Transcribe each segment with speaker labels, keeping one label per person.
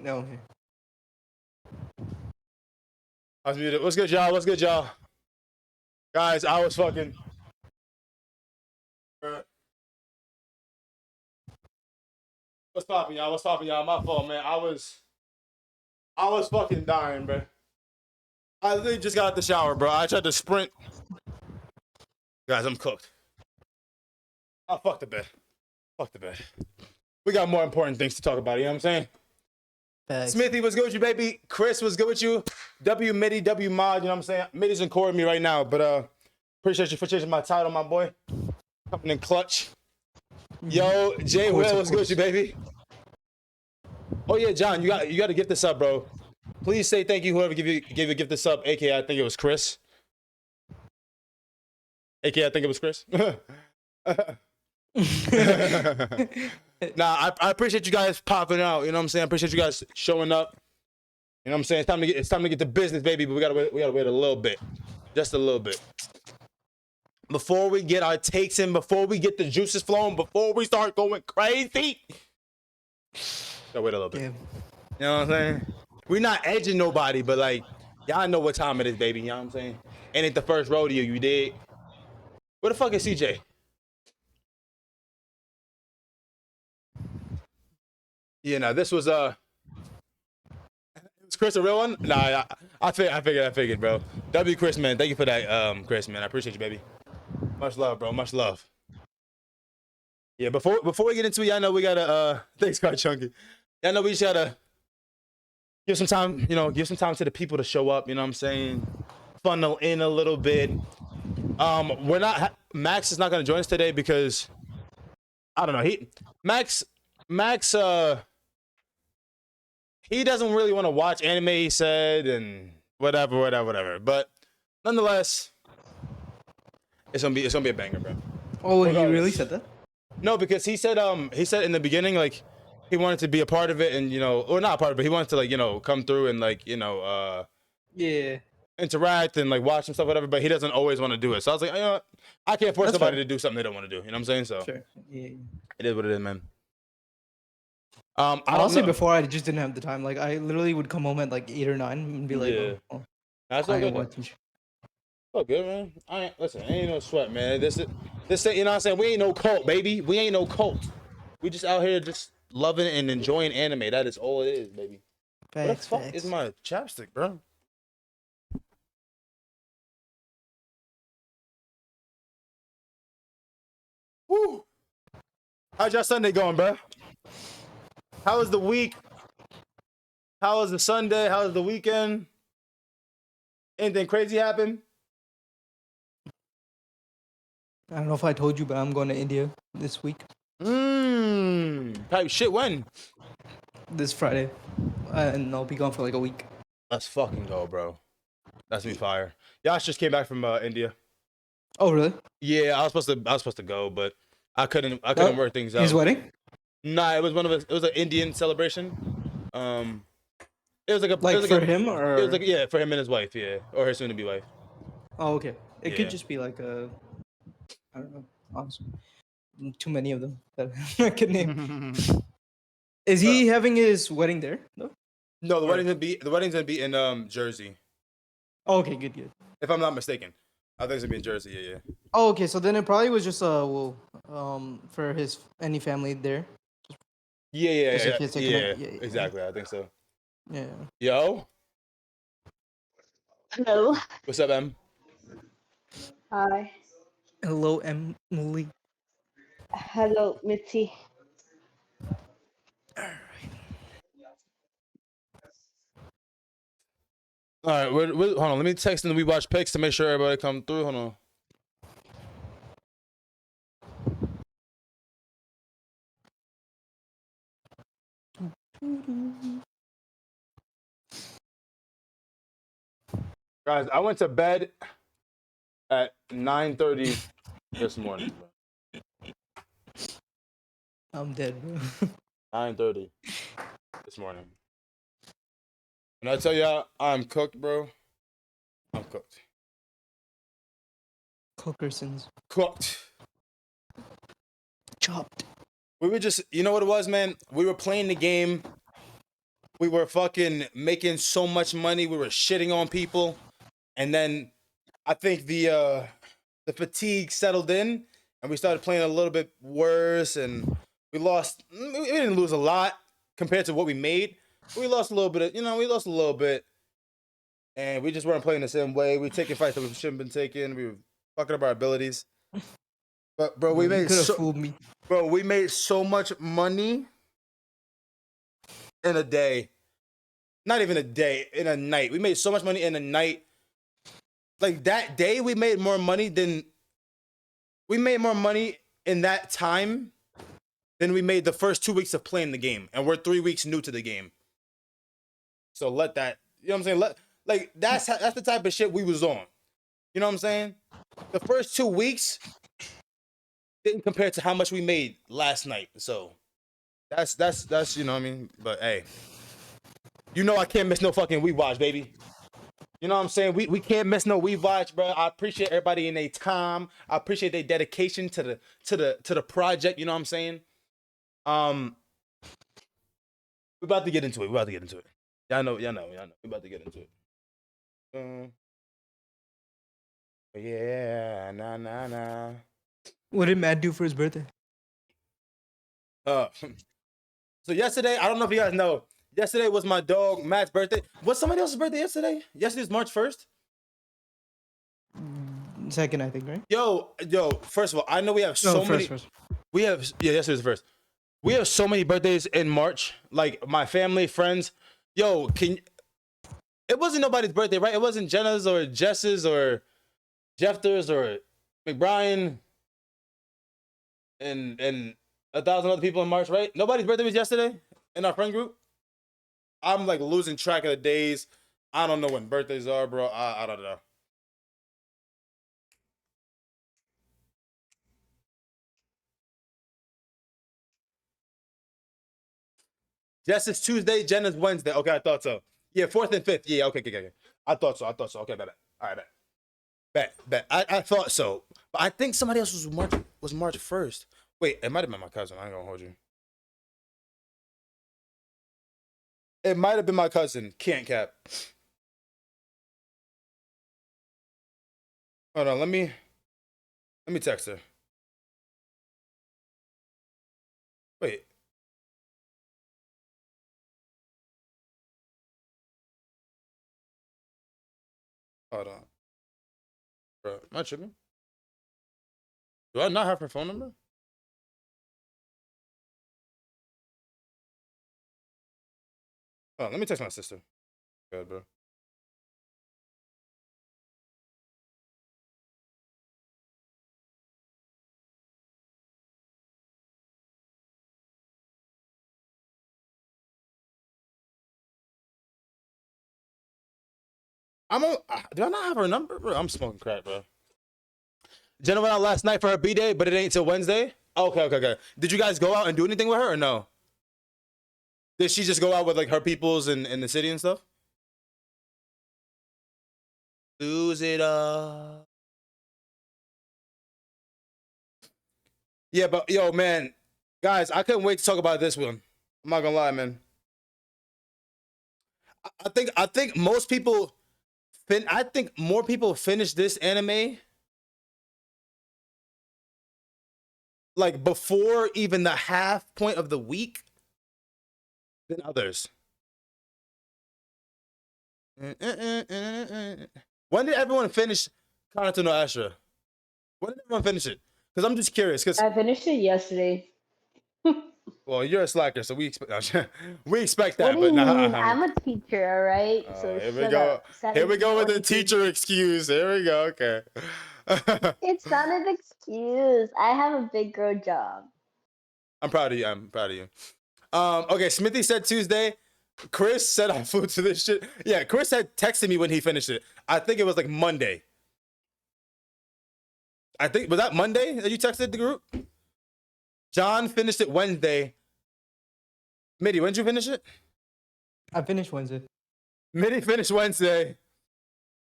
Speaker 1: No.
Speaker 2: I was muted. What's good, y'all? What's good, y'all? Guys, I was fucking. What's poppin', y'all? What's poppin', y'all? My fault, man. I was fucking dying, bro. I literally just got out the shower, bro. I tried to sprint. Guys, I'm cooked. Oh, fuck the bed. Fuck the bed. We got more important things to talk about, you know what I'm saying?
Speaker 1: Facts.
Speaker 2: Smithy was good with you, baby. Chris was good with you. W Mitty, W Mod, you know what I'm saying? Mitty's in court with me right now, but appreciate you for changing my title, my boy. Coming in clutch. Yo, Jay Will was good with you, baby. Oh yeah, John, you got to gift this up, bro. Please say thank you, whoever gave you a gift this up, aka I think it was Chris. AKA I think it was Chris. Nah, I appreciate you guys popping out. You know what I'm saying? I appreciate you guys showing up. You know what I'm saying? It's time to get to business, baby. But we gotta wait a little bit, just a little bit, before we get our takes in, before we get the juices flowing, before we start going crazy. Gotta wait a little bit.
Speaker 1: Yeah.
Speaker 2: You know what I'm saying? We're not edging nobody, but like y'all know what time it is, baby. You know what I'm saying? And it's the first rodeo, you dig? Where the fuck is CJ? Yeah, no, this was was Chris a real one? Nah, I figured, bro. W Chris, man. Thank you for that, Chris, man. I appreciate you, baby. Much love, bro. Much love. Yeah, before we get into it, y'all know we gotta thanks, God Chunky. Y'all know we just gotta give some time, give some time to the people to show up, you know what I'm saying? Funnel in a little bit. We're not Max is not gonna join us today because I don't know. Max he doesn't really want to watch anime, he said, and whatever. But nonetheless, it's gonna be a banger, bro.
Speaker 1: Oh, he really said that?
Speaker 2: No, because he said in the beginning, like, he wanted to be a part of it, and or not a part of it, he wanted to, like, come through and, like,
Speaker 1: yeah,
Speaker 2: interact and, like, watch and stuff, whatever, but he doesn't always want to do it. So I was like, I can't force somebody to do something they don't want to do. You know what I'm saying? So
Speaker 1: sure. Yeah.
Speaker 2: It is what it is, man.
Speaker 1: Honestly, before I just didn't have the time. Like, I literally would come home at like 8 or 9 and be like,
Speaker 2: yeah.
Speaker 1: oh,
Speaker 2: That's all good. Oh, good, man. Ain't no sweat, man. This, you know what I'm saying? We ain't no cult, baby. We ain't no cult. We just out here just loving and enjoying anime. That is all it is, baby. What the fuck is my chapstick, bro? Woo! How's your Sunday going, bro? How was the week? How was the Sunday? How was the weekend? Anything crazy happen?
Speaker 1: I don't know if I told you, but I'm going to India this week.
Speaker 2: Type shit when?
Speaker 1: This Friday. And I'll be gone for like a week.
Speaker 2: Let's fucking go, bro. That's me fire. Yash just came back from India.
Speaker 1: Oh, really?
Speaker 2: Yeah, I was supposed to go, but I couldn't work things out.
Speaker 1: His wedding?
Speaker 2: Nah, it was an Indian celebration. It was like
Speaker 1: for him, or
Speaker 2: it was like, yeah, for him and his wife, yeah, or his soon-to-be wife.
Speaker 1: Oh, okay. It could just be like I don't know. Honestly, too many of them that I could name. Is he having his wedding there?
Speaker 2: No, the wedding's gonna be in Jersey.
Speaker 1: Oh, okay, good.
Speaker 2: If I'm not mistaken, I think it's gonna be in Jersey. Yeah.
Speaker 1: Oh, okay. So then it probably was just for any family there.
Speaker 2: Yeah. Exactly. I think so.
Speaker 1: Yeah.
Speaker 2: Yo.
Speaker 3: Hello.
Speaker 2: What's up, Em?
Speaker 3: Hi.
Speaker 1: Hello, Emily.
Speaker 3: Hello, Mitzi.
Speaker 2: All right, hold on. Let me text in the WeebWatch picks to make sure everybody come through. Hold on. Guys, I went to bed at 9:30 this morning.
Speaker 1: I'm dead, bro.
Speaker 2: 9:30 this morning. And I tell y'all, I'm cooked, bro. I'm cooked.
Speaker 1: Cookersons.
Speaker 2: Cooked.
Speaker 1: Chopped.
Speaker 2: We were just, you know what it was, man? We were playing the game we were fucking making so much money. We were shitting on people. And then I think the fatigue settled in and we started playing a little bit worse and we lost. We didn't lose a lot compared to what we made. We lost a little bit. We lost a little bit. And we just weren't playing the same way. We were taking fights that we shouldn't have been taking. We were fucking up our abilities. But bro, we made
Speaker 1: fooled me.
Speaker 2: Bro, we made so much money in a day. Not even a day, in a night. We made so much money in a night. Like that day, we made more money in that time than we made the first 2 weeks of playing the game. And we're 3 weeks new to the game. So let that, you know what I'm saying? That's the type of shit we was on. You know what I'm saying? The first 2 weeks didn't compare to how much we made last night. So that's you know what I mean? But hey, I can't miss no fucking WeebWatch, baby. You know what I'm saying? We can't miss no WeebWatch, bro. I appreciate everybody in their time. I appreciate their dedication to the project. You know what I'm saying? We're about to get into it. Y'all know. We're about to get into it. Yeah, nah.
Speaker 1: What did Matt do for his birthday?
Speaker 2: So yesterday, I don't know if you guys know, yesterday was my dog Matt's birthday. Was somebody else's birthday yesterday? Yesterday was March 1st?
Speaker 1: Second, I think, right?
Speaker 2: Yo, first of all, I know we have
Speaker 1: First.
Speaker 2: Yesterday's the first. We have so many birthdays in March. Like my family, friends. Yo, it wasn't nobody's birthday, right? It wasn't Jenna's or Jess's or Jeffter's or McBrien and 1,000 other people in March, right? Nobody's birthday was yesterday in our friend group. I'm like losing track of the days. I don't know when birthdays are, bro. I don't know. Jess is Tuesday, Jenna's Wednesday. Okay, I thought so. Yeah, 4th and 5th. Yeah, okay. I thought so. Okay, bet. All right, bet. I thought so. But I think somebody else was March 1st. Wait, it might have been my cousin. I ain't gonna hold you. It might have been my cousin. Can't cap. Hold on, let me text her. Wait. Hold on. Bro, am I tripping? Do I not have her phone number? Oh, let me text my sister. Good, bro. Do I not have her number, bro? I'm smoking crack, bro. Jenna went out last night for her B-Day, but it ain't till Wednesday? Okay. Did you guys go out and do anything with her or no? Did she just go out with like her peoples in the city and stuff? Lose it up. Yeah, but yo, man, guys, I couldn't wait to talk about this one. I'm not gonna lie, man. I think most people I think more people finish this anime like before even the half point of the week than others. When did everyone finish Kanata no Astra? When did everyone finish it? Because I'm just curious. Because
Speaker 3: I finished it yesterday.
Speaker 2: well, you're a slacker, so we expect that.
Speaker 3: What
Speaker 2: But
Speaker 3: do you
Speaker 2: nah.
Speaker 3: mean? I'm a teacher, all right? So
Speaker 2: Here we
Speaker 3: shut
Speaker 2: go.
Speaker 3: up. Set
Speaker 2: Here we go with the
Speaker 3: priorities.
Speaker 2: teacher excuse. Here we go. Okay.
Speaker 3: It's not an excuse. I have a big girl job.
Speaker 2: I'm proud of you. Okay, Smithy said Tuesday. Chris said I flew to this shit. Yeah, Chris had texted me when he finished it. I think it was like Monday. Was that Monday that you texted the group? John finished it Wednesday. Mitty, when did you finish it?
Speaker 1: I finished Wednesday.
Speaker 2: Mitty finished Wednesday.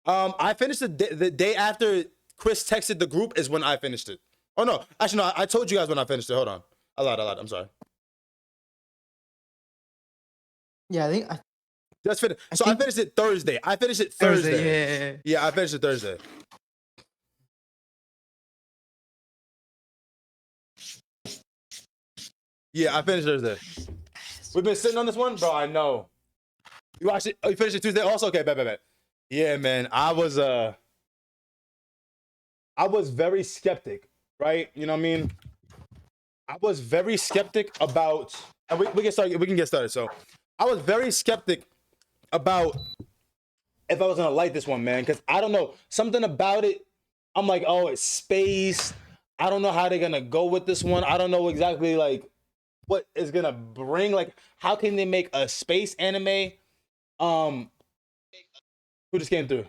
Speaker 2: I finished the day after Chris texted the group is when I finished it. Oh no, actually no, I told you guys when I finished it. Hold on. I lied. I'm sorry.
Speaker 1: Yeah, I think
Speaker 2: Just finished. So I
Speaker 1: think-
Speaker 2: finished it Thursday. I finished it Thursday.
Speaker 1: Thursday. Yeah.
Speaker 2: Yeah, I finished it Thursday. Yeah, I finished Thursday. We've been sitting on this one, bro. I know. You watched it? Oh, you finished it Tuesday also? Okay, bet. Yeah, man. I was very skeptic, right? You know what I mean? I was very skeptic about, and we can start. We can get started. So, I was very skeptic about if I was gonna like this one, man, because I don't know something about it. I'm like, oh, it's space. I don't know how they're gonna go with this one. I don't know exactly like what is gonna bring. Like, how can they make a space anime? Who just came through?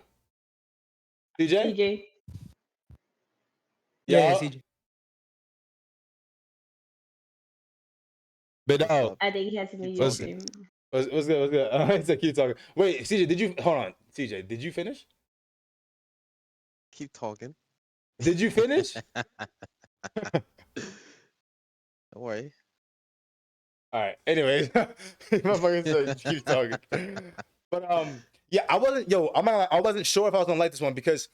Speaker 2: DJ?
Speaker 3: CJ.
Speaker 1: Yeah,
Speaker 2: Yeah.
Speaker 1: CJ.
Speaker 2: But no.
Speaker 3: I think he has a new
Speaker 2: What's-
Speaker 3: stream.
Speaker 2: What's good? What's good? It's like keep talking. Wait, CJ, did you hold on? CJ, did you finish?
Speaker 4: Keep talking.
Speaker 2: Did you finish?
Speaker 4: Don't worry.
Speaker 2: All right. Anyways, motherfucker said keep talking. But yeah, I wasn't. Yo, I wasn't sure if I was gonna like this one because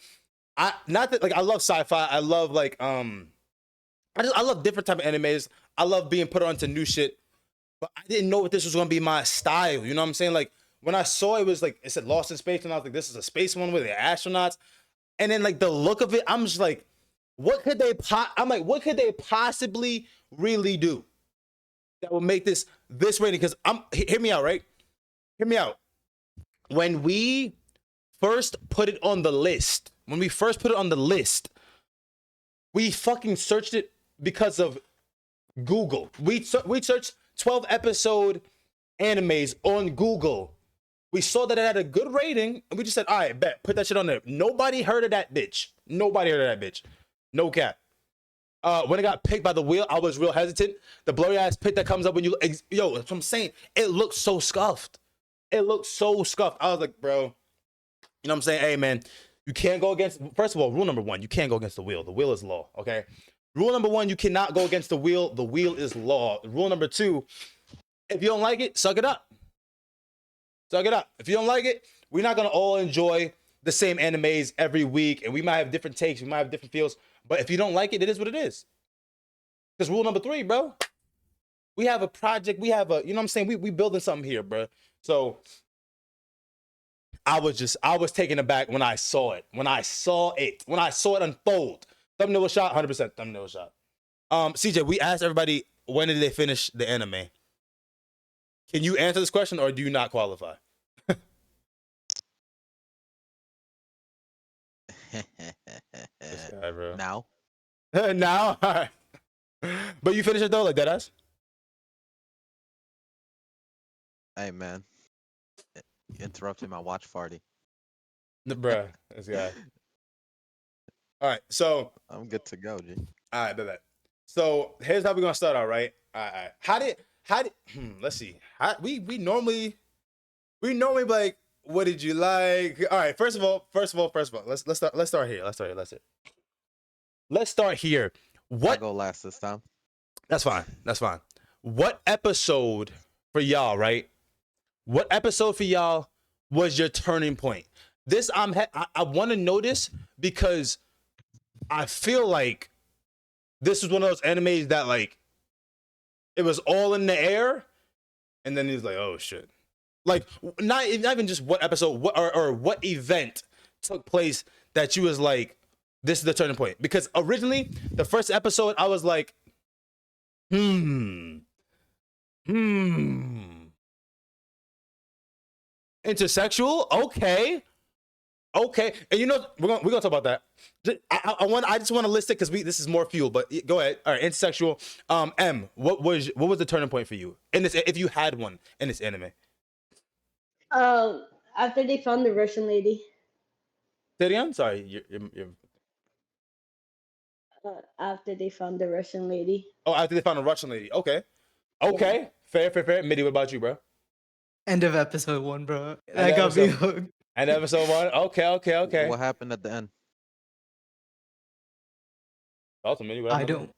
Speaker 2: not that like I love sci-fi. I love like I love different type of animes. I love being put onto new shit. But I didn't know if this was gonna be my style. You know what I'm saying? Like when I saw it was like it said Lost in Space, and I was like, this is a space one with the astronauts. And then like the look of it, I'm just like, what could they what could they possibly really do that will make this rating? Because hear me out, right? Hear me out. When we first put it on the list, we fucking searched it because of Google. We searched 12 episode animes on Google. We saw that it had a good rating, and we just said, all right, bet, put that shit on there. Nobody heard of that bitch. No cap. When it got picked by the wheel, I was real hesitant. The blurry ass pic that comes up when you, yo, that's what I'm saying. It looks so scuffed. I was like, bro, you know what I'm saying? Hey, man, you can't go against, first of all, rule number one, you can't go against the wheel. The wheel is law, okay? Rule number one, you cannot go against the wheel. The wheel is law. Rule number two, if you don't like it, suck it up. If you don't like it, we're not going to all enjoy the same animes every week, and we might have different takes, we might have different feels, but if you don't like it, it is what it is. Because rule number three, bro, we have a project, we have a, you know what I'm saying? We building something here, bro. So I was taken aback when I saw it. When I saw it unfold. Thumbnail shot, 100% thumbnail shot. CJ, we asked everybody, when did they finish the anime? Can you answer this question or do you not qualify? This guy, bro.
Speaker 4: Now?
Speaker 2: Now? All right. But you finished it though, like deadass?
Speaker 4: Hey, man. You interrupted my watch party.
Speaker 2: Bruh, this guy. All right, so.
Speaker 4: I'm good to go, G.
Speaker 2: All right, bet. So here's how we're gonna start out, right? All right. How did let's see. We normally be like, what did you like? All right, first of all, let's start here. Let's start here. What?
Speaker 4: I go last this time.
Speaker 2: That's fine. What episode for y'all, right? What episode for y'all was your turning point? This I want to know this because I feel like this was one of those animes that like it was all in the air, and then he's like, oh shit. Like not even just what episode, or what event took place that you was like, this is the turning point. Because originally, the first episode, I was like, intersexual, okay, and you know we're gonna talk about that. I just want to list it because this is more fuel. But go ahead. All right, intersexual. M, what was the turning point for you in this, if you had one in this anime?
Speaker 3: After they found the Russian lady.
Speaker 2: Say it again. Sorry, you're...
Speaker 3: After they found the Russian lady.
Speaker 2: Oh, after they found a Russian lady. Okay. Yeah. Fair. Midi, what about you, bro?
Speaker 1: End of episode 1, bro. That got me hooked.
Speaker 2: End of episode 1. Okay.
Speaker 4: What happened at the end?
Speaker 2: Ultimately,
Speaker 1: I don't.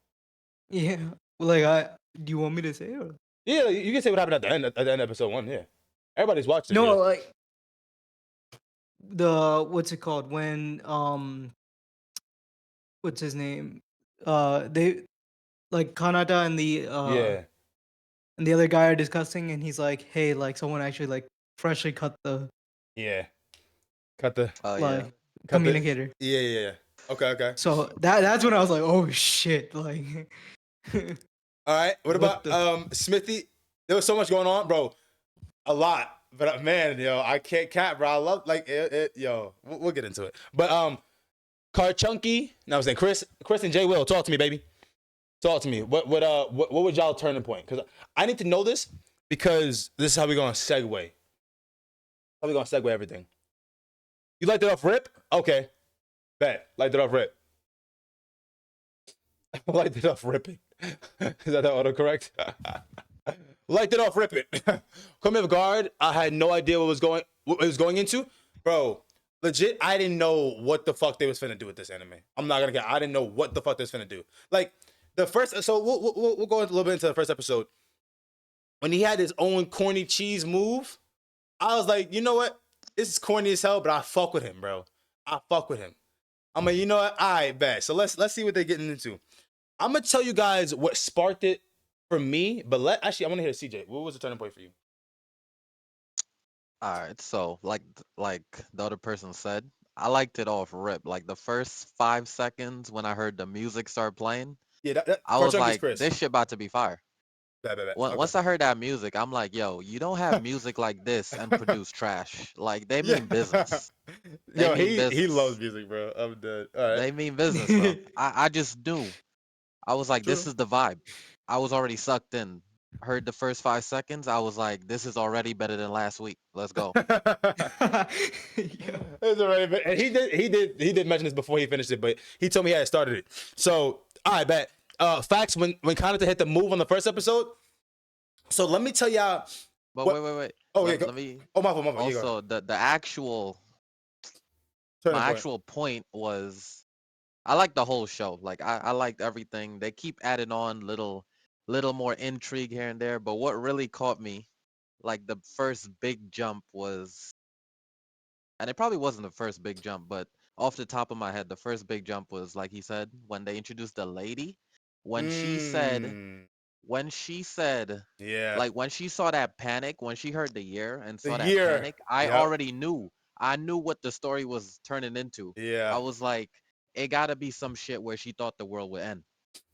Speaker 1: Yeah. Like, do you want me to say it? Or?
Speaker 2: Yeah, you can say what happened at the end of episode 1. Yeah. Everybody's watched it.
Speaker 1: No,
Speaker 2: Yeah.
Speaker 1: like the what's it called when what's his name? They like Kanata
Speaker 2: Yeah.
Speaker 1: and the other guy are discussing, and he's like, "Hey, like someone actually like freshly cut the
Speaker 2: Yeah. Cut the.
Speaker 4: Oh yeah.
Speaker 1: like
Speaker 2: Cut the.
Speaker 1: communicator."
Speaker 2: Yeah. Yeah. Yeah. Okay. Okay.
Speaker 1: So that's when I was like, "Oh shit!" Like,
Speaker 2: All right. What
Speaker 1: what
Speaker 2: about
Speaker 1: the?
Speaker 2: Smithy? There was so much going on, bro. A lot. But man, yo, I can't cap, bro. I love like it. Yo, we'll get into it. But Carchunky. No, I'm saying Chris and Jay Will, talk to me, baby. Talk to me. What was y'all turning point? Because I need to know this because this is how we're gonna segue. How we gonna segue everything? You liked it off rip? Okay. Bet. Liked it off rip. Liked it off ripping. Is that the autocorrect? Liked it off ripping. Come in guard. I had no idea what it was going into. Bro, legit, I didn't know what the fuck they was finna do with this anime. I'm not gonna get. I didn't know what the fuck they was finna do. Like the first. So we'll go a little bit into the first episode. When he had his own corny cheese move, I was like, you know what? This is corny as hell, but I fuck with him, bro. I fuck with him. I'm like, you know what? All right, bet. So let's see what they're getting into. I'm gonna tell you guys what sparked it for me, but I want to hear CJ. What was the turning point for you?
Speaker 4: All right. So like the other person said, I liked it off rip. Like the first 5 seconds when I heard the music start playing,
Speaker 2: Yeah, that
Speaker 4: I was
Speaker 2: Carchunky's
Speaker 4: like,
Speaker 2: Chris.
Speaker 4: this shit about to be fire.
Speaker 2: Bet. Okay.
Speaker 4: Once I heard that music, I'm like, yo, you don't have music like this and produce trash. Like they
Speaker 2: Yeah.
Speaker 4: mean business. They
Speaker 2: Yo,
Speaker 4: mean
Speaker 2: he
Speaker 4: business.
Speaker 2: loves music, bro. I'm dead. All right.
Speaker 4: They mean business, bro. I just knew. I was like, this
Speaker 2: True.
Speaker 4: is the vibe. I was already sucked in. Heard the first 5 seconds. I was like, this is already better than last week. Let's go.
Speaker 1: Yeah.
Speaker 2: It's alright, but and he did mention this before he finished it, but he told me he had started it. So I bet. Facts when Kanata hit the move on the first episode. So let me tell y'all.
Speaker 4: But
Speaker 2: what,
Speaker 4: wait.
Speaker 2: Oh yeah.
Speaker 4: Let me
Speaker 2: Oh my fault. My fault. You go.
Speaker 4: also the actual
Speaker 2: Turning
Speaker 4: my
Speaker 2: point.
Speaker 4: actual point was I like the whole show. Like I liked everything. They keep adding on little more intrigue here and there. But what really caught me, like the first big jump was, and it probably wasn't the first big jump, but off the top of my head, the first big jump was like he said when they introduced the lady, when she said
Speaker 2: Mm,
Speaker 4: when she said
Speaker 2: yeah.
Speaker 4: like when she saw that panic, when she heard the year and
Speaker 2: The
Speaker 4: saw that
Speaker 2: year.
Speaker 4: panic, I
Speaker 2: Yep.
Speaker 4: already knew. I knew what the story was turning into. I
Speaker 2: Yeah.
Speaker 4: was like, it gotta be some shit where she thought the world would end.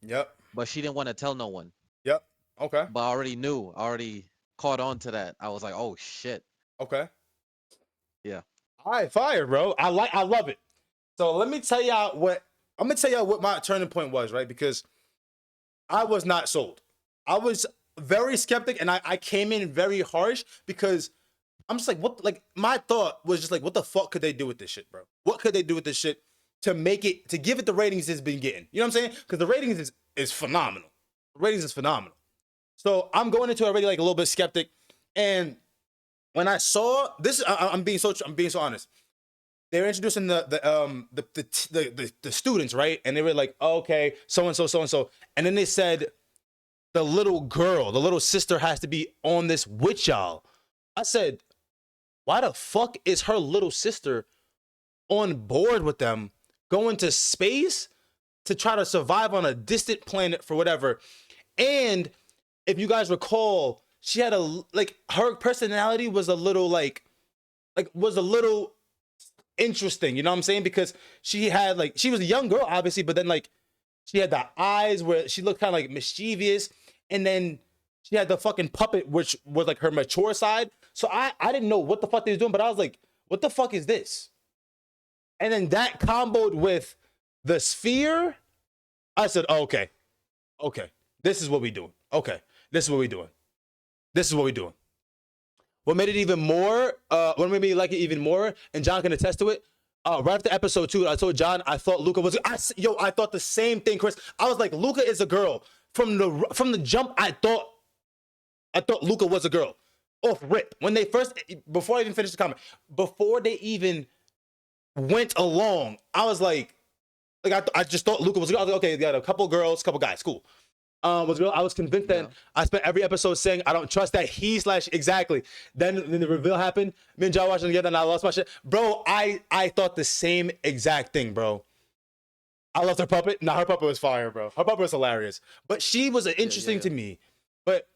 Speaker 2: Yep.
Speaker 4: But she didn't want to tell no one.
Speaker 2: Yep. Okay.
Speaker 4: But I already knew, I already caught on to that. I was like, oh shit.
Speaker 2: Okay.
Speaker 4: Yeah.
Speaker 2: All right, fire, bro. I love it. So let me tell y'all what my turning point was, right? Because I was not sold. I was very skeptic, and I came in very harsh because I'm just like, what? Like my thought was just like, what the fuck could they do with this shit, bro? What could they do with this shit to give it the ratings it's been getting? You know what I'm saying? Because the ratings is phenomenal. The ratings is phenomenal. So I'm going into it already like a little bit skeptic, and when I saw this, I'm being so honest. They're introducing the students, right? And they were like, oh, okay, so and so, and then they said the little girl, the little sister has to be on this with y'all. I said, why the fuck is her little sister on board with them going to space to try to survive on a distant planet for whatever? And if you guys recall, she had her personality was a little was a little interesting, you know what I'm saying? Because she had she was a young girl, obviously, but then she had the eyes where she looked kind of like mischievous, and then she had the fucking puppet, which was like her mature side. So I didn't know what the fuck they was doing, but I was like, what the fuck is this? And then that comboed with the sphere, I said, oh, okay, this is what we doing. Okay, this is what we doing. This is what we doing. What made it even more, what made me like it even more, and John can attest to it, right after episode 2, I told John I thought Luca was, I thought the same thing, Chris. I was like, Luca is a girl. From the jump, I thought Luca was a girl. Off rip. When they first, before I even finished the comment, before they even went along, I was like I just thought Luca was a girl. I was like, okay, they got a couple girls, couple guys, cool. was real. I was convinced that I spent every episode saying I don't trust that he / exactly. Then the reveal happened. Me and John watched it together, and I lost my shit, bro. I thought the same exact thing, bro. I loved her puppet. Nah, her puppet was fire, bro. Her puppet was hilarious, but she was interesting to me. But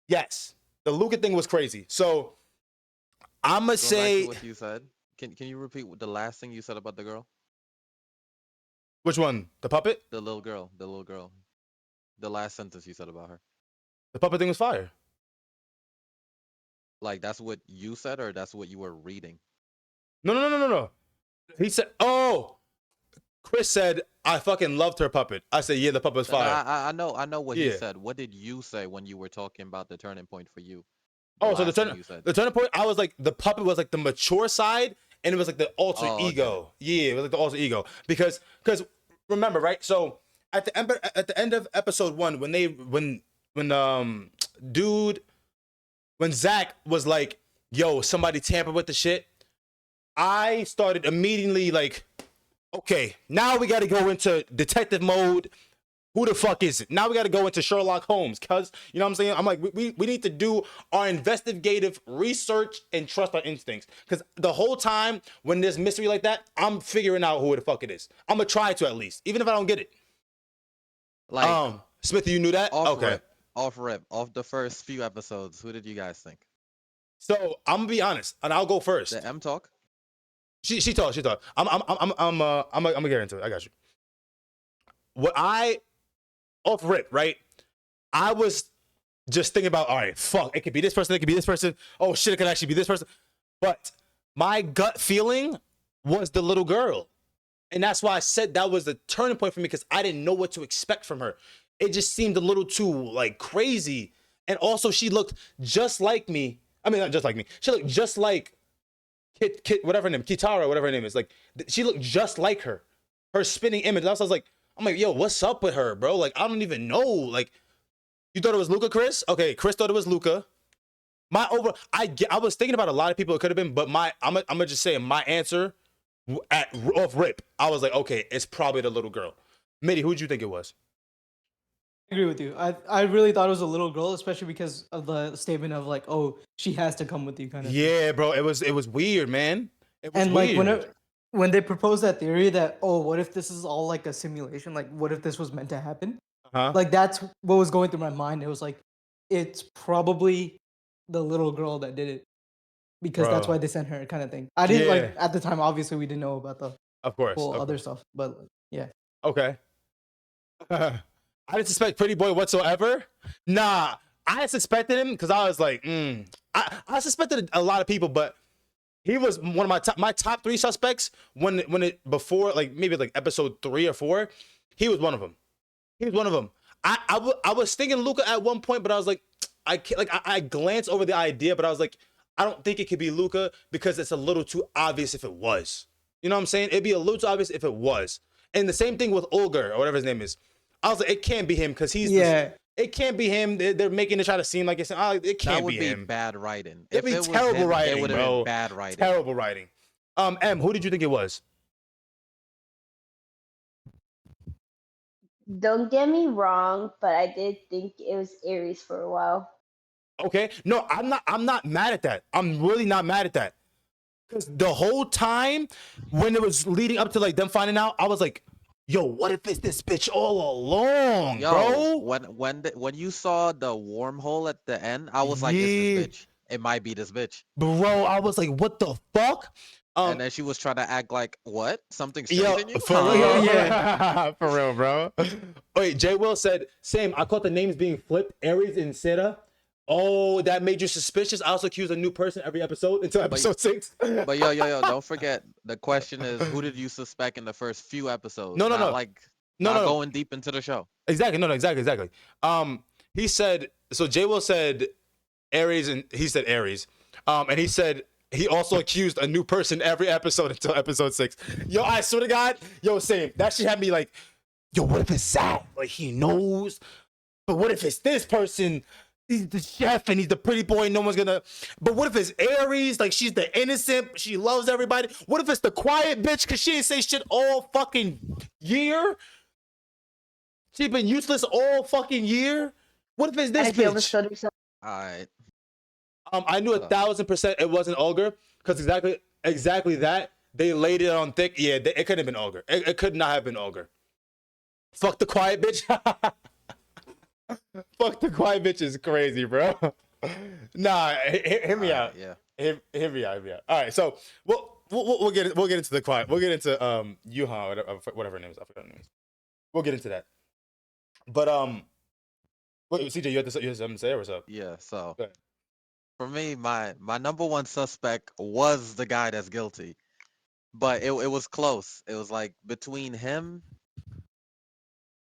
Speaker 2: yes, the Luca thing was crazy. So I'ma say
Speaker 4: what you said. Can you repeat the last thing you said about the girl?
Speaker 2: Which one? The puppet?
Speaker 4: The little girl. The little girl. The last sentence you said about her.
Speaker 2: The puppet thing was fire.
Speaker 4: Like that's what you said, or that's what you were reading?
Speaker 2: No. He said, "Oh." Chris said, "I fucking loved her puppet." I said, "Yeah, the puppet was fire."
Speaker 4: I know what he said. What did you say when you were talking about the turning point for you?
Speaker 2: So the turning point, I was like, the puppet was like the mature side, and it was like the alter ego. Yeah, it was like the alter ego because remember, right? So at the end of episode 1, when Zach was like, "Yo, somebody tampered with the shit," I started immediately like, okay, now we got to go into detective mode. Who the fuck is it? Now we got to go into Sherlock Holmes, cuz, you know what I'm saying? I'm like, we need to do our investigative research and trust our instincts. Because the whole time when there's mystery like that, I'm figuring out who the fuck it is. I'm going to try to, at least, even if I don't get it.
Speaker 4: Like,
Speaker 2: Smithy, you knew that?
Speaker 4: Off the first few episodes, who did you guys think?
Speaker 2: So I'm going to be honest, and I'll go first.
Speaker 4: The M talk?
Speaker 2: She talked. I'm gonna get into it. I got you. What off rip, right? I was just thinking about, all right, fuck, it could be this person, it could be this person. Oh shit, it could actually be this person. But my gut feeling was the little girl. And that's why I said that was the turning point for me, because I didn't know what to expect from her. It just seemed a little too like crazy. And also she looked just like me. I mean, not just like me. She looked just like whatever her name, Kitara, whatever her name is. Like, she looked just like her. Her spinning image. I was like, I'm like, yo, what's up with her, bro? Like, I don't even know. Like, you thought it was Luca, Chris? Okay, Chris thought it was Luca. I was thinking about a lot of people it could have been, but I'm gonna just say my answer off rip. I was like, okay, it's probably the little girl. Mitty, who'd you think it was?
Speaker 1: I agree with you. I really thought it was a little girl, especially because of the statement of like, oh, she has to come with you, kind of.
Speaker 2: Yeah, bro. It was weird, man. It was
Speaker 1: and
Speaker 2: weird.
Speaker 1: Like when they proposed that theory that, oh, what if this is all like a simulation? Like, what if this was meant to happen? Like, that's what was going through my mind. It was like, it's probably the little girl that did it, because that's why they sent her, kind of thing. I didn't like at the time. Obviously, we didn't know about the other stuff, but yeah.
Speaker 2: Okay. I didn't suspect Pretty Boy whatsoever. Nah, I suspected him because I was like, I suspected a lot of people, but he was one of my top 3 suspects when it before, like maybe like episode 3 or 4. He was one of them. I was thinking Luca at one point, but I was like, I can't, like I glanced over the idea, but I was like, I don't think it could be Luca because it's a little too obvious if it was. You know what I'm saying? It'd be a little too obvious if it was. And the same thing with Olger or whatever his name is. I was like, it can't be him because he's it can't be him. They're making it try to seem like it's it can't be him.
Speaker 4: That would be bad writing.
Speaker 2: It'd be terrible writing,
Speaker 4: it would have been bad writing.
Speaker 2: Terrible writing. M, who did you think it was?
Speaker 3: Don't get me wrong, but I did think it was Aries for a while.
Speaker 2: Okay. No, I'm not mad at that. I'm really not mad at that. Because the whole time when it was leading up to like them finding out, I was like, yo, what if it's this bitch all along, bro?
Speaker 4: When you saw the wormhole at the end, I was like, it's this bitch. It might be this bitch.
Speaker 2: Bro, I was like, what the fuck?
Speaker 4: And then she was trying to act like, what? Something strange in you?
Speaker 2: For real, for real, bro. Wait, J. Will said, same, I caught the names being flipped, Aries and Sarah. Oh, that made you suspicious. I also accuse a new person every episode until episode 6.
Speaker 4: But yo, don't forget, the question is, who did you suspect in the first few episodes?
Speaker 2: No.
Speaker 4: Going deep into the show.
Speaker 2: Exactly. No, exactly. He said, so J. Will said Aries, and he said Aries. And he said he also accused a new person every episode until episode 6. Yo, I swear to God, same. That shit had me like, yo, what if it's Zach? Like, he knows. But what if it's this person? He's the chef and he's the pretty boy. No one's gonna. But what if it's Aries? Like, she's the innocent. She loves everybody. What if it's the quiet bitch? Cause she didn't say shit all fucking year. She's been useless all fucking year. What if it's this
Speaker 3: And she
Speaker 2: bitch?
Speaker 3: overstood herself.
Speaker 4: Alright.
Speaker 2: I knew 1,000% it wasn't Olga because exactly that. They laid it on thick. Yeah, it couldn't have been Olga. It could not have been Olga. Fuck the quiet bitch. Fuck the quiet bitch is crazy, bro. Nah, hear me out.
Speaker 4: Yeah.
Speaker 2: Hear me out. All right, so we'll get into the quiet. We'll get into Yuha, whatever her name is. I forgot her name. We'll get into that. But wait, CJ, you have something to say or what's up?
Speaker 4: Yeah, so
Speaker 2: Go ahead.
Speaker 4: for me, my number one suspect was the guy that's guilty. But it was close. It was like between him.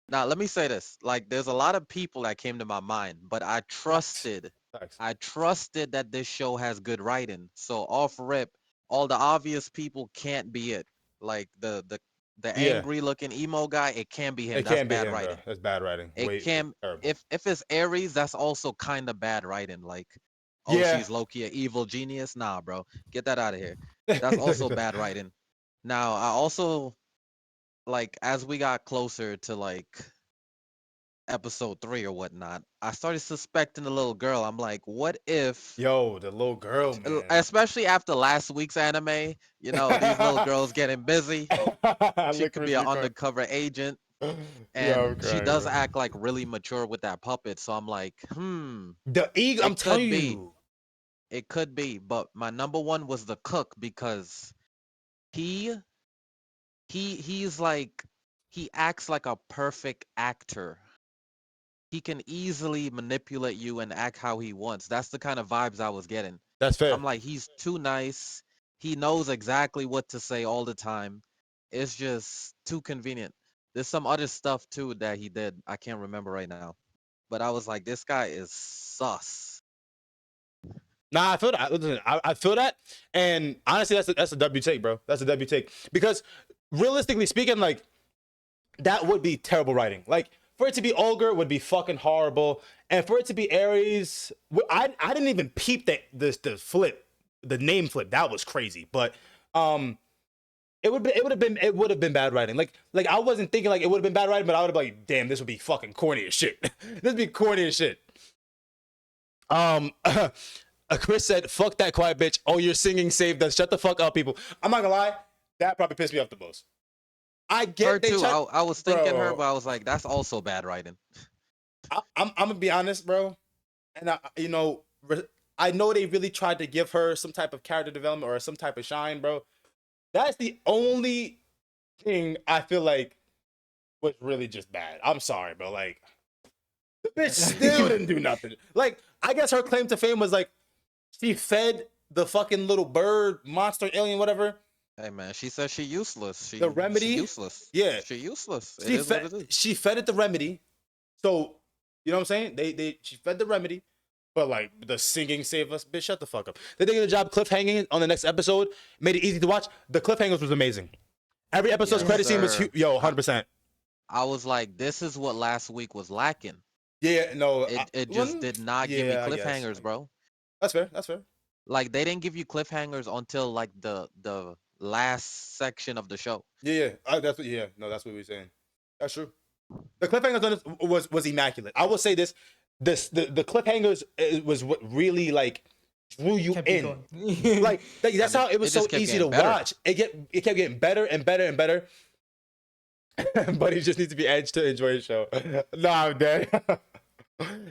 Speaker 4: Now, let me say this. Like, there's a lot of people that came to my mind, but I trusted
Speaker 2: Facts.
Speaker 4: that this show has good writing. So off rip, all the obvious people can't be it. Like the
Speaker 2: Yeah.
Speaker 4: angry looking emo guy, it can't be him.
Speaker 2: It
Speaker 4: That's
Speaker 2: can't be
Speaker 4: bad
Speaker 2: him, bro.
Speaker 4: writing.
Speaker 2: That's bad writing.
Speaker 4: It can
Speaker 2: Terrible.
Speaker 4: if it's Aries, that's also kind of bad writing. Like, oh,
Speaker 2: Yeah.
Speaker 4: she's low-key an evil genius. Nah, bro. Get that out of here. That's also bad writing. Now, I also like as we got closer to like episode 3 or whatnot, I started suspecting the little girl. I'm like, what if
Speaker 2: Yo, the little girl, man.
Speaker 4: especially after last week's anime, you know, these little girls getting busy. She could be an undercover agent. And she does act like really mature with that puppet. So I'm like,
Speaker 2: The ego, I'm telling you.
Speaker 4: It could be. But my number one was the cook because he's like, he acts like a perfect actor. He can easily manipulate you and act how he wants. That's the kind of vibes I was getting.
Speaker 2: That's fair.
Speaker 4: I'm like, he's too nice. He knows exactly what to say all the time. It's just too convenient. There's some other stuff too that he did. I can't remember right now. But I was like, this guy is sus.
Speaker 2: Nah, I feel that. Listen, I feel that. And honestly, that's a W take, bro. That's a W take. Because realistically speaking, like, that would be terrible writing. Like, for it to be Olga would be fucking horrible. And for it to be Aries, I didn't even peep the flip, the name flip. That was crazy. But it would have been bad writing. Like I wasn't thinking like it would have been bad writing, but I would have been like, damn, this would be fucking corny as shit. This would be corny as shit. Chris said, fuck that quiet bitch. Oh, your singing saved us. Shut the fuck up, people. I'm not gonna lie, that probably pissed me off the most. I get
Speaker 4: her too. I was thinking her, but I was like, that's also bad writing.
Speaker 2: I'm gonna be honest, bro. And I know they really tried to give her some type of character development or some type of shine, bro. That's the only thing I feel like was really just bad. I'm sorry, bro. Like, the bitch still didn't do nothing. Like, I guess her claim to fame was like she fed the fucking little bird, monster, alien, whatever.
Speaker 4: Hey man, she says she useless.
Speaker 2: The remedy,
Speaker 4: she useless.
Speaker 2: Yeah,
Speaker 4: she useless.
Speaker 2: She fed it the remedy. So you know what I'm saying? She fed the remedy, but like the singing saved us. Bitch, shut the fuck up. They did a good job cliffhanging on the next episode. Made it easy to watch. The cliffhangers was amazing. Every episode's credit scene was 100%.
Speaker 4: I was like, this is what last week was lacking.
Speaker 2: Yeah, no,
Speaker 4: it just did not give me cliffhangers, bro.
Speaker 2: That's fair. That's fair.
Speaker 4: Like they didn't give you cliffhangers until like the last section of the show.
Speaker 2: Yeah. That's what we were saying. That's true. The cliffhangers on this was immaculate. I will say the cliffhangers was what really like drew you in. Like that's how it was so easy to watch. It kept getting better and better and better. But he just needs to be edged to enjoy the show. Nah, I'm dead.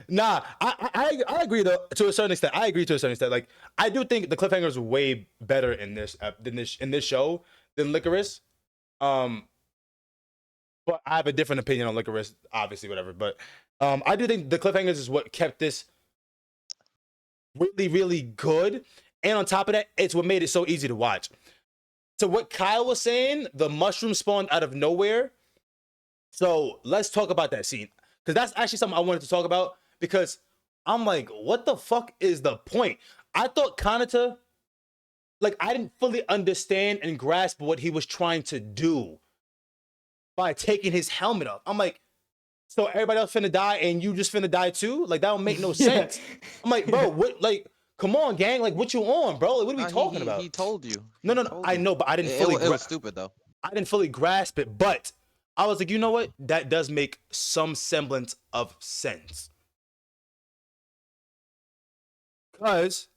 Speaker 2: Nah, I agree though to a certain extent. I agree to a certain extent. Like I do think the cliffhangers were way better in this show than Licorice. But I have a different opinion on Licorice, obviously, whatever. But I do think the cliffhangers is what kept this really, really good. And on top of that, it's what made it so easy to watch. To what Kyle was saying, the mushroom spawned out of nowhere. So let's talk about that scene. Because that's actually something I wanted to talk about. Because I'm like, what the fuck is the point? I thought Kanata, like, I didn't fully understand and grasp what he was trying to do by taking his helmet off. I'm like, so everybody else finna die and you just finna die too? Like, that don't make no sense. I'm like, bro, what, like, come on, gang. Like, what you on, bro? Like, what are we talking about?
Speaker 4: He told you.
Speaker 2: No. I know, but I didn't fully
Speaker 4: grasp it. It was stupid, though.
Speaker 2: I didn't fully grasp it, but I was like, you know what? That does make some semblance of sense. Because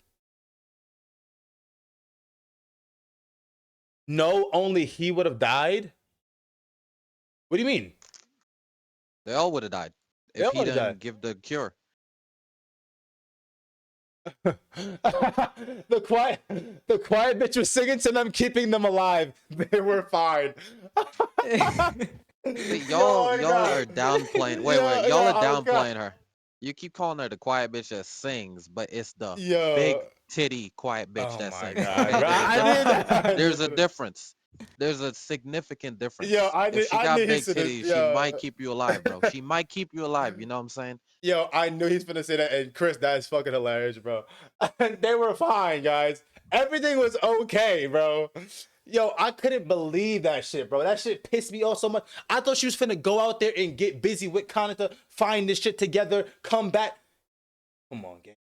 Speaker 2: no, only he would have died. What do you mean?
Speaker 4: They all would have died
Speaker 2: They
Speaker 4: if
Speaker 2: all
Speaker 4: he
Speaker 2: would have died.
Speaker 4: didn't give the cure.
Speaker 2: the quiet bitch was singing to them, keeping them alive. They were fine.
Speaker 4: See, y'all are downplaying. Wait, y'all are downplaying her. You keep calling her the quiet bitch that sings, but it's the big titty quiet bitch that sings. Okay? There's a difference. There's a significant difference. If she got big titties, she might keep you alive, bro. She might keep you alive. You know what I'm saying?
Speaker 2: Yo, I knew he's gonna say that, and Chris, that is fucking hilarious, bro. They were fine, guys. Everything was okay, bro. Yo, I couldn't believe that shit, bro. That shit pissed me off so much. I thought she was finna go out there and get busy with Kanata, find this shit together, come back. Come on, gang.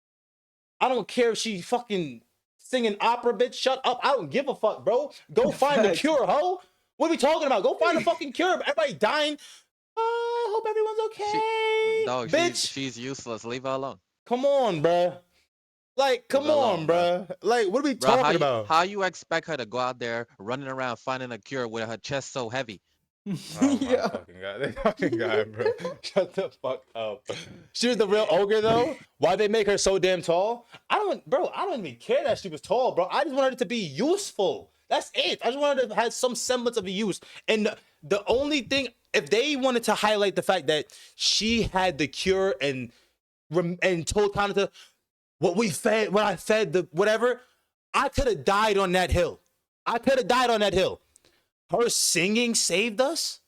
Speaker 2: I don't care if she fucking singing opera, bitch. Shut up. I don't give a fuck, bro. Go find the cure, ho. What are we talking about? Go find the fucking cure. Everybody dying. Oh, I hope everyone's okay.
Speaker 4: Dog,
Speaker 2: bitch.
Speaker 4: She's useless. Leave her alone.
Speaker 2: Come on, bro. Like, come on, bro. Like, what are we talking about?
Speaker 4: How you expect her to go out there running around finding a cure with her chest so heavy?
Speaker 2: Oh my fucking god. They fucking god, bro. Shut the fuck up. She was the real ogre though. Why they make her so damn tall? I don't even care that she was tall, bro. I just wanted it to be useful. That's it. I just wanted to have some semblance of a use. And the only thing, if they wanted to highlight the fact that she had the cure and told Kanata what I fed the whatever, I could have died on that hill. Her singing saved us?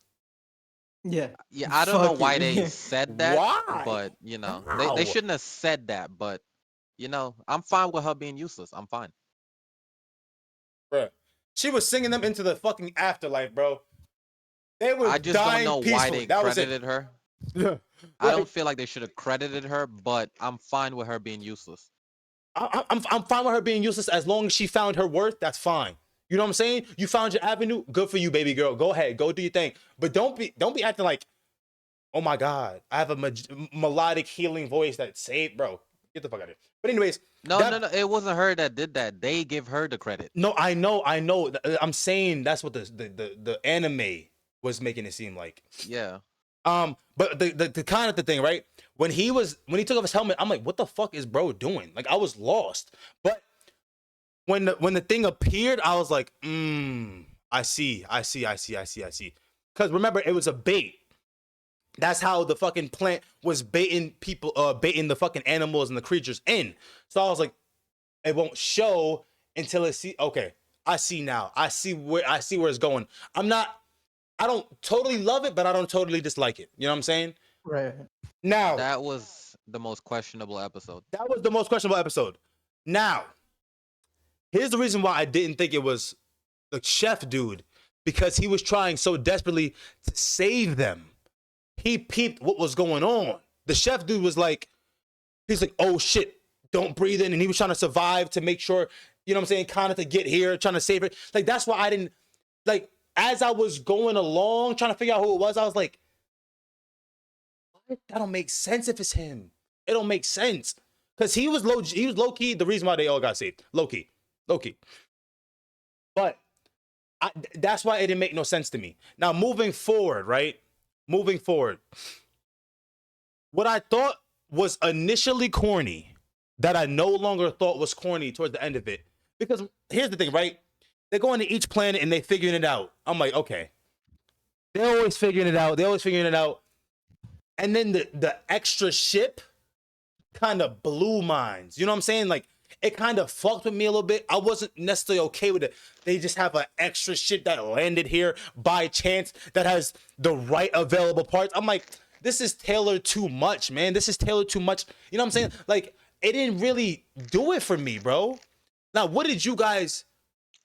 Speaker 1: Yeah.
Speaker 4: Yeah, I don't know why they said that.
Speaker 2: Why?
Speaker 4: But, you know, they shouldn't have said that. But, you know, I'm fine with her being useless. I'm fine.
Speaker 2: Bruh. She was singing them into the fucking afterlife, bro. They were
Speaker 4: I just don't know why they credited her. I don't feel like they should have credited her, but I'm fine with her being useless.
Speaker 2: I'm fine with her being useless as long as she found her worth. That's fine. You know what I'm saying? You found your avenue. Good for you, baby girl. Go ahead, go do your thing. But don't be acting like, oh my god, I have a melodic healing voice that saved, bro. Get the fuck out of here. But anyways,
Speaker 4: no, it wasn't her that did that. They give her the credit.
Speaker 2: No, I know. I'm saying that's what the anime was making it seem like.
Speaker 4: Yeah.
Speaker 2: But the kind of the thing, right? When he took off his helmet, I'm like, what the fuck is bro doing? Like, I was lost. But when the thing appeared, I was like, I see. Because remember, it was a bait. That's how the fucking plant was baiting people, baiting the fucking animals and the creatures in. So I was like, it won't show until it see. Okay, I see now. I see where it's going. I don't totally love it, but I don't totally dislike it. You know what I'm saying?
Speaker 1: Right.
Speaker 2: Now
Speaker 4: that was the most questionable episode.
Speaker 2: Now, here's the reason why I didn't think it was the chef dude, because he was trying so desperately to save them. He peeped what was going on. The chef dude was like, he's like, oh shit, don't breathe in. And he was trying to survive to make sure, you know what I'm saying, Kanata to get here, trying to save her. Like, that's why I didn't, like, as I was going along, trying to figure out who it was, I was like, what? That don't make sense if it's him. It don't make sense. Because he was low-key the reason why they all got saved. Low-key. But that's why it didn't make no sense to me. Now, moving forward, what I thought was initially corny, that I no longer thought was corny towards the end of it. Because here's the thing, right? They're going to each planet and they figuring it out. I'm like, okay. They're always figuring it out. And then the extra ship kind of blew minds. You know what I'm saying? Like, it kind of fucked with me a little bit. I wasn't necessarily okay with it. They just have an extra ship that landed here by chance that has the right available parts. I'm like, this is tailored too much, man. You know what I'm saying? Like, it didn't really do it for me, bro. Now, what did you guys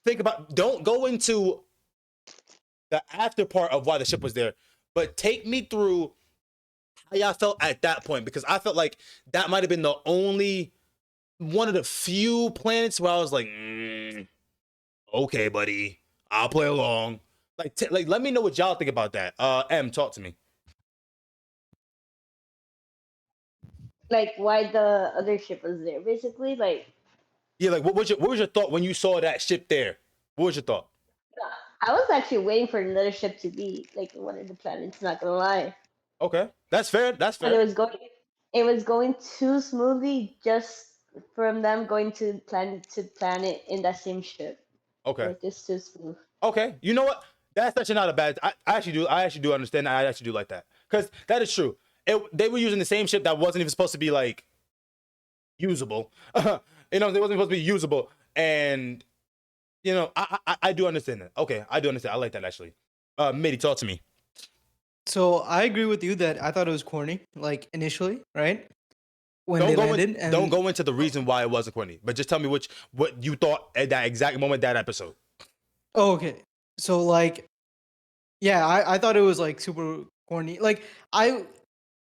Speaker 2: think about? Don't go into the after part of why the ship was there, but take me through how y'all felt at that point, because I felt like that might have been the only one of the few planets where I was like, okay, buddy, I'll play along. Like, let me know what y'all think about that. M, talk to me.
Speaker 3: Like why the other ship was there, basically. Like
Speaker 2: Yeah, like what was your thought when you saw that ship there? What was your thought?
Speaker 3: I was actually waiting for another ship to be like one of the planets. Not gonna lie,
Speaker 2: Okay, that's fair. That's
Speaker 3: but
Speaker 2: fair.
Speaker 3: it was going too smoothly just from them going to planet in that same ship.
Speaker 2: Okay.
Speaker 3: Like just too smooth.
Speaker 2: Okay. You know what? That's actually not a bad. I actually do understand that. I actually do like that because that is true. They were using the same ship that wasn't even supposed to be like usable. They wasn't supposed to be usable, and I do understand that. Okay, I do understand. I like that actually. Mitty, talk to me.
Speaker 1: So I agree with you that I thought it was corny, like initially, right? When
Speaker 2: Don't
Speaker 1: they
Speaker 2: go
Speaker 1: landed,
Speaker 2: in, don't go into the reason why it wasn't corny, but just tell me what you thought at that exact moment, that episode.
Speaker 1: Oh, okay. So like, yeah, I thought it was like super corny. Like I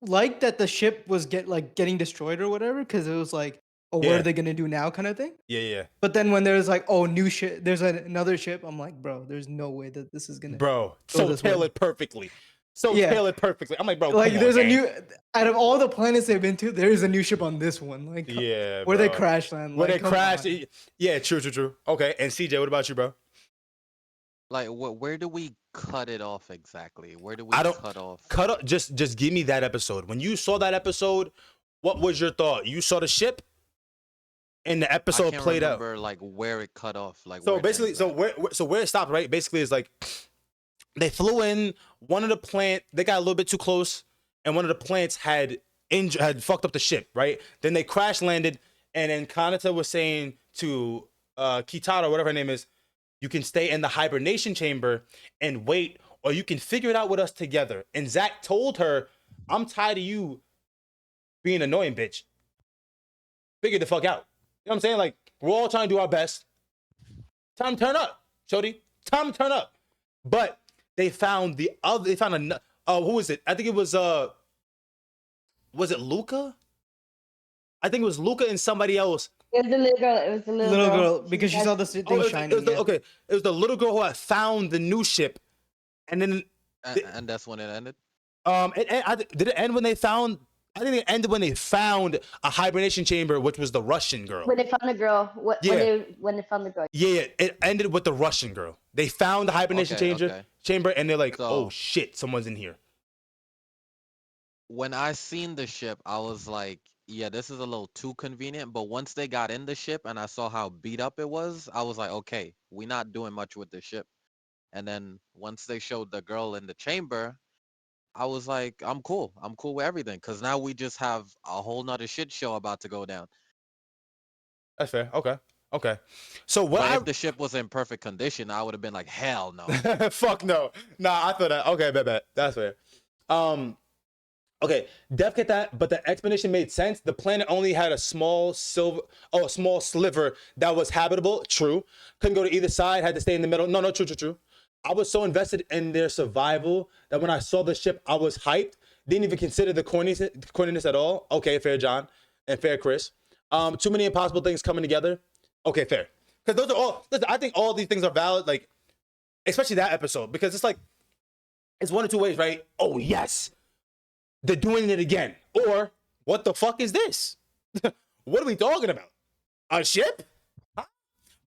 Speaker 1: liked that the ship was getting destroyed or whatever, because it was like, oh, what
Speaker 2: Yeah.
Speaker 1: are they gonna do now, kind of thing.
Speaker 2: Yeah.
Speaker 1: But then when there's like, oh, new ship, there's another ship. I'm like, bro, there's no way that this is gonna
Speaker 2: Bro,
Speaker 1: go
Speaker 2: so
Speaker 1: this way.
Speaker 2: tailored perfectly. So
Speaker 1: Yeah.
Speaker 2: tailored perfectly. I'm like, bro,
Speaker 1: Like
Speaker 2: come
Speaker 1: there's
Speaker 2: on,
Speaker 1: a
Speaker 2: gang.
Speaker 1: new out of all the planets they've been to, there is a new ship on this one. Like
Speaker 2: Yeah,
Speaker 1: where they
Speaker 2: bro.
Speaker 1: crash land.
Speaker 2: Where
Speaker 1: Like,
Speaker 2: they
Speaker 1: come
Speaker 2: crash.
Speaker 1: on.
Speaker 2: Yeah, true. Okay, and CJ, what about you, bro?
Speaker 4: Like, where do we cut it off exactly? Where do we
Speaker 2: I don't
Speaker 4: cut off?
Speaker 2: cut up. Just give me that episode. When you saw that episode, what was your thought? You saw the ship, and the
Speaker 4: I
Speaker 2: episode
Speaker 4: can't
Speaker 2: played out.
Speaker 4: remember like where it cut off. Like
Speaker 2: So
Speaker 4: where it
Speaker 2: basically,
Speaker 4: ends at.
Speaker 2: where it stopped, right? Basically, is like they flew in. One of the plant, they got a little bit too close, and one of the plants had fucked up the ship, right? Then they crash landed, and then Kanata was saying to Kitara, whatever her name is, you can stay in the hibernation chamber and wait, or you can figure it out with us together. And Zach told her, I'm tired of you being annoying, bitch. Figure the fuck out. You know what I'm saying? Like, we're all trying to do our best. Time to turn up, Shody. Time to turn up. But they found a who was it? I think it was it Luca? I think it was Luca and somebody else.
Speaker 3: It was the little girl. It was the little girl.
Speaker 1: Because she saw this thing shining.
Speaker 2: Okay, it was the little girl who had found the new ship, and then
Speaker 4: And that's when it ended.
Speaker 2: did it end when they found? I think it ended when they found a hibernation chamber, which was the Russian girl.
Speaker 3: When they found the girl. When they found the girl.
Speaker 2: Yeah, it ended with the Russian girl. They found the hibernation chamber, and they're like, "Oh shit, someone's in here."
Speaker 4: When I seen the ship, I was like, yeah, this is a little too convenient. But once they got in the ship and I saw how beat up it was, I was like, okay, we're not doing much with the ship. And then once they showed the girl in the chamber, I was like, I'm cool. I'm cool with everything. Cause now we just have a whole nother shit show about to go down.
Speaker 2: That's fair. Okay. So
Speaker 4: But if the ship was in perfect condition, I would have been like, hell no.
Speaker 2: Fuck no. Nah, I feel that. Okay, bet. That's fair. Okay, Dev get that, but the explanation made sense. The planet only had a small sliver that was habitable. True. Couldn't go to either side, had to stay in the middle. No, true. I was so invested in their survival that when I saw the ship, I was hyped. Didn't even consider the corniness at all. Okay, fair, John, and fair, Chris. Too many impossible things coming together. Okay, fair. Because those are all. Listen, I think all these things are valid. Like, especially that episode, because it's like it's one of two ways, right? Oh yes, they're doing it again, or what the fuck is this? What are we talking about? A ship? Huh?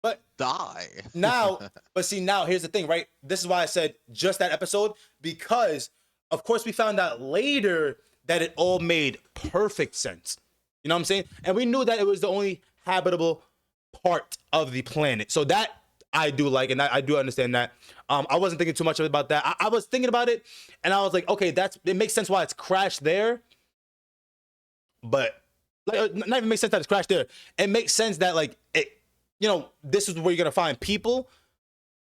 Speaker 2: But
Speaker 4: Die.
Speaker 2: now, here's the thing, right? This is why I said just that episode, because of course we found out later that it all made perfect sense. You know what I'm saying? And we knew that it was the only habitable part of the planet. So that I do like, and I do understand that. I wasn't thinking too much about that. I was thinking about it, and I was like, okay, it makes sense why it's crashed there. But like, not even makes sense that it's crashed there. It makes sense that like it, this is where you're gonna find people.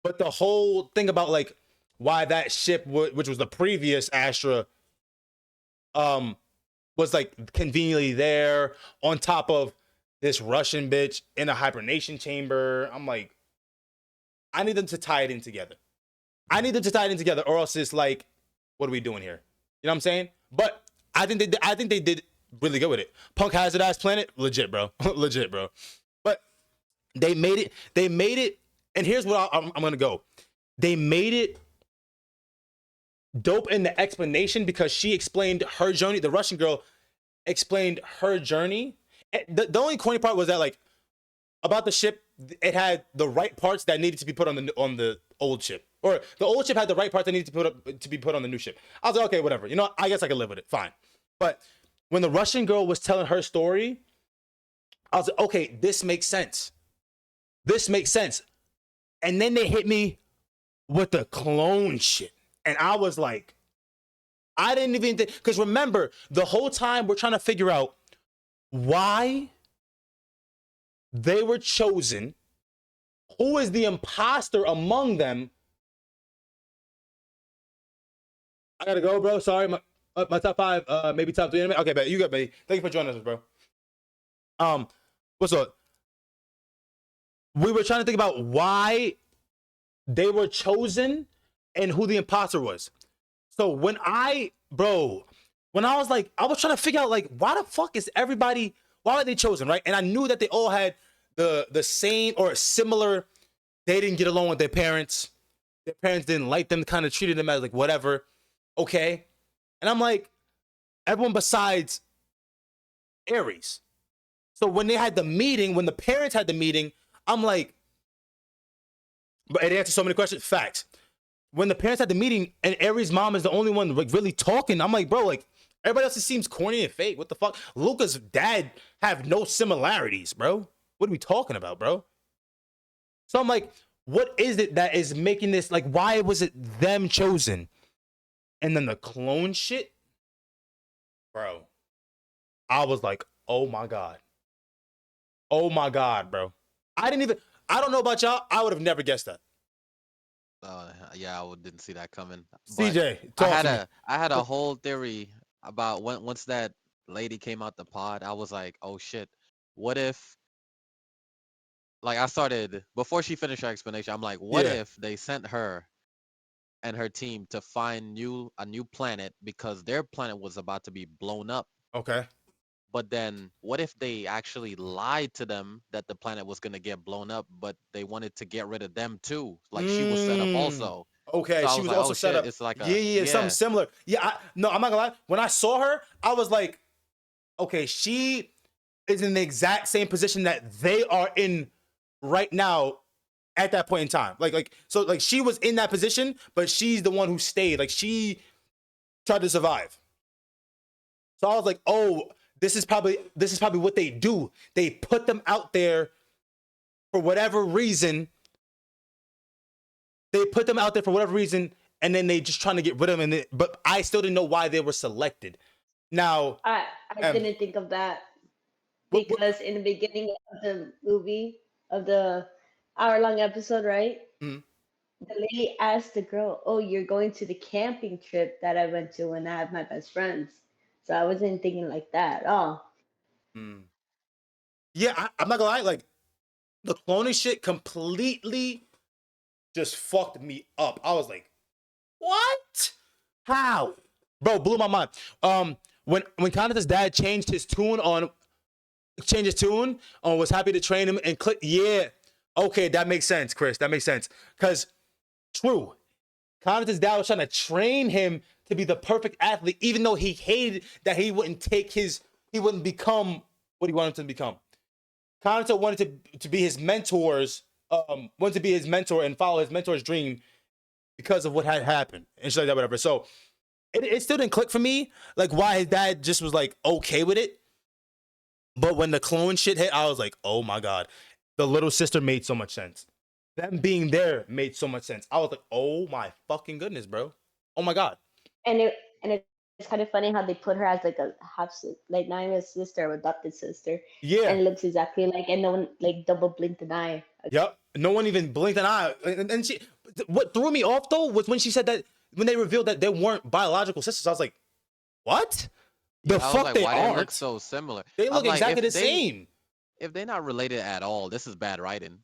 Speaker 2: But the whole thing about like why that ship, which was the previous Astra, was like conveniently there on top of this Russian bitch in a hibernation chamber. I'm like, I need them to tie it in together. Or else it's like, what are we doing here? You know what I'm saying? But I think they did really good with it. Punk Hazard Ass Planet, legit, bro. Legit, bro. But they made it, and here's what I'm gonna go. They made it dope in the explanation because she explained her journey. The Russian girl explained her journey. The only corny part was that like about the ship, it had the right parts that needed to be put on the old ship, or the old ship had the right parts that needed to be put on the new ship. I was like, okay, whatever. You know, I guess I could live with it. Fine. But when the Russian girl was telling her story, I was like, okay, this makes sense. This makes sense. And then they hit me with the clone shit. And I was like, I didn't even think, because remember, the whole time we're trying to figure out why they were chosen, who is the imposter among them. I gotta go, bro. Sorry, my top 5, maybe top 3 anime. Okay, bet you got me. Thank you for joining us, bro. What's up? We were trying to think about why they were chosen and who the imposter was. So when I was like, I was trying to figure out like, why the fuck is everybody, why are they chosen, right? And I knew that they all had the same or similar, they didn't get along with their parents. Their parents didn't like them, kind of treated them as like whatever. Okay. And I'm like, everyone besides Aries. So when they had the meeting, when the parents had the meeting, I'm like, but it answers so many questions. Facts. When the parents had the meeting and Aries' mom is the only one like really talking, I'm like, bro, like everybody else seems corny and fake. What the fuck? Luca's dad have no similarities, bro. What are we talking about, bro? So I'm like, what is it that is making this, like, why was it them chosen? And then the clone shit, bro. I was like, oh my God. Oh my God, bro. I don't know about y'all. I would have never guessed that.
Speaker 4: Yeah, didn't see that coming. But
Speaker 2: CJ, talk to me.
Speaker 4: I had a whole theory about once that lady came out the pod. I was like, oh shit, what if? Like I started before she finished her explanation. I'm like, what
Speaker 2: Yeah.
Speaker 4: if they sent her and her team to find a new planet because their planet was about to be blown up?
Speaker 2: Okay.
Speaker 4: But then what if they actually lied to them that the planet was going to get blown up, but they wanted to get rid of them too? Like she was set up also.
Speaker 2: Okay,
Speaker 4: So I
Speaker 2: she
Speaker 4: was
Speaker 2: was
Speaker 4: like,
Speaker 2: also
Speaker 4: oh
Speaker 2: set
Speaker 4: shit,
Speaker 2: up.
Speaker 4: it's like
Speaker 2: Yeah, something similar. Yeah, no, I'm not gonna lie. When I saw her, I was like, okay, she is in the exact same position that they are in right now at that point in time. So she was in that position, but she's the one who stayed. Like she tried to survive. So I was like, oh, this is probably what they do. They put them out there for whatever reason. And then they just trying to get rid of them. But I still didn't know why they were selected. Now,
Speaker 3: I didn't think of that because in the beginning of the movie, of the hour-long episode, right?
Speaker 2: Mhm.
Speaker 3: The lady asked the girl, "Oh, you're going to the camping trip that I went to when I had my best friends." So I wasn't thinking like that. Oh,
Speaker 2: yeah, I'm not gonna lie. Like the cloning shit completely just fucked me up. I was like, what? How? Bro, blew my mind. When Kanata's dad changed his tune on was happy to train him and click. Yeah, okay, that makes sense, Chris. That makes sense. Cause true, Kanata's dad was trying to train him to be the perfect athlete, even though he hated that he wouldn't become what he wanted him to become. Kanata wanted to be his wanted to be his mentor and follow his mentor's dream because of what had happened and shit like that, whatever. So it still didn't click for me, like why his dad just was like okay with it. But when the clone shit hit, I was like, oh my God. The little sister made so much sense. Them being there made so much sense. I was like, oh my fucking goodness, bro. Oh my God.
Speaker 3: and it's kind of funny how they put her as like a half like not even a sister or adopted sister,
Speaker 2: Yeah.
Speaker 3: and it looks exactly like, and no one like double blinked an eye.
Speaker 2: Yep. No one even blinked an eye. And she, what threw me off though was when she said that, when they revealed that they weren't biological sisters. I was like, what?
Speaker 4: Yeah,
Speaker 2: The
Speaker 4: I was
Speaker 2: fuck
Speaker 4: like,
Speaker 2: they
Speaker 4: why
Speaker 2: aren't.
Speaker 4: they look so similar?
Speaker 2: They
Speaker 4: I'm
Speaker 2: look
Speaker 4: like,
Speaker 2: exactly the same.
Speaker 4: If they're not related at all, this is bad writing.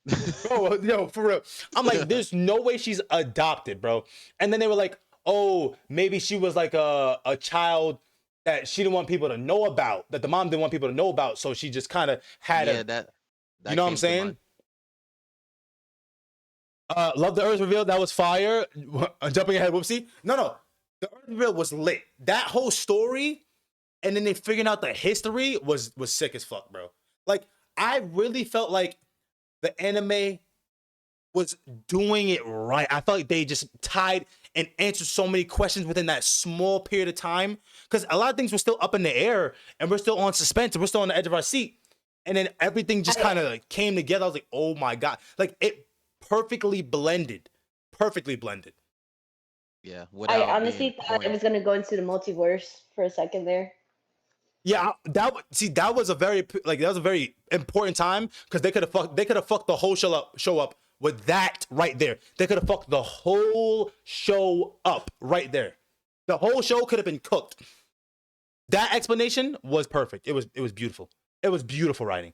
Speaker 2: Bro, yo, for real. I'm like, there's no way she's adopted, bro. And then they were like, oh, maybe she was like a child that she didn't want people to know about, that the mom didn't want people to know about, so she just kind of had
Speaker 4: Yeah,
Speaker 2: a,
Speaker 4: that
Speaker 2: you know what I'm
Speaker 4: came to
Speaker 2: saying?
Speaker 4: mind.
Speaker 2: Love the Earth revealed that was fire. Jumping ahead, whoopsie. No. The Earth reveal was lit. That whole story, and then they figuring out the history was sick as fuck, bro. Like, I really felt like the anime was doing it right. I felt like they just tied and answered so many questions within that small period of time. Because a lot of things were still up in the air, and we're still on suspense, and we're still on the edge of our seat. And then everything just kind of like came together. I was like, oh my God. Like, it perfectly blended. Perfectly blended.
Speaker 4: Yeah,
Speaker 3: I
Speaker 4: without
Speaker 3: honestly
Speaker 4: being
Speaker 3: thought it
Speaker 4: corny.
Speaker 3: was gonna go into the multiverse for a second there.
Speaker 2: Yeah, that was a very important time because they could have fucked the whole show up with that right there. They could have fucked the whole show up right there. The whole show could have been cooked. That explanation was perfect. It was beautiful. It was beautiful writing.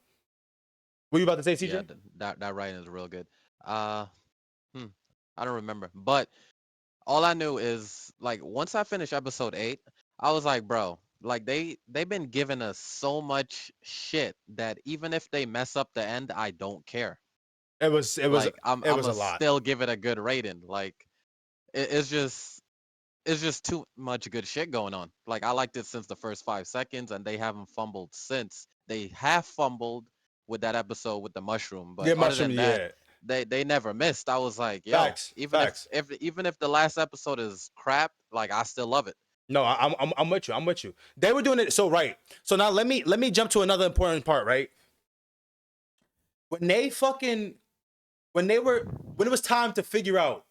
Speaker 2: What were you about to say, CJ?
Speaker 4: Yeah, that writing is real good. Uh, I don't remember, but all I knew is like once I finished episode 8, I was like, bro, like they've been giving us so much shit that even if they mess up the end, I don't care.
Speaker 2: It was
Speaker 4: Like I'm
Speaker 2: it was
Speaker 4: I'ma
Speaker 2: a lot.
Speaker 4: still give it a good rating. Like it's just too much good shit going on. Like I liked it since the first 5 seconds, and they haven't fumbled since. They have fumbled with that episode with the mushroom, but
Speaker 2: Yeah,
Speaker 4: other
Speaker 2: mushroom.
Speaker 4: than that,
Speaker 2: Yeah,
Speaker 4: they never missed. I was like, yo,
Speaker 2: facts,
Speaker 4: even
Speaker 2: facts.
Speaker 4: if the last episode is crap, like I still love it.
Speaker 2: No, I'm with you. I'm with you. They were doing it so right. So now let me jump to another important part. Right when they fucking when it was time to figure out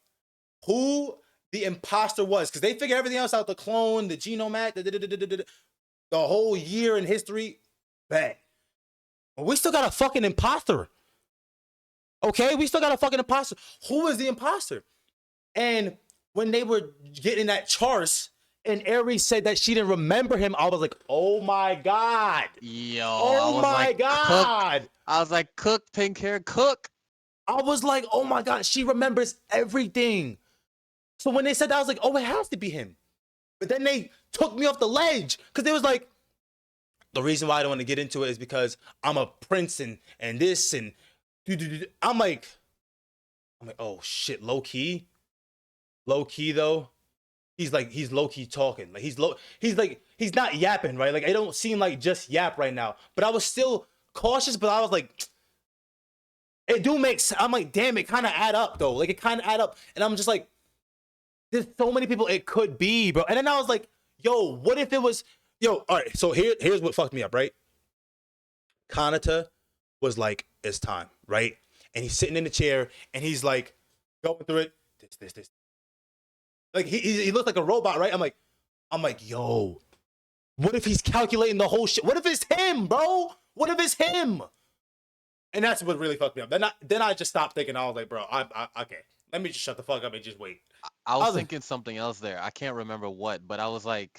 Speaker 2: who the imposter was, because they figured everything else out, the clone, the genome act, the whole year in history. Bang. But we still got a fucking imposter. Okay, we still got a fucking imposter. Who is the imposter? And when they were getting that Charles and Aries said that she didn't remember him, I was like, oh my God.
Speaker 4: Yo,
Speaker 2: Oh my God.
Speaker 4: I was like, cook, pink hair, cook.
Speaker 2: I was like, oh my God, she remembers everything. So when they said that, I was like, oh, it has to be him. But then they took me off the ledge because they was like, the reason why I don't want to get into it is because I'm a prince and this and I'm like, oh shit, low key though. He's low key talking. Like he's not yapping, right? Like it don't seem like just yap right now. But I was still cautious, but I was like, it do make sense. I'm like, damn, it kind of add up though. Like it kind of add up. And I'm just like, there's so many people it could be, bro. And then I was like, yo, what if it was, all right, so here's what fucked me up, right? Kanata was like, it's time, right? And he's sitting in the chair and he's like going through it. This. Like he looks like a robot, right? I'm like, yo, what if he's calculating the whole shit? What if it's him, bro? What if it's him? And that's what really fucked me up. Then I just stopped thinking. I was like, bro, I okay. Let me just shut the fuck up and just wait.
Speaker 4: I was thinking something else there. I can't remember what, but I was like,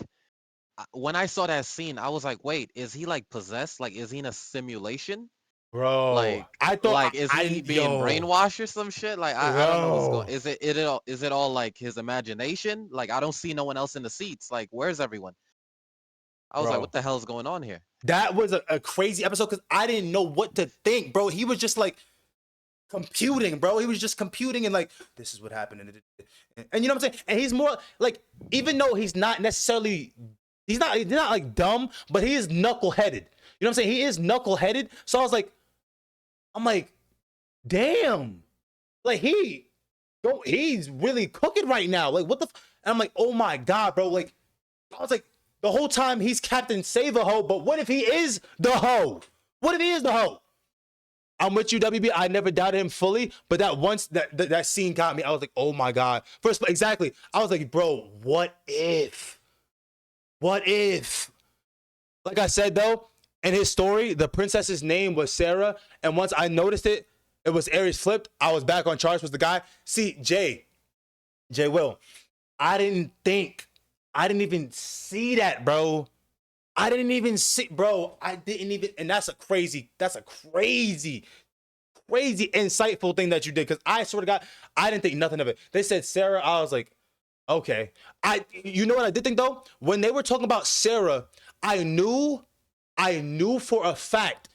Speaker 4: when I saw that scene, I was like, wait, is he like possessed? Like, is he in a simulation?
Speaker 2: Bro, I thought
Speaker 4: Like, is he being brainwashed or some shit? Like, I don't know what's going. Is it all like his imagination? Like, I don't see no one else in the seats. Like, where's everyone? I was like, what the hell is going on here?
Speaker 2: That was a crazy episode because I didn't know what to think, bro. He was just like computing, bro. He was just computing and like, this is what happened. And you know what I'm saying? And he's more like, even though he's not necessarily, he's not like dumb, but he is knuckleheaded. You know what I'm saying? He is knuckleheaded. So I was like, I'm like, damn. Like he's really cooking right now. Like what the and I'm like, oh my God, bro. Like, I was like, the whole time he's Captain Save a Ho, but what if he is the hoe? What if he is the hoe? I'm with you, WB. I never doubted him fully, but that scene got me. I was like, oh my God. First, exactly. I was like, bro, what if? What if? Like I said, though, in his story, the princess's name was Sarah, and once I noticed it, it was Aries flipped. I was back on charge, was the guy. See, Jay Will, I didn't even see that, bro. I didn't even see, bro. And that's a crazy, insightful thing that you did. Because I swear to God, I didn't think nothing of it. They said Sarah, I was like, okay. You know what I did think though? When they were talking about Sarah, I knew for a fact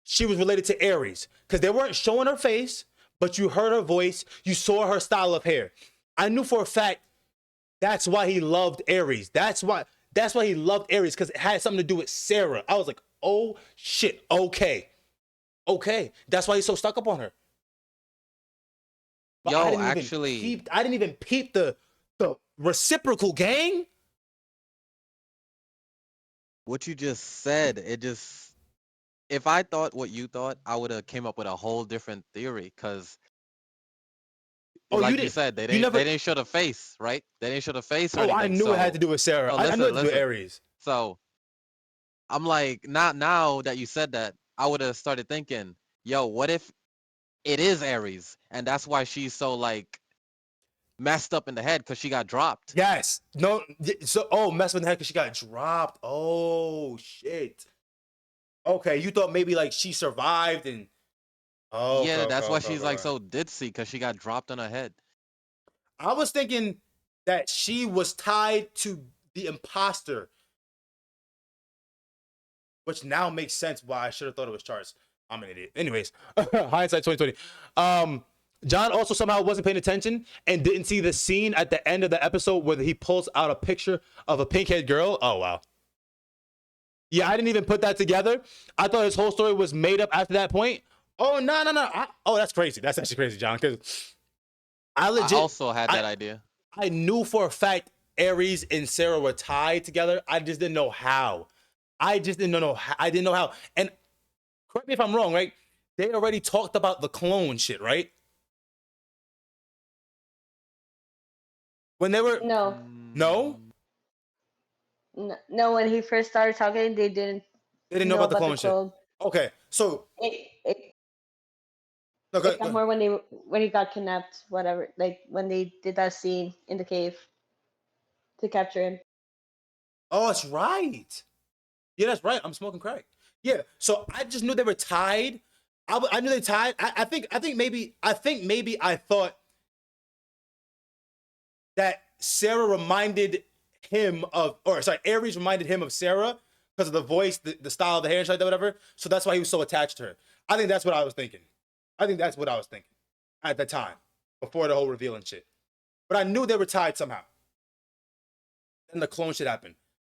Speaker 2: she was related to Aries. Because they weren't showing her face, but you heard her voice, you saw her style of hair. I knew for a fact That's why he loved Aries. That's why he loved Aries, because it had something to do with Sarah. I was like, oh shit, okay. That's why he's so stuck up on her. But
Speaker 4: Yo,
Speaker 2: I didn't even peep the reciprocal, gang.
Speaker 4: what you just said, if I thought what you thought, I would have came up with a whole different theory. Cause
Speaker 2: Oh,
Speaker 4: like you said, they didn't show the face, right? They didn't show the face or
Speaker 2: Oh, I
Speaker 4: anything.
Speaker 2: knew
Speaker 4: So,
Speaker 2: it had to do with Sarah.
Speaker 4: so
Speaker 2: I knew it
Speaker 4: listen,
Speaker 2: had to do with
Speaker 4: listen.
Speaker 2: Aries.
Speaker 4: So I'm like, now that you said that, I would have started thinking, yo, what if it is Aries, and that's why she's so like messed up in the head because she got dropped.
Speaker 2: Yes. No. So, mess with the head because she got dropped. Oh shit. Okay, you thought maybe like she survived and. Oh,
Speaker 4: Yeah,
Speaker 2: okay,
Speaker 4: that's why
Speaker 2: okay,
Speaker 4: she's
Speaker 2: okay,
Speaker 4: like
Speaker 2: okay.
Speaker 4: so ditzy because she got dropped on her head.
Speaker 2: I was thinking that she was tied to the imposter, which now makes sense why I should have thought it was Charles. I'm an idiot. Anyways, hindsight 2020. John also somehow wasn't paying attention and didn't see the scene at the end of the episode where he pulls out a picture of a pink-haired girl. Oh, wow. Yeah, I didn't even put that together. I thought his whole story was made up after that point. Oh, no. That's crazy. That's actually crazy, John, because I
Speaker 4: also had that idea.
Speaker 2: I knew for a fact Aries and Sarah were tied together. I just didn't know how. I didn't know how. And correct me if I'm wrong, right? They already talked about the clone shit, right? When they were
Speaker 3: No,
Speaker 2: no,
Speaker 3: no. When he first started talking, they didn't
Speaker 2: know
Speaker 3: know
Speaker 2: about the
Speaker 3: about the
Speaker 2: clone shit.
Speaker 3: clone.
Speaker 2: Okay, so
Speaker 3: It
Speaker 2: no,
Speaker 3: it's not more when he got kidnapped, whatever. Like when they did that scene in the cave to capture him.
Speaker 2: Oh, that's right. Yeah, that's right. I'm smoking crack. Yeah, so I just knew they were tied. I knew they tied. I think maybe I thought that Sarah reminded him of, or sorry, Aries reminded him of Sarah because of the voice, the style of the hair and shit like that, whatever. So that's why he was so attached to her. I think that's what I was thinking. At the time, before the whole reveal and shit. But I knew they were tied somehow. Then the clone shit happened.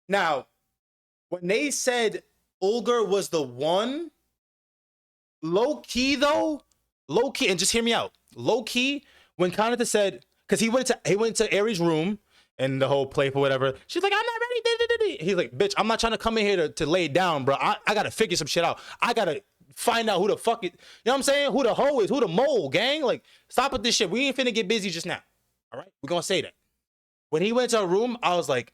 Speaker 2: Now, when they said Ulgar was the one, low key, and just hear me out. Low key, when Kanata said, because he went to Aries' room and the whole play for whatever. She's like, I'm not ready. He's like, bitch, I'm not trying to come in here to lay it down, bro. I gotta figure some shit out. I gotta find out who the fuck it. You know what I'm saying? Who the hoe is? Who the mole, gang? Like, stop with this shit. We ain't finna get busy just now. All right, we're gonna say that. When he went to her room, I was like,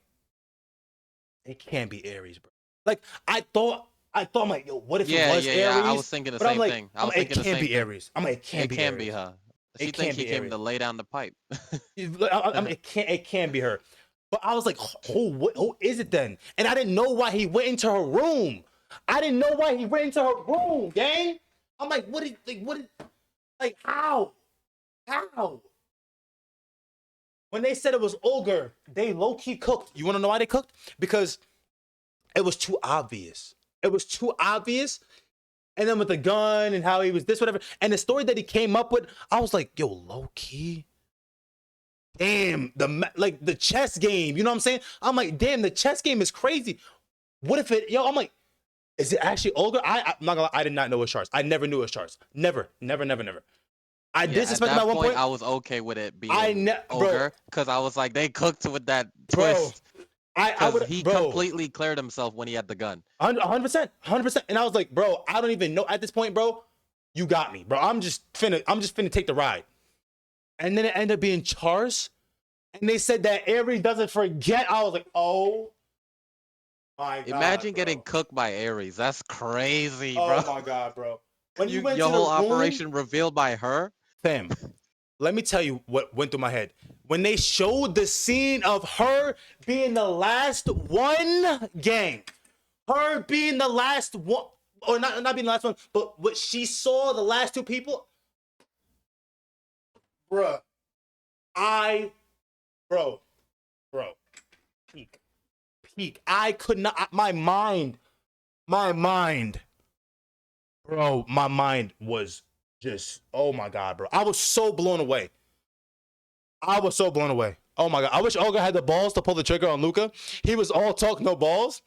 Speaker 2: it can't be Aries, bro. Like, I thought, I'm like, yo, what if it was Aries?
Speaker 4: Yeah, I was thinking the same thing.
Speaker 2: It can't be Aries. I'm like, it can't be Aries.
Speaker 4: It can't be her. She think he came to lay down the pipe.
Speaker 2: I mean, it can't be her. But I was like, who is it then? And I didn't know why he went into her room. Gang. I'm like, how? When they said it was Ulgar, they low-key cooked. You want to know why they cooked? Because it was too obvious. And then with the gun and how he was this, whatever. And the story that he came up with, I was like, yo, low-key. Damn, the chess game. You know what I'm saying? I'm like, damn, the chess game is crazy. What if I'm like, is it actually Olga? I'm not gonna lie, I did not know it was Charles. I never knew it was Charles. Never. I did suspect him at one point.
Speaker 4: I was okay with it being Ogre because I was like, they cooked with that twist. Because he completely cleared himself when he had the gun.
Speaker 2: 100%. And I was like, bro, I don't even know at this point, bro. You got me, bro. I'm just finna take the ride. And then it ended up being Charles. And they said that Aries doesn't forget. I was like, oh my God.
Speaker 4: Imagine getting cooked by Aries. That's crazy, bro.
Speaker 2: Oh my God, bro. When you
Speaker 4: your whole operation revealed by her?
Speaker 2: Fam, let me tell you what went through my head. When they showed the scene of her being the last one, gang. Her being the last one, or not being the last one, but what she saw, the last two people. Bruh. Peak. I could not, my mind, bro, my mind was just, oh my God, bro. I was so blown away. Oh my god, I wish Olga had the balls to pull the trigger on Luca. He was all talk, no balls.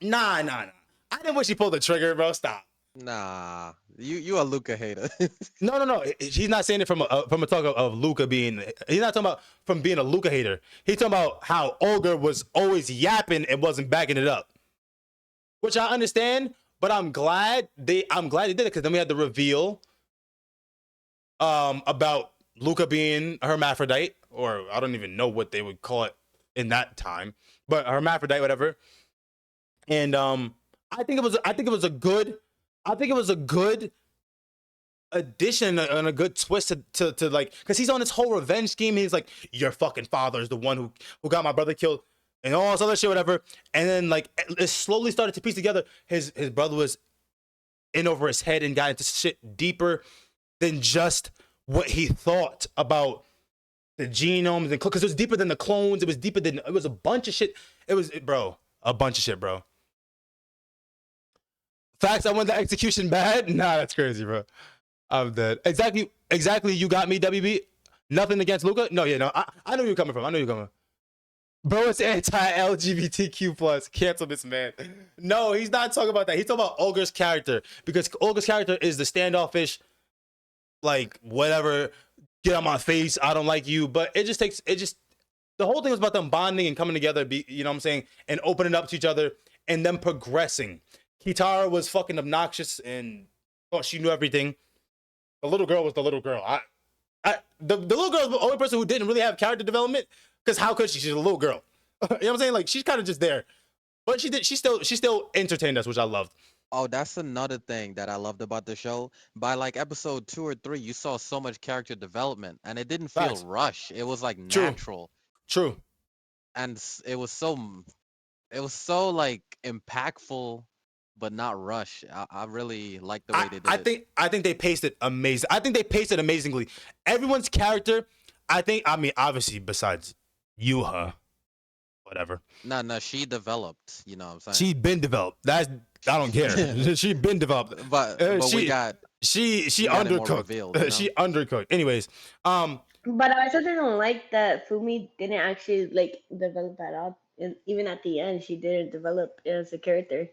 Speaker 2: Nah. I didn't wish he pulled the trigger, bro. Stop.
Speaker 4: Nah, you a Luca hater.
Speaker 2: No. He's not saying it from a talk of Luca being. He's not talking about from being a Luca hater. He's talking about how Olga was always yapping and wasn't backing it up, which I understand. But I'm glad they did it because then we had the reveal about Luca being a hermaphrodite, or I don't even know what they would call it in that time, but a hermaphrodite, whatever. And I think it was a good addition and a good twist to like, because he's on this whole revenge scheme. He's like, your fucking father is the one who got my brother killed and all this other shit, whatever. And then like it slowly started to piece together. His brother was in over his head and got into shit deeper than just what he thought about the genomes, and because it was deeper than the clones. It was a bunch of shit. It was, bro, a bunch of shit, bro. Facts, I want the execution bad. Nah, that's crazy, bro. I'm dead. Exactly. You got me, WB. Nothing against Luca. No, yeah, no. I know where you're coming from. Bro, it's anti-LGBTQ plus. Cancel this man. No, he's not talking about that. He's talking about Olga's character, because Olga's character is the standoffish, like, whatever, get on my face, I don't like you. But the whole thing was about them bonding and coming together, you know what I'm saying, and opening up to each other and them progressing. Kitara was fucking obnoxious and thought she knew everything. The little girl was the little girl. The little girl was the only person who didn't really have character development, because how could she? She's a little girl. You know what I'm saying? Like, she's kind of just there. But she still entertained us, which I loved.
Speaker 4: Oh, that's another thing that I loved about the show. By like episode 2 or 3, you saw so much character development, and it didn't feel
Speaker 2: Facts.
Speaker 4: rushed. It was like
Speaker 2: True.
Speaker 4: natural,
Speaker 2: True.
Speaker 4: and it was so like impactful, but not rushed. I really like the way they did it.
Speaker 2: I think they paced it amazing. I think they paced it amazingly. Everyone's character, I mean, obviously besides Yuha, whatever.
Speaker 4: No, she developed. You know what I'm saying?
Speaker 2: She's been developed. I don't care. She's been developed.
Speaker 4: But we got
Speaker 2: she
Speaker 4: got it more
Speaker 2: undercooked.
Speaker 4: revealed, you know?
Speaker 2: She undercooked. Anyways,
Speaker 3: But I also didn't like that Fumi didn't actually like develop at all. And even at the end, she didn't develop as a character.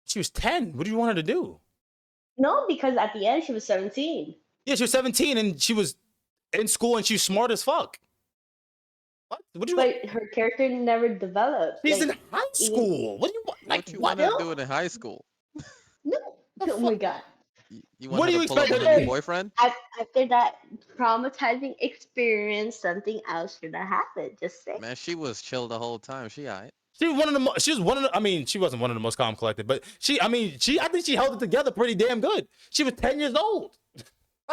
Speaker 2: she was 10. What do you want her to do?
Speaker 3: No, because at the end she was 17.
Speaker 2: Yeah, she was 17 and she was in school and she's smart as fuck. What do you want?
Speaker 3: But her character never developed.
Speaker 2: She's
Speaker 3: like,
Speaker 2: in high school. What do you want? Like,
Speaker 4: what you
Speaker 2: what?
Speaker 4: want to do it in high school?
Speaker 3: No. Oh my god.
Speaker 4: You
Speaker 2: What
Speaker 4: want
Speaker 2: do
Speaker 4: her
Speaker 2: you
Speaker 4: to pull up
Speaker 2: expect
Speaker 4: with
Speaker 2: her
Speaker 4: a
Speaker 2: to
Speaker 4: new
Speaker 2: do?
Speaker 4: boyfriend?
Speaker 3: After that traumatizing experience, something else should have happened. Just say.
Speaker 4: Man, she was chill the whole time. She alright.
Speaker 2: She was one of the. I mean, she wasn't one of the most calm collected, but I think she held it together pretty damn good. She was 10 years old.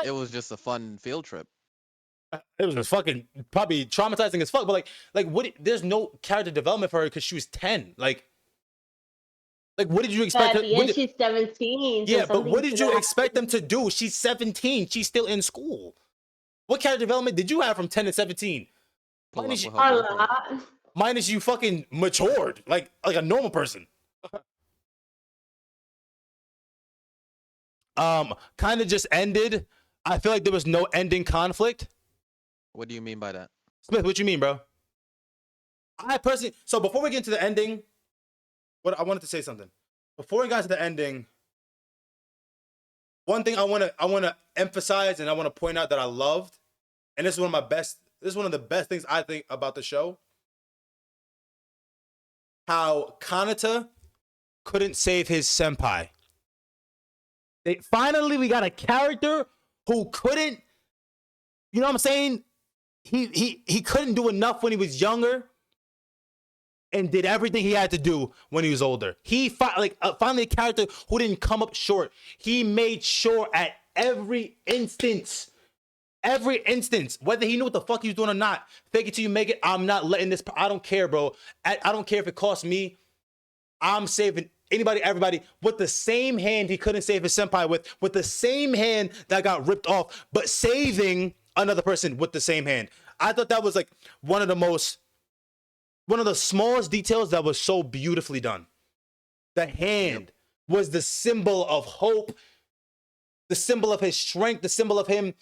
Speaker 4: It was just a fun field trip.
Speaker 2: It was just fucking probably traumatizing as fuck. But like what? There's no character development for her because she was 10. Like what did you expect?
Speaker 3: But at the end, she's 17.
Speaker 2: Yeah,
Speaker 3: so
Speaker 2: but what did
Speaker 3: something
Speaker 2: you
Speaker 3: should
Speaker 2: expect them to do? She's 17. She's still in school. What character development did you have from 10 to 17?
Speaker 4: Pull up
Speaker 2: Minus
Speaker 4: with
Speaker 2: you,
Speaker 4: her
Speaker 3: a
Speaker 4: boyfriend.
Speaker 3: lot.
Speaker 2: minus you fucking matured like a normal person. Kind of just ended. I feel like there was no ending conflict.
Speaker 4: What do you mean by that?
Speaker 2: Smith, what you mean, bro? I personally, so before we get into the ending, what I wanted to say something. Before we got to the ending, one thing I want to emphasize and I want to point out that I loved, and this is one of the best things I think about the show. How Kanata couldn't save his senpai. Finally, we got a character who couldn't, you know what I'm saying? He couldn't do enough when he was younger and did everything he had to do when he was older. Finally a character who didn't come up short. He made sure at every instance, whether he knew what the fuck he was doing or not, fake it till you make it. I'm not letting this, I don't care, bro. I don't care if it costs me. I'm saving anybody, everybody, with the same hand he couldn't save his senpai with the same hand that got ripped off, but saving another person with the same hand. I thought that was like one of the smallest details that was so beautifully done. The hand was the symbol of hope, the symbol of his strength, the symbol of him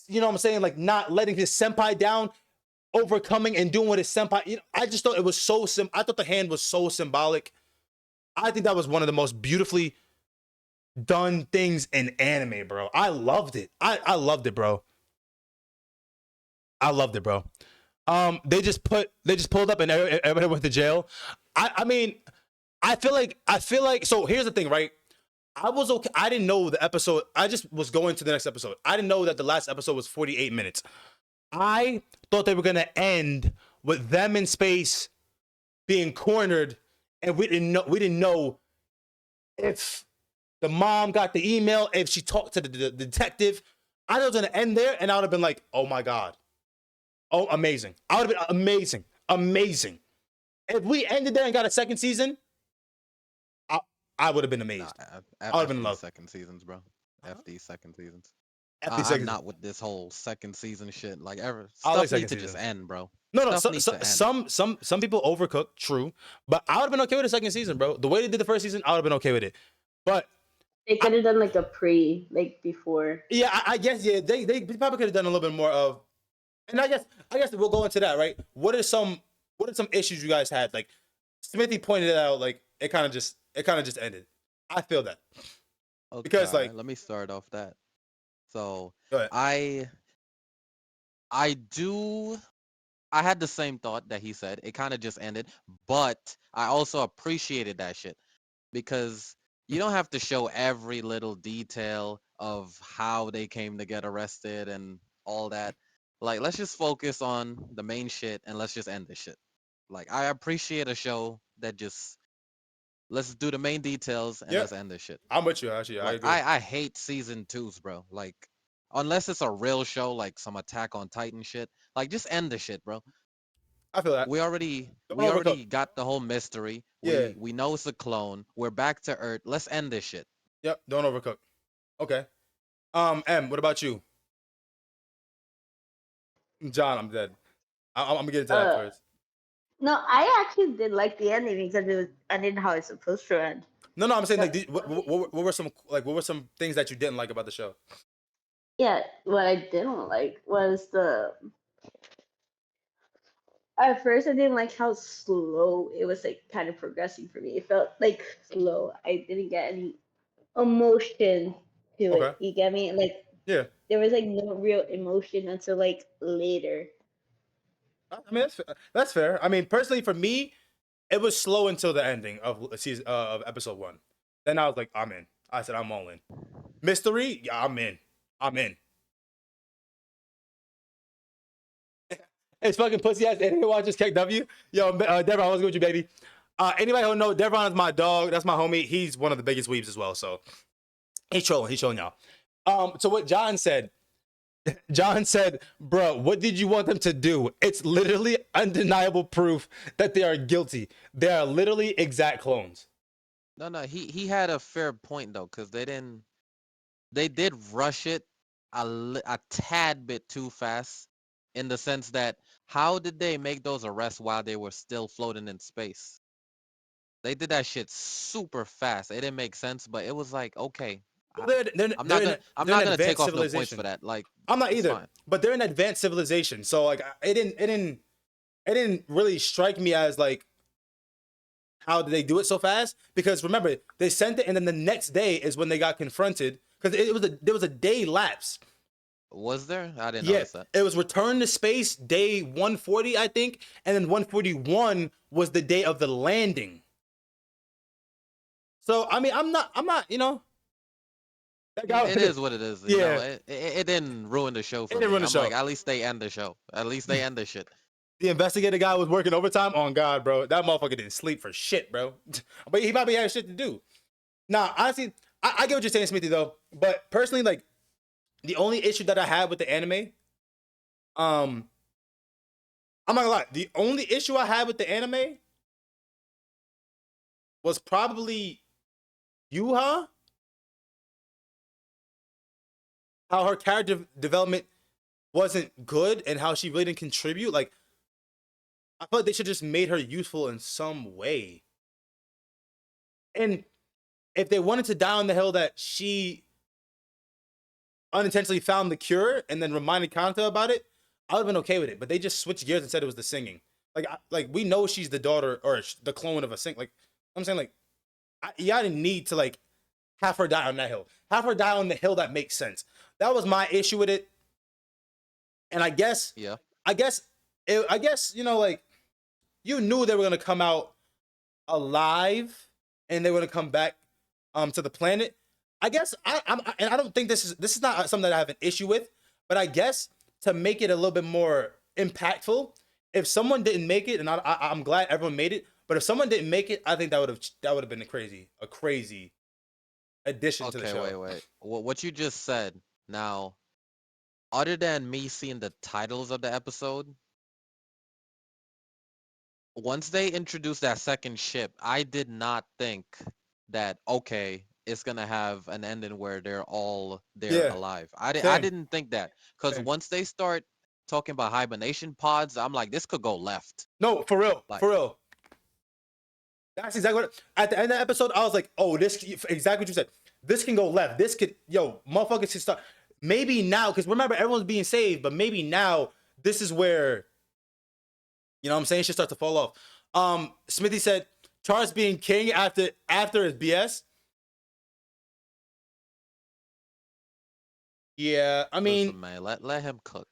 Speaker 2: you know what I'm saying, like not letting his senpai down, overcoming and doing what his senpai. You know, I just thought it was so I thought the hand was so symbolic. I think that was one of the most beautifully done things in anime, bro. I loved it. I loved it, bro. I loved it, bro. They just pulled up and everybody went to jail. I mean, I feel like so here's the thing, right? I was okay. I didn't know the episode. I just was going to the next episode. I didn't know that the last episode was 48 minutes. I thought they were gonna end with them in space being cornered, and we didn't know if the mom got the email, if she talked to the detective. I thought it was gonna end there, and I would have been like, oh my god. Oh, amazing. I would have been amazing. Amazing. If we ended there and got a second season, I would have been amazed. I would have been in love.
Speaker 4: Second seasons, bro. FD second seasons.
Speaker 2: FD
Speaker 4: I'm
Speaker 2: second.
Speaker 4: not with this whole second season shit. Like
Speaker 2: I
Speaker 4: stuff
Speaker 2: like
Speaker 4: needs to
Speaker 2: second
Speaker 4: just
Speaker 2: seasons.
Speaker 4: end, bro.
Speaker 2: No,
Speaker 4: Stuff needs to end.
Speaker 2: some people overcook, true, but I would have been okay with the second season, bro. The way they did the first season, I would have been okay with it. But
Speaker 3: They could have done like a pre, like before.
Speaker 2: yeah, I guess yeah, they probably could have done a little bit more of, and I guess we'll go into that, right? What are some issues you guys had? Like Smithy pointed it out, like it kind of just ended. I feel that.
Speaker 4: Okay,
Speaker 2: Because like,
Speaker 4: let me start off that. So
Speaker 2: go ahead.
Speaker 4: I had the same thought that he said. It kind of just ended, but I also appreciated that shit because you don't have to show every little detail of how they came to get arrested and all that. Like, let's just focus on the main shit and let's just end this shit. Like, I appreciate a show that just let's do the main details and
Speaker 2: Yeah.
Speaker 4: let's end this shit.
Speaker 2: I'm with you, actually. I
Speaker 4: Like,
Speaker 2: agree.
Speaker 4: I hate season 2s, bro. Like, unless it's a real show, like some Attack on Titan shit, like just end the shit, bro.
Speaker 2: I feel that.
Speaker 4: We already
Speaker 2: Don't
Speaker 4: we
Speaker 2: overcook.
Speaker 4: already got the whole mystery.
Speaker 2: Yeah.
Speaker 4: We know it's a clone. We're back to Earth. Let's end this shit.
Speaker 2: Yep. Don't overcook. Okay. M, what about you? John, I'm dead. I'm gonna get into that first.
Speaker 3: No, I actually did like the ending because it was ended how it's supposed to end.
Speaker 2: No, I'm saying like, what were some things that you didn't like about the show?
Speaker 3: Yeah, what I didn't like was at first I didn't like how slow it was, like kind of progressing for me. It felt like slow. I didn't get any emotion to
Speaker 2: Okay.
Speaker 3: it. You get me? Like,
Speaker 2: Yeah.
Speaker 3: there was like no real emotion until like later.
Speaker 2: I mean, that's fair. I mean, personally, for me, it was slow until the ending of season of episode 1. Then I was like, I'm in. I said, I'm all in. Mystery, yeah, I'm in. I'm in. It's fucking pussy ass anime watchers, KW. Yo, Devron, what's good with you, baby? Anybody who know, Devron is my dog. That's my homie. He's one of the biggest weebs as well. So he's trolling y'all. So what John said, bro, what did you want them to do? It's literally undeniable proof that they are guilty. They are literally exact clones.
Speaker 4: No, he had a fair point though, because they did rush it a tad bit too fast, in the sense that how did they make those arrests while they were still floating in space? They did that shit super fast. It didn't make sense, but it was like, okay.
Speaker 2: Well,
Speaker 4: I'm not gonna take off no points for that. Like,
Speaker 2: I'm not either.
Speaker 4: Fine.
Speaker 2: But they're an advanced civilization, so like it didn't really strike me as like, how did they do it so fast? Because remember, they sent it, and then the next day is when they got confronted, because there was a day lapse.
Speaker 4: Was there? I didn't notice that.
Speaker 2: It was return to space day 140, I think, and then 141 was the day of the landing. So I mean, I'm not, you know.
Speaker 4: It is what it is. You
Speaker 2: Yeah.
Speaker 4: know, it didn't ruin the show for
Speaker 2: It
Speaker 4: me.
Speaker 2: didn't ruin the show.
Speaker 4: Like, at least they end the show. At least they end the shit.
Speaker 2: The investigator guy was working overtime. On God, bro, that motherfucker didn't sleep for shit, bro. But he might be having shit to do. Nah, honestly, I get what you're saying, Smithy, though. But personally, like, the only issue that I had with the anime, I'm not gonna lie. The only issue I had with the anime was probably Yuha. How her character development wasn't good and how she really didn't contribute. Like, I feel like they should just made her useful in some way. And if they wanted to die on the hill that she unintentionally found the cure and then reminded Kanata about it, I would have been okay with it. But they just switched gears and said it was the singing. Like we know she's the daughter or the clone of a sing. Like I'm saying, like y'all didn't need to like have her die on that hill. Have her die on the hill that makes sense. That was my issue with it. And I guess you know, like you knew they were gonna come out alive and they were gonna come back to the planet. I guess and I don't think this is not something that I have an issue with, but I guess to make it a little bit more impactful, if someone didn't make it, and I'm glad everyone made it, but if someone didn't make it, I think that would have been a crazy addition to the show.
Speaker 4: Okay, wait. What you just said now, other than me seeing the titles of the episode, once they introduced that second ship, I did not think that, okay, it's gonna have an ending where they're all there alive. I didn't think that, because once they start talking about hibernation pods, I'm like, this could go left.
Speaker 2: No, for real, for real. That's exactly what at the end of the episode I was like, oh, this exactly what you said. This can go left. This could, motherfuckers can start. Maybe now, because remember everyone's being saved, but maybe now this is where, you know what I'm saying, should start to fall off. Smithy said Charles being king after is BS. Yeah, I mean,
Speaker 4: listen, man, let him cook.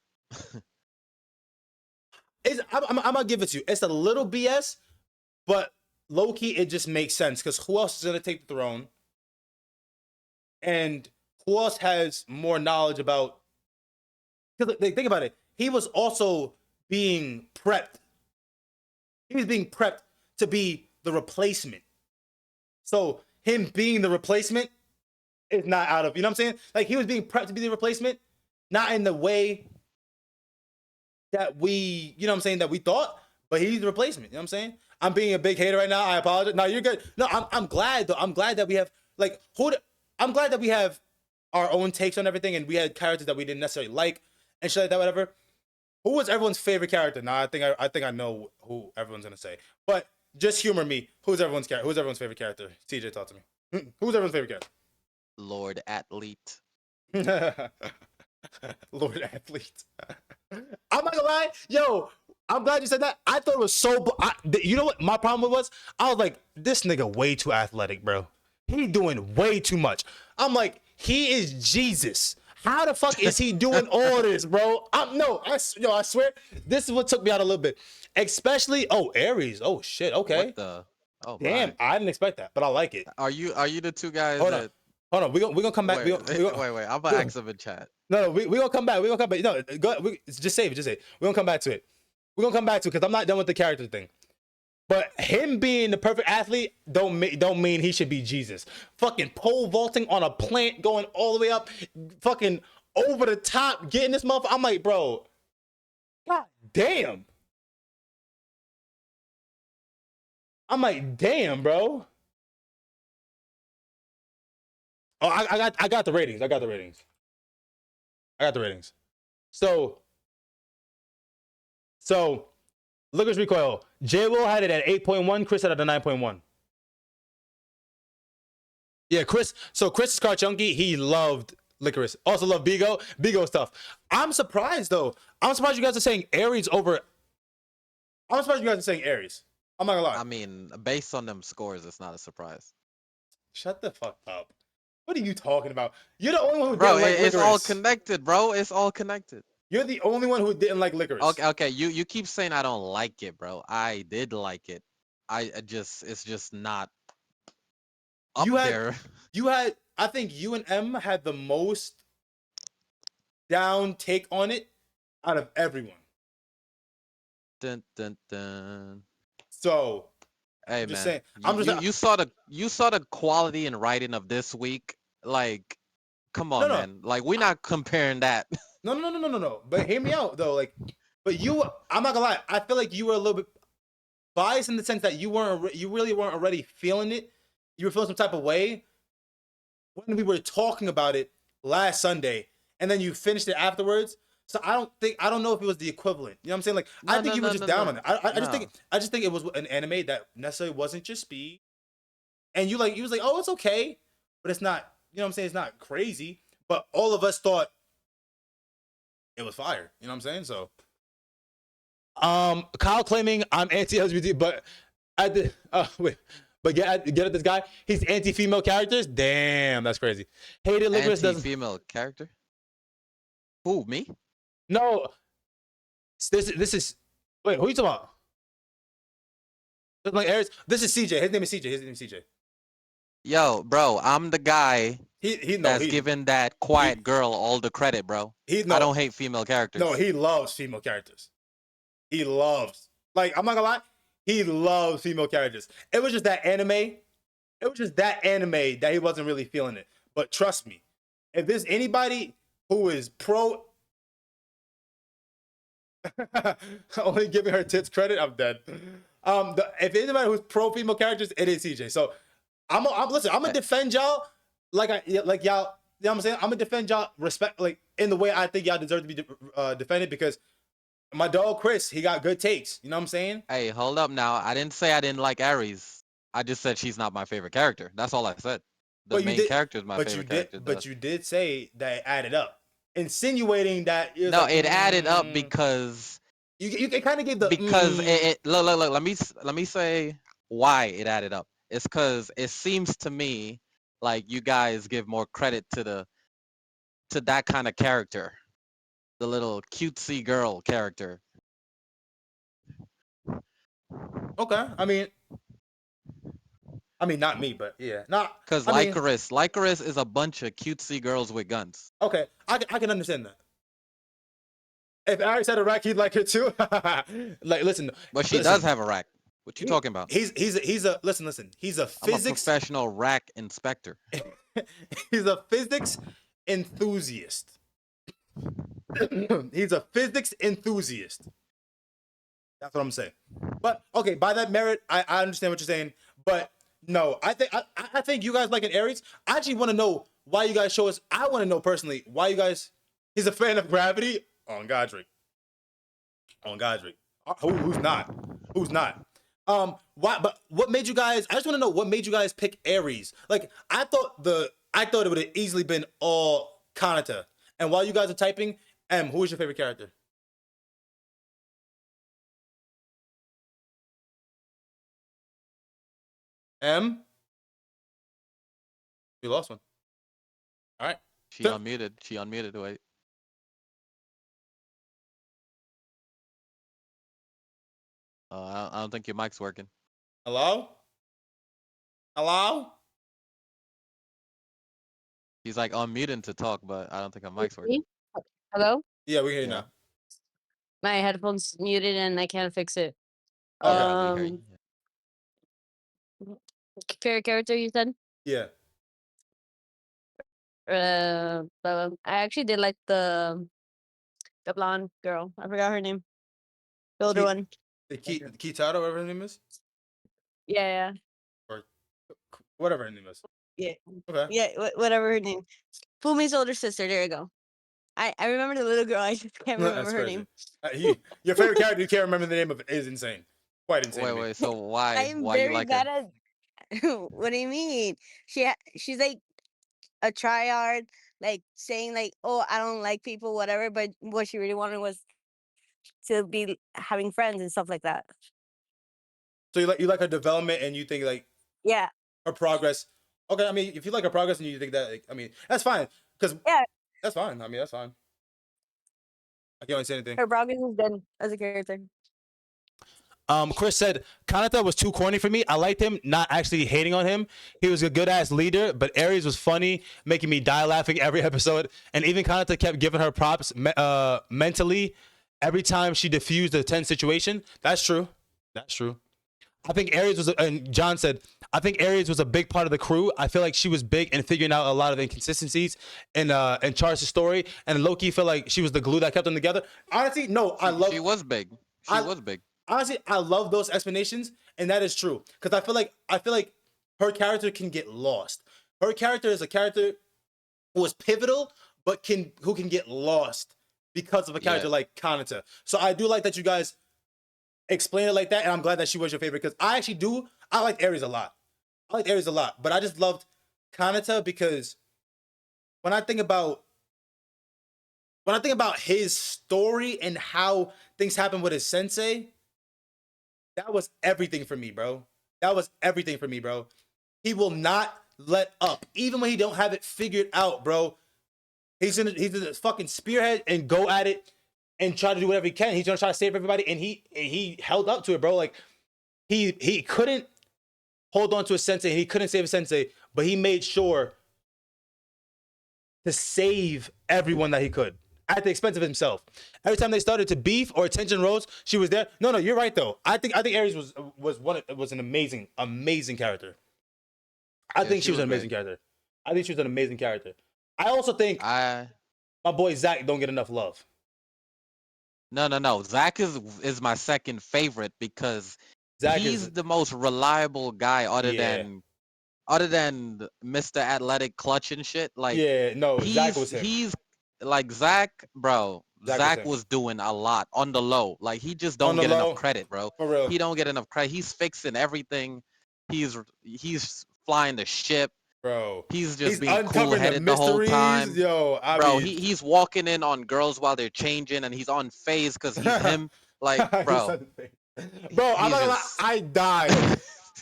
Speaker 2: I'm gonna give it to you. It's a little BS, but low key it just makes sense because who else is gonna take the throne? And who else has more knowledge about? Because think about it, he was also being prepped. He was being prepped to be the replacement. So him being the replacement is not out of, you know what I'm saying? Like he was being prepped to be the replacement, not in the way that we, you know what I'm saying, that we thought, but he's the replacement. You know what I'm saying? I'm being a big hater right now. I apologize. No, you're good. No, I'm glad though. I'm glad that we have I'm glad that we have our own takes on everything, and we had characters that we didn't necessarily like and shit like that, whatever. Who was everyone's favorite character? Nah, I think I know who everyone's gonna say. But just humor me. Who's everyone's favorite character? TJ, talk to me. Who's everyone's favorite character?
Speaker 4: Lord Athlete.
Speaker 2: Lord Athlete. I'm not gonna lie, yo. I'm glad you said that. I thought it was so. You know what my problem was? I was like, this nigga way too athletic, bro. He doing way too much. I'm like, he is Jesus. How the fuck is he doing all this, bro? I swear, this is what took me out a little bit. Especially, Aries. Oh shit. Okay.
Speaker 4: What the? Oh
Speaker 2: damn,
Speaker 4: my.
Speaker 2: I didn't expect that, but I like it.
Speaker 4: Are you the two guys
Speaker 2: Hold
Speaker 4: that?
Speaker 2: on. We're gonna come back.
Speaker 4: Wait. I'm gonna ask them in chat.
Speaker 2: No, we gonna come back. No, just save it. We're gonna come back to it. Because I'm not done with the character thing. But him being the perfect athlete don't mean he should be Jesus. Fucking pole vaulting on a plant, going all the way up, fucking over the top, getting this motherfucker. I'm like, bro, god damn. I'm like, damn, bro. Oh, I got the ratings. So Licorice Recoil. J-Will had it at 8.1. Chris had it at 9.1. Yeah, Chris. So Chris is car chunky. He loved Licorice. Also loved Bigo. Bigo stuff. I'm surprised though. I'm surprised you guys are saying Aries over. I'm not gonna lie.
Speaker 4: I mean, based on them scores, it's not a surprise.
Speaker 2: Shut the fuck up. What are you talking about? You're the only one who
Speaker 4: bro,
Speaker 2: didn't like
Speaker 4: it's
Speaker 2: Licorice.
Speaker 4: all connected, bro. It's all connected.
Speaker 2: You're the only one who didn't like Licorice.
Speaker 4: Okay. You keep saying I don't like it, bro. I did like it. It's just not up there.
Speaker 2: I think you and M had the most down take on it out of everyone.
Speaker 4: Dun, dun, dun.
Speaker 2: So,
Speaker 4: hey man, you saw the quality and writing of this week. Like, come on, man. Like, we're not comparing that.
Speaker 2: No. But hear me out though. Like, but I'm not gonna lie. I feel like you were a little bit biased in the sense that you really weren't already feeling it. You were feeling some type of way when we were talking about it last Sunday, and then you finished it afterwards. So I don't know if it was the equivalent. You know what I'm saying? Like, I think you were just down on it. I just think it was an anime that necessarily wasn't your speed. And you was like, oh, it's okay, but it's not, you know what I'm saying? It's not crazy. But all of us thought it was fire. You know what I'm saying? So, Kyle claiming I'm anti-LGBT, but at the wait, but get at this guy. He's anti-female characters. Damn, that's crazy. Hated Licorice doesn't.
Speaker 4: Anti-female character? Who, me?
Speaker 2: No, this is. Wait, who you talking about? Like Aries. This is CJ. His name is CJ. His name is CJ.
Speaker 4: Yo, bro, I'm the guy
Speaker 2: He
Speaker 4: giving that quiet girl all the credit, bro. I don't hate female characters.
Speaker 2: No, he loves female characters. He loves. Like, I'm not gonna lie, he loves female characters. It was just that anime. It was just that anime that he wasn't really feeling it. But trust me, if there's anybody who is pro only giving her tits credit, I'm dead. If anybody who's pro female characters, it is CJ. So I'm gonna defend y'all like y'all. You know what I'm saying? I'm gonna defend y'all respect like in the way I think y'all deserve to be defended because my dog Chris, he got good takes. You know what I'm saying?
Speaker 4: Hey, hold up now. I didn't say I didn't like Aries. I just said she's not my favorite character. That's all I said. The main character is my favorite character.
Speaker 2: But you did say that it added up, insinuating that
Speaker 4: no, like, it added up because
Speaker 2: you kind of gave the
Speaker 4: look. Let me say why it added up. It's because it seems to me like you guys give more credit to that kind of character, the little cutesy girl character.
Speaker 2: Okay, I mean, not me, but yeah, not
Speaker 4: because Licorice is a bunch of cutesy girls with guns.
Speaker 2: Okay, I can understand that. If Aries had a rack, he'd like it too. Like, listen,
Speaker 4: but she does have a rack. What you talking about?
Speaker 2: He's a listen. He's a physics
Speaker 4: professional rack inspector.
Speaker 2: He's a physics enthusiast. He's a physics enthusiast. That's what I'm saying. But okay, by that merit, I understand what you're saying. But no, I think you guys like an Aries. I actually want to know why you guys show us. I want to know personally why you guys. He's a fan of Gravity on Godric. On Godric. Who's not? Who's not? Why? But what made you guys? I just want to know what made you guys pick Aries. Like I thought it would have easily been all Kanata. And while you guys are typing, who is your favorite character? We lost one. All right.
Speaker 4: She unmuted. Wait. I don't think your mic's working.
Speaker 2: Hello?
Speaker 4: He's like unmuting to talk, but I don't think her mic's working.
Speaker 5: Hello?
Speaker 2: Yeah, we hear you now.
Speaker 5: My headphones muted and I can't fix it.
Speaker 2: Okay.
Speaker 4: We hear you.
Speaker 5: Favorite character you said?
Speaker 2: Yeah.
Speaker 5: I actually did like the blonde girl. I forgot her name. The older one.
Speaker 2: The Kitaro, whatever her name is?
Speaker 5: Yeah.
Speaker 2: Or whatever her name is.
Speaker 5: Yeah.
Speaker 2: Okay.
Speaker 5: Yeah, whatever her name. Fumi's older sister. There you go. I remember the little girl. I just can't remember her name.
Speaker 2: Your favorite character you can't remember the name of is insane. Quite insane.
Speaker 4: Wait. So why?
Speaker 5: I'm
Speaker 4: why
Speaker 5: very
Speaker 4: you like
Speaker 5: bad
Speaker 4: her?
Speaker 5: at. What do you mean? She's like a tryhard, like saying like, "Oh, I don't like people, whatever." But what she really wanted was to be having friends and stuff like that.
Speaker 2: So you like her development and you think like
Speaker 5: Yeah.
Speaker 2: her progress. Okay, I mean if you like her progress and you think that that's fine because that's fine. I mean that's fine. I can't really say anything.
Speaker 5: Her progress is done as a character.
Speaker 2: Chris said Kanata was too corny for me. I liked him, not actually hating on him. He was a good ass leader, but Aries was funny, making me die laughing every episode. And even Kanata kept giving her props mentally every time she diffused a tense situation. That's true. I think Aries was, and John said, I think Aries was a big part of the crew. I feel like she was big in figuring out a lot of inconsistencies in Charles' story, and low-key felt like she was the glue that kept them together. Honestly, no,
Speaker 4: She was big. She was big.
Speaker 2: Honestly, I love those explanations, and that is true because I feel like her character can get lost. Her character is a character who is pivotal, but who can get lost because of a character like Kanata. So I do like that you guys explain it like that, and I'm glad that she was your favorite because I actually do. I like Aries a lot. But I just loved Kanata because when I think about when I think about his story and how things happen with his sensei, that was everything for me, bro. That was everything for me, bro. He will not let up, even when he don't have it figured out, bro. He's in the fucking spearhead and go at it and try to do whatever he can. He's gonna try to save everybody, and he held up to it, bro. Like he couldn't hold on to a sensei, and he couldn't save a sensei, but he made sure to save everyone that he could at the expense of himself. Every time they started to beef or tension rose, she was there. No, you're right though. I think Ares was an amazing character. I think she was an amazing character. I think she was an amazing character. I also think my boy Zach don't get enough love.
Speaker 4: No. Zach is my second favorite because he's the most reliable guy other than Mr. Athletic Clutch and shit. Like
Speaker 2: Zach was him.
Speaker 4: He's like Zach, bro. Zach was doing a lot on the low. Like he just don't get enough credit, bro.
Speaker 2: For real.
Speaker 4: He don't get enough credit. He's fixing everything. He's flying the ship.
Speaker 2: Bro,
Speaker 4: he's being cool-headed the whole time.
Speaker 2: Yo,
Speaker 4: he's walking in on girls while they're changing, and he's on phase because he's him. Like, bro,
Speaker 2: I'm not gonna lie,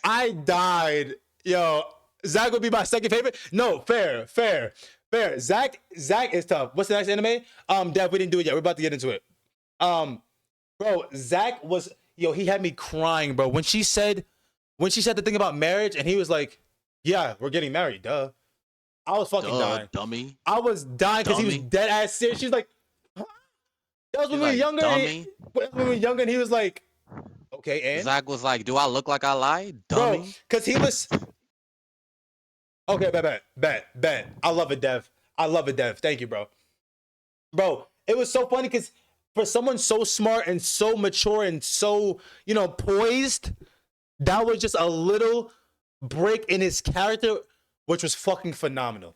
Speaker 2: I died. Yo, Zach would be my second favorite. No, fair. Zach is tough. What's the next anime? Dev, we didn't do it yet. We're about to get into it. Bro, Zach was he had me crying, bro. When she said the thing about marriage, and he was like, yeah, we're getting married, duh. I was fucking dying.
Speaker 4: Dummy.
Speaker 2: I was dying because he was dead ass serious. She's like, huh? That was when we were younger.
Speaker 4: Dummy.
Speaker 2: When we were younger, and he was like, okay, and
Speaker 4: Zach was like, do I look like I lied? Dummy.
Speaker 2: Bro, because he was okay, bet. I love it, Dev. Thank you, bro. Bro, it was so funny because for someone so smart and so mature and so, poised, that was just a little break in his character, which was fucking phenomenal.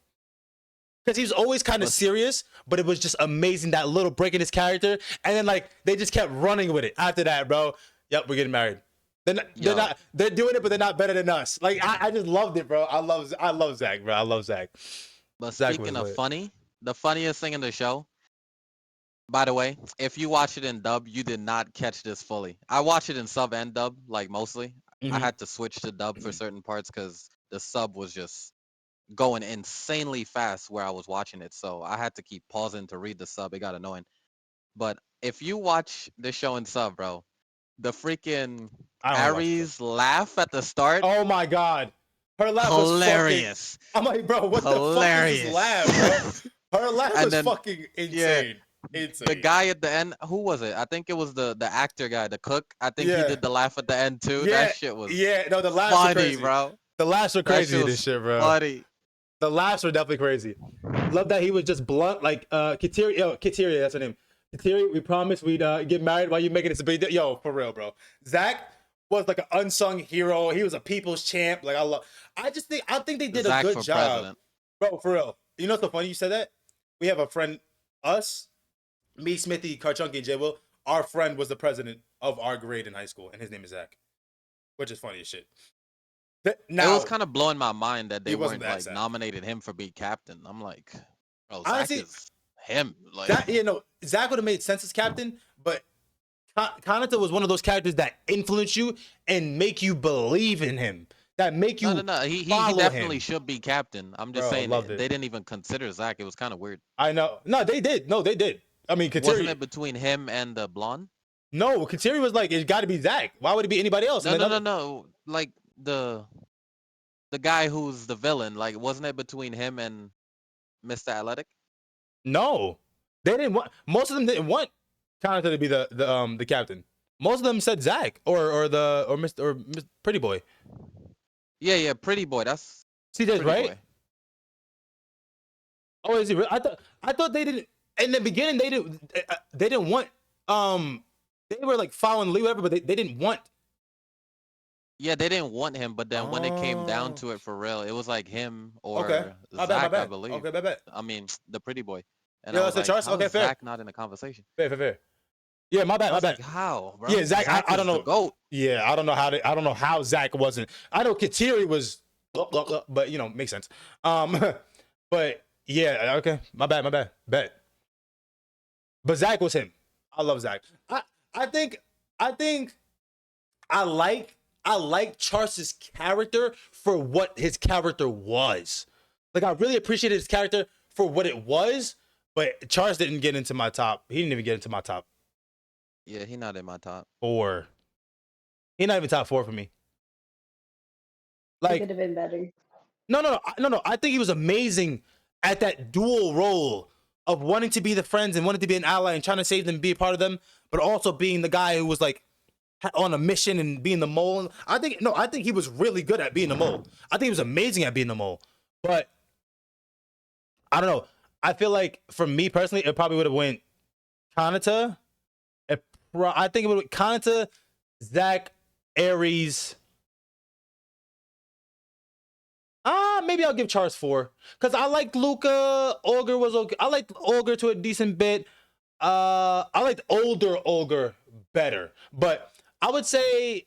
Speaker 2: Because he was always kind of serious, but it was just amazing, that little break in his character. And then they just kept running with it after that, bro. Yep, we're getting married. They're doing it, but they're not better than us. Like I just loved it, bro. I love Zach, bro. I love Zach.
Speaker 4: But speaking of funny, the funniest thing in the show, by the way, if you watch it in dub, you did not catch this fully. I watch it in sub and dub, like mostly. I had to switch to dub for certain parts because the sub was just going insanely fast where I was watching it. So I had to keep pausing to read the sub. It got annoying. But if you watch the show in sub, bro, the freaking Aries laugh at the start.
Speaker 2: Oh my god. Her laugh
Speaker 4: hilarious.
Speaker 2: Was fucking, I'm like, bro, what the fuck is this laugh, bro? Her laugh was fucking insane. Insane.
Speaker 4: The guy at the end, who was it? I think it was the actor guy, the cook. I think he did the laugh at the end too. That shit was
Speaker 2: the laughs
Speaker 4: funny,
Speaker 2: were crazy,
Speaker 4: bro.
Speaker 2: The laughs were crazy in this shit, bro.
Speaker 4: Funny.
Speaker 2: The laughs were definitely crazy. Love that he was just blunt, like Kateri, that's her name. Kateri, we promised we'd get married while you making this a big deal. Yo, for real, bro. Zach was like an unsung hero. He was a people's champ. Like I think they did a good job. President. Bro, for real. You know what's so funny you said that? We have a friend, me, Smithy, Karchunky, and J. Will, our friend was the president of our grade in high school, and his name is Zach, which is funny as shit. Now,
Speaker 4: it was kind of blowing my mind that they weren't nominated him for being captain. I'm like, bro, honestly, Zach is him. Like,
Speaker 2: Zach would have made sense as captain, but Kanata was one of those characters that influence you and make you believe in him. That make you
Speaker 4: no. He definitely should be captain. I'm just saying they didn't even consider Zach. It was kind of weird.
Speaker 2: I know. No, they did. I mean, Kateri,
Speaker 4: wasn't it between him and the blonde?
Speaker 2: No, Kateri was like, it got to be Zach. Why would it be anybody else?
Speaker 4: No. Like the guy who's the villain. Like, wasn't it between him and Mr. Athletic?
Speaker 2: No, they didn't want. Most of them didn't want Kanata to be the captain. Most of them said Zach or Mr. Pretty Boy.
Speaker 4: Yeah, Pretty Boy. That's
Speaker 2: CJ's right. Boy. Oh, is he? I thought they didn't. In the beginning, they didn't want. They were like following Lee, whatever, but they didn't want.
Speaker 4: Yeah, they didn't want him, but then when it came down to it for real, it was like him or Zach, I believe.
Speaker 2: Okay, bet.
Speaker 4: I mean, the Pretty Boy. And
Speaker 2: yeah, that's like, okay, fair.
Speaker 4: Zach not in the conversation.
Speaker 2: Fair. Yeah, my bad.
Speaker 4: Like, how, bro?
Speaker 2: Yeah, Zach I don't know.
Speaker 4: GOAT.
Speaker 2: Yeah, I don't know how Zach wasn't. I know Kateri was, but makes sense. But yeah, okay, my bad. Bet. But Zach was him. I love Zach. I think I like Charles' character for what his character was. Like I really appreciated his character for what it was, but Charles didn't get into my top. He didn't even get into my top
Speaker 4: Yeah, he not in my top.
Speaker 2: 4. He's not even top 4 for me.
Speaker 3: It
Speaker 2: Like
Speaker 3: could have been better.
Speaker 2: no. I think he was amazing at that dual role of wanting to be the friends and wanting to be an ally and trying to save them, be a part of them, but also being the guy who was like on a mission and being the mole. I think he was really good at being the mole. I think he was amazing at being the mole. But I don't know. I feel like for me personally, it probably would have went Kanata. I think it would have Kanata, Zach, Aries. Maybe I'll give Charles 4 because I liked Luca. Olga was okay. I liked Olga to a decent bit. I liked older Olga better, but I would say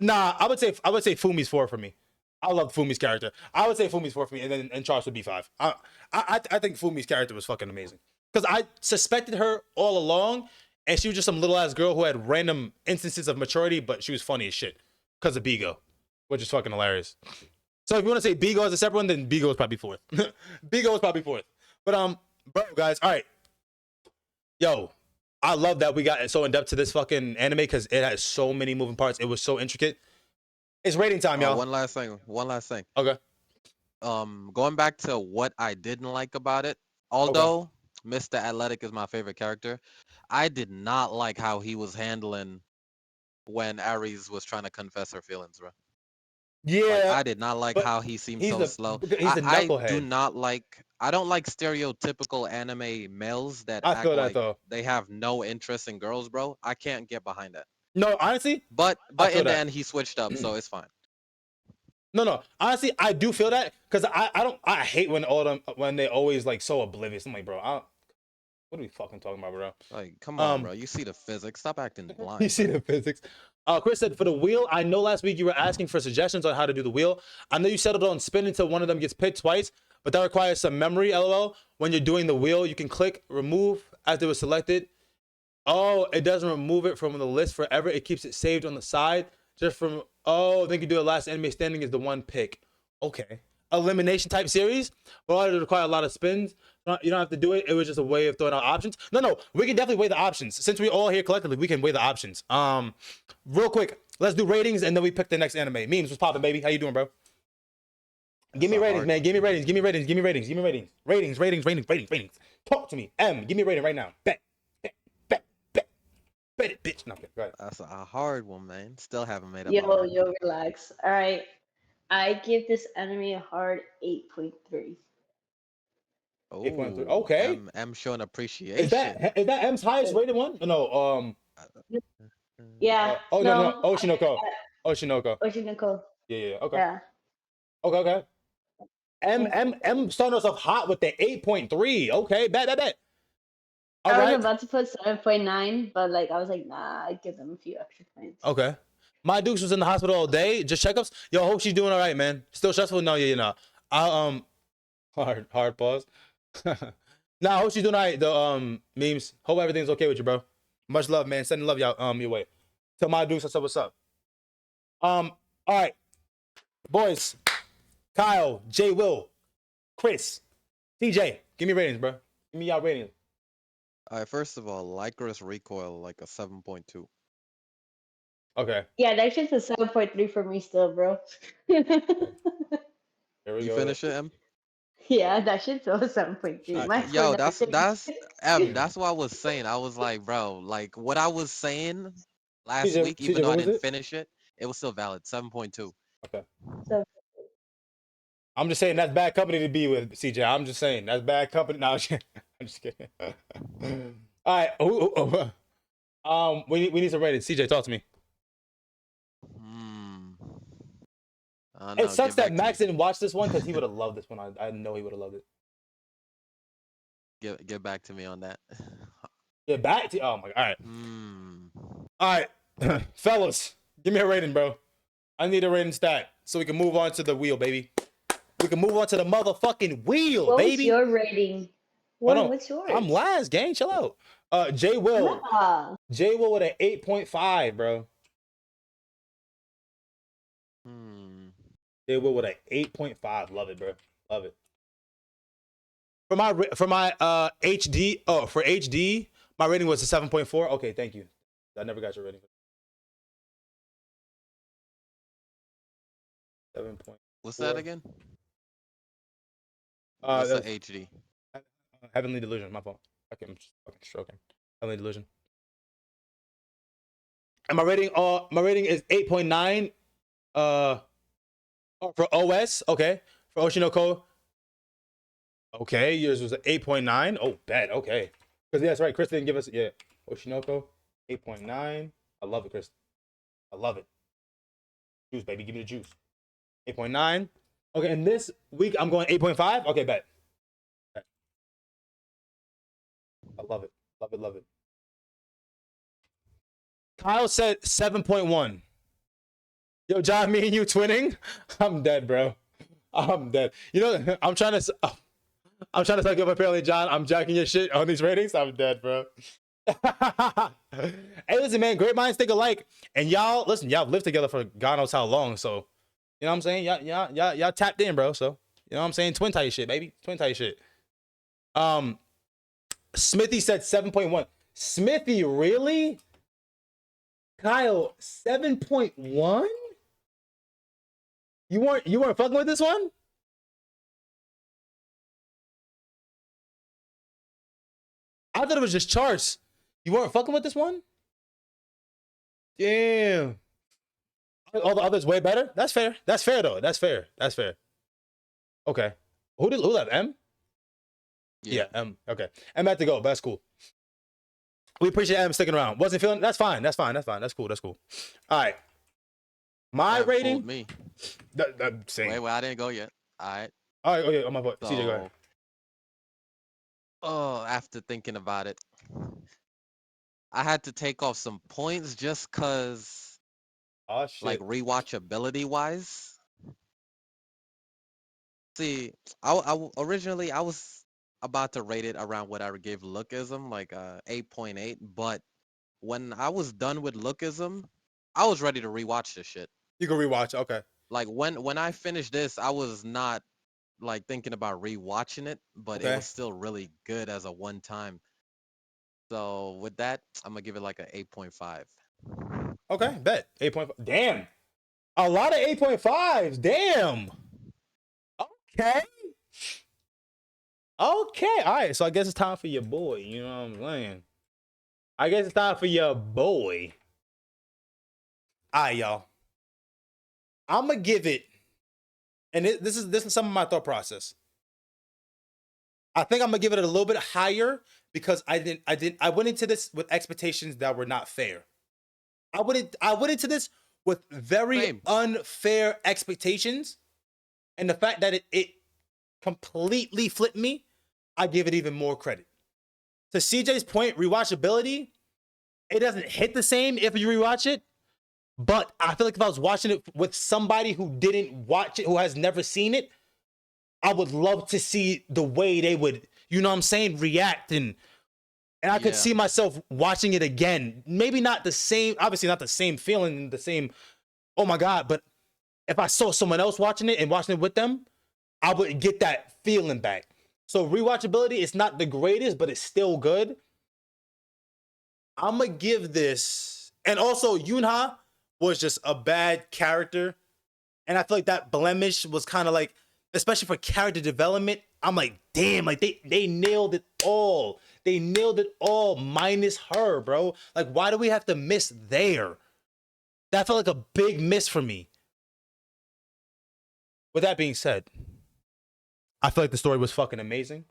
Speaker 2: I would say Fumi's 4 for me. I love Fumi's character. I would say Fumi's 4 for me, and Charles would be 5. I think Fumi's character was fucking amazing because I suspected her all along, and she was just some little ass girl who had random instances of maturity, but she was funny as shit because of Bigo, which is fucking hilarious. So if you want to say Bigo as a separate one, then Bigo is probably 4th. Bigo is probably 4th. But bro, guys, all right. Yo, I love that we got so in depth to this fucking anime because it has so many moving parts. It was so intricate. It's rating time, y'all.
Speaker 4: One last thing.
Speaker 2: Okay.
Speaker 4: Going back to what I didn't like about it, although Mr. Athletic is my favorite character, I did not like how he was handling when Aries was trying to confess her feelings, bro.
Speaker 2: Yeah.
Speaker 4: Like, I did not like how he seemed so slow.
Speaker 2: He's a knucklehead.
Speaker 4: I don't like stereotypical anime males that
Speaker 2: I
Speaker 4: act
Speaker 2: feel that
Speaker 4: like
Speaker 2: though.
Speaker 4: they have no interest in girls, bro. I can't get behind that.
Speaker 2: No, honestly.
Speaker 4: But
Speaker 2: I feel
Speaker 4: in the
Speaker 2: that.
Speaker 4: end, he switched up, so it's fine.
Speaker 2: No. Honestly, I do feel that because I hate when they always like so oblivious. I'm like, bro, what are we fucking talking about, bro?
Speaker 4: Like, come on, bro. You see the physics. Stop acting blind.
Speaker 2: You see the physics. Chris said for the wheel. I know last week you were asking for suggestions on how to do the wheel. I know you settled on spin until one of them gets picked twice, but that requires some memory. LOL. When you're doing the wheel, you can click remove as it was selected. Oh, it doesn't remove it from the list forever. It keeps it saved on the side. Just from then you do the last enemy standing is the one pick. Okay. Elimination type series, but it require a lot of spins. You don't have to do it. It was just a way of throwing out options. No, we can definitely weigh the options. Since we're all here collectively, we can weigh the options. Real quick, let's do ratings and then we pick the next anime. Memes, what's popping, baby? How you doing, bro? Give me ratings, man. Give me ratings. Ratings. Talk to me. Give me a rating right now. Bet it, bitch. No, okay, go ahead.
Speaker 4: That's a hard one, man. Still haven't made up.
Speaker 3: Yo, relax. All right. I give this anime a hard 8.3.
Speaker 4: Oh,
Speaker 2: 8.3. Okay.
Speaker 4: M showing appreciation.
Speaker 2: Is that M's highest rated one? No.
Speaker 3: Yeah.
Speaker 2: No. Oshinoko.
Speaker 3: Oshinoko.
Speaker 2: Yeah. Okay.
Speaker 3: Yeah.
Speaker 2: Okay. M starting us off hot with the 8.3. Okay, bet. All
Speaker 3: I
Speaker 2: right.
Speaker 3: was about to put 7.9, but like I was like, nah, I'd give them a few extra points.
Speaker 2: Okay. My Dukes was in the hospital all day, just checkups. Yo, hope she's doing all right, man. Still stressful? No, you're not. Hard pause. Nah, I hope she's doing all right. The memes. Hope everything's okay with you, bro. Much love, man. Sending love y'all your way. Tell my Dukes what's up. All right, boys. Kyle, J. Will, Chris, TJ. Give me ratings, bro. Give me y'all ratings.
Speaker 4: All right, first of all, Lycra's recoil like a 7.2.
Speaker 2: Okay.
Speaker 3: Yeah, that shit's a 7.3 for me still, bro.
Speaker 2: Here we
Speaker 4: You
Speaker 2: go.
Speaker 4: finish it, M?
Speaker 3: Yeah, that shit's still a 7.3.
Speaker 4: Yo, that's M. That's what I was saying. I was like, bro, like what I was saying last week, even though I didn't finish it, it was still valid. 7.2.
Speaker 2: Okay.
Speaker 3: So,
Speaker 2: I'm just saying that's bad company to be with, CJ. I'm just saying that's bad company. No, I'm just kidding. All right. We need some ratings. CJ, talk to me. It sucks that Max didn't watch this one because he would have loved this one. I know he would have loved it.
Speaker 4: Get back to me on that.
Speaker 2: Get back to. Oh my. All right. All right, fellas, give me a rating, bro. I need a rating stat so we can move on to the wheel, baby. We can move on to the motherfucking wheel, baby.
Speaker 3: What's your rating? What's yours?
Speaker 2: I'm last, gang. Chill out. J Will.
Speaker 3: Yeah.
Speaker 2: J Will with an 8.5, bro. J Will with an 8.5. Love it, bro. Love it. For my HD, for HD, my rating was a 7.4. Okay, thank you. I never got your rating. 7.4.
Speaker 4: What's that again?
Speaker 2: That
Speaker 4: What's the
Speaker 2: was
Speaker 4: HD?
Speaker 2: Heavenly Delusion. My fault. Okay, I'm just fucking stroking. Heavenly Delusion. And my rating is 8.9. For OS, okay. For Oshinoko, okay. Yours was an 8.9. Oh, bad. Okay. Because yeah, that's right. Chris didn't give us Oshinoko, 8.9. I love it, Chris. I love it. Juice, baby. Give me the juice. 8.9. Okay, and this week I'm going 8.5. Okay, bet. I love it. Love it. Love it. Kyle said 7.1. Yo, John, me and you twinning? I'm dead, bro. I'm dead. You know, I'm trying to suck up. Apparently, John, I'm jacking your shit on these ratings. I'm dead, bro. Hey, listen, man. Great minds think alike. And y'all, listen, y'all lived together for God knows how long. So, you know what I'm saying? Y'all tapped in, bro. So, you know what I'm saying? Twin tight shit, baby. Twin tight shit. Smithy said 7.1. Smithy, really? Kyle, 7.1? You weren't fucking with this one? I thought it was just charts. You weren't fucking with this one? Damn. All the others way better? That's fair. That's fair though. That's fair. That's fair. Okay. Who left? M? Yeah, M. Okay. M had to go, but that's cool. We appreciate M sticking around. Wasn't feeling that's fine. That's cool. All right. My rating.
Speaker 4: Me.
Speaker 2: Same.
Speaker 4: Wait, I didn't go yet. All right.
Speaker 2: Oh yeah, on my vote.
Speaker 4: So,
Speaker 2: CJ, go ahead.
Speaker 4: Oh, after thinking about it, I had to take off some points just cause,
Speaker 2: Oh shit.
Speaker 4: like rewatchability wise. See, originally I was about to rate it around what I gave Lookism, like 8.8, but when I was done with Lookism, I was ready to rewatch this shit.
Speaker 2: You can rewatch. Okay.
Speaker 4: Like when I finished this, I was not like thinking about rewatching it, but it was still really good as a one time. So with that, I'm gonna give it like an 8.5.
Speaker 2: Okay, bet. 8.5. Damn. A lot of 8.5s. Damn. Okay. Okay. All right. So I guess it's time for your boy. You know what I'm saying? I guess it's time for your boy. All right, y'all. I'm gonna give it, and this is some of my thought process. I think I'm gonna give it a little bit higher because I went into this with expectations that were not fair. I went into this with very unfair expectations, and the fact that it completely flipped me, I give it even more credit. To CJ's point, rewatchability, it doesn't hit the same if you rewatch it, but I feel like if I was watching it with somebody who didn't watch it, who has never seen it, I would love to see the way they would, you know what I'm saying, react, and I could see myself watching it again. Maybe not the same, obviously not the same feeling, the same, oh my God, but if I saw someone else watching it and watching it with them, I would get that feeling back. So rewatchability is not the greatest, but it's still good. I'm gonna give this, and also Yunha was just a bad character, and I feel like that blemish was kind of like, especially for character development, I'm like, damn, like they nailed it all. They nailed it all minus her, bro. Like, why do we have to miss there? That felt like a big miss for me. With that being said, I feel like the story was fucking amazing.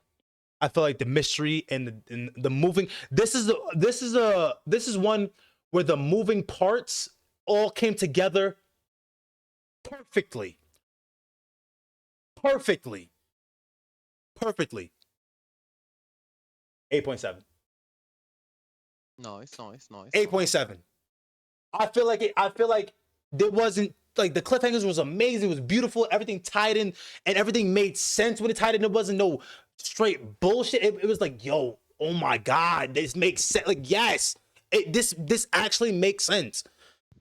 Speaker 2: I feel like the mystery and the moving. This is one where the moving parts all came together perfectly. Perfectly. 8.7.
Speaker 4: Nice.
Speaker 2: 8.7. I feel like there wasn't, like, the cliffhangers was amazing. It was beautiful. Everything tied in and everything made sense when it tied in. There wasn't no straight bullshit. It was like, yo, oh my God, this makes sense. Like, yes, this actually makes sense.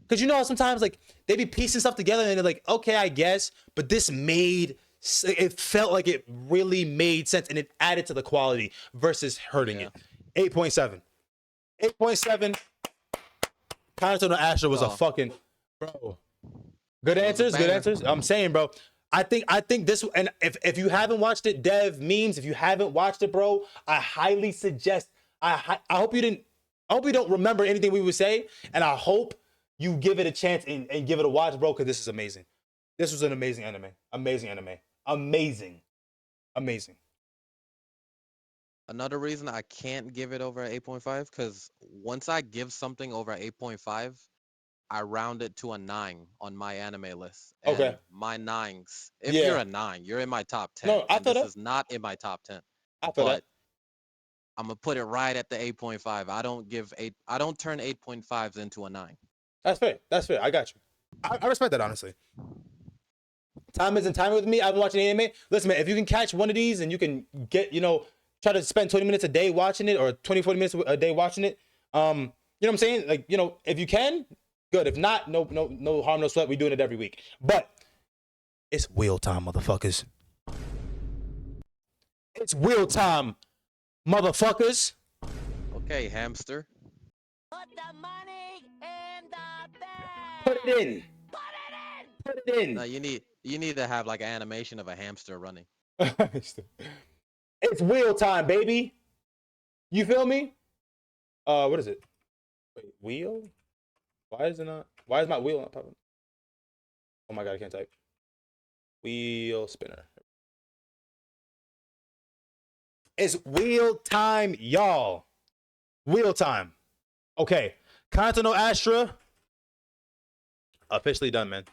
Speaker 2: Because you know, sometimes like they be piecing stuff together and they're like, okay, I guess, but this it felt like it really made sense and it added to the quality versus hurting it. 8.7. 8.7. Kanata no Astra was a fucking bro. Good answers, good answers. I'm saying, bro. I think this, and if you haven't watched it, Dev Memes, if you haven't watched it, bro, I highly suggest. I hope you didn't. I hope you don't remember anything we would say, and I hope you give it a chance and give it a watch, bro, because this is amazing. This was an amazing anime. Amazing anime. Amazing. Amazing.
Speaker 4: Another reason I can't give it over 8.5, because once I give something over 8.5, I round it to a 9 on my anime list. And
Speaker 2: Okay.
Speaker 4: my 9s, if
Speaker 2: Yeah.
Speaker 4: you're a 9, you're in my top 10.
Speaker 2: No, I
Speaker 4: and
Speaker 2: feel
Speaker 4: this
Speaker 2: that.
Speaker 4: is not in my top 10.
Speaker 2: I feel that.
Speaker 4: I'm gonna put it right at the 8.5. I don't turn 8.5s into a 9.
Speaker 2: That's fair. That's fair. I got you. I respect that, honestly. Time isn't time with me. I've been watching anime. Listen, man, if you can catch one of these and you can get, try to spend 20 minutes a day watching it or 20, 40 minutes a day watching it, you know what I'm saying? Like, if you can, good. If not, no harm, no sweat. We're doing it every week. But it's wheel time, motherfuckers. It's wheel time, motherfuckers.
Speaker 4: Okay, hamster.
Speaker 5: Put the money in the bag.
Speaker 2: Put it in. Put it in.
Speaker 4: No, you need to have like an animation of a hamster running.
Speaker 2: It's wheel time, baby. You feel me? What is it? Wait, wheel? Why is my wheel not popping? Oh my God, I can't type. Wheel spinner. It's wheel time, y'all. Wheel time. Okay. Kanata no Astra. Officially done, man.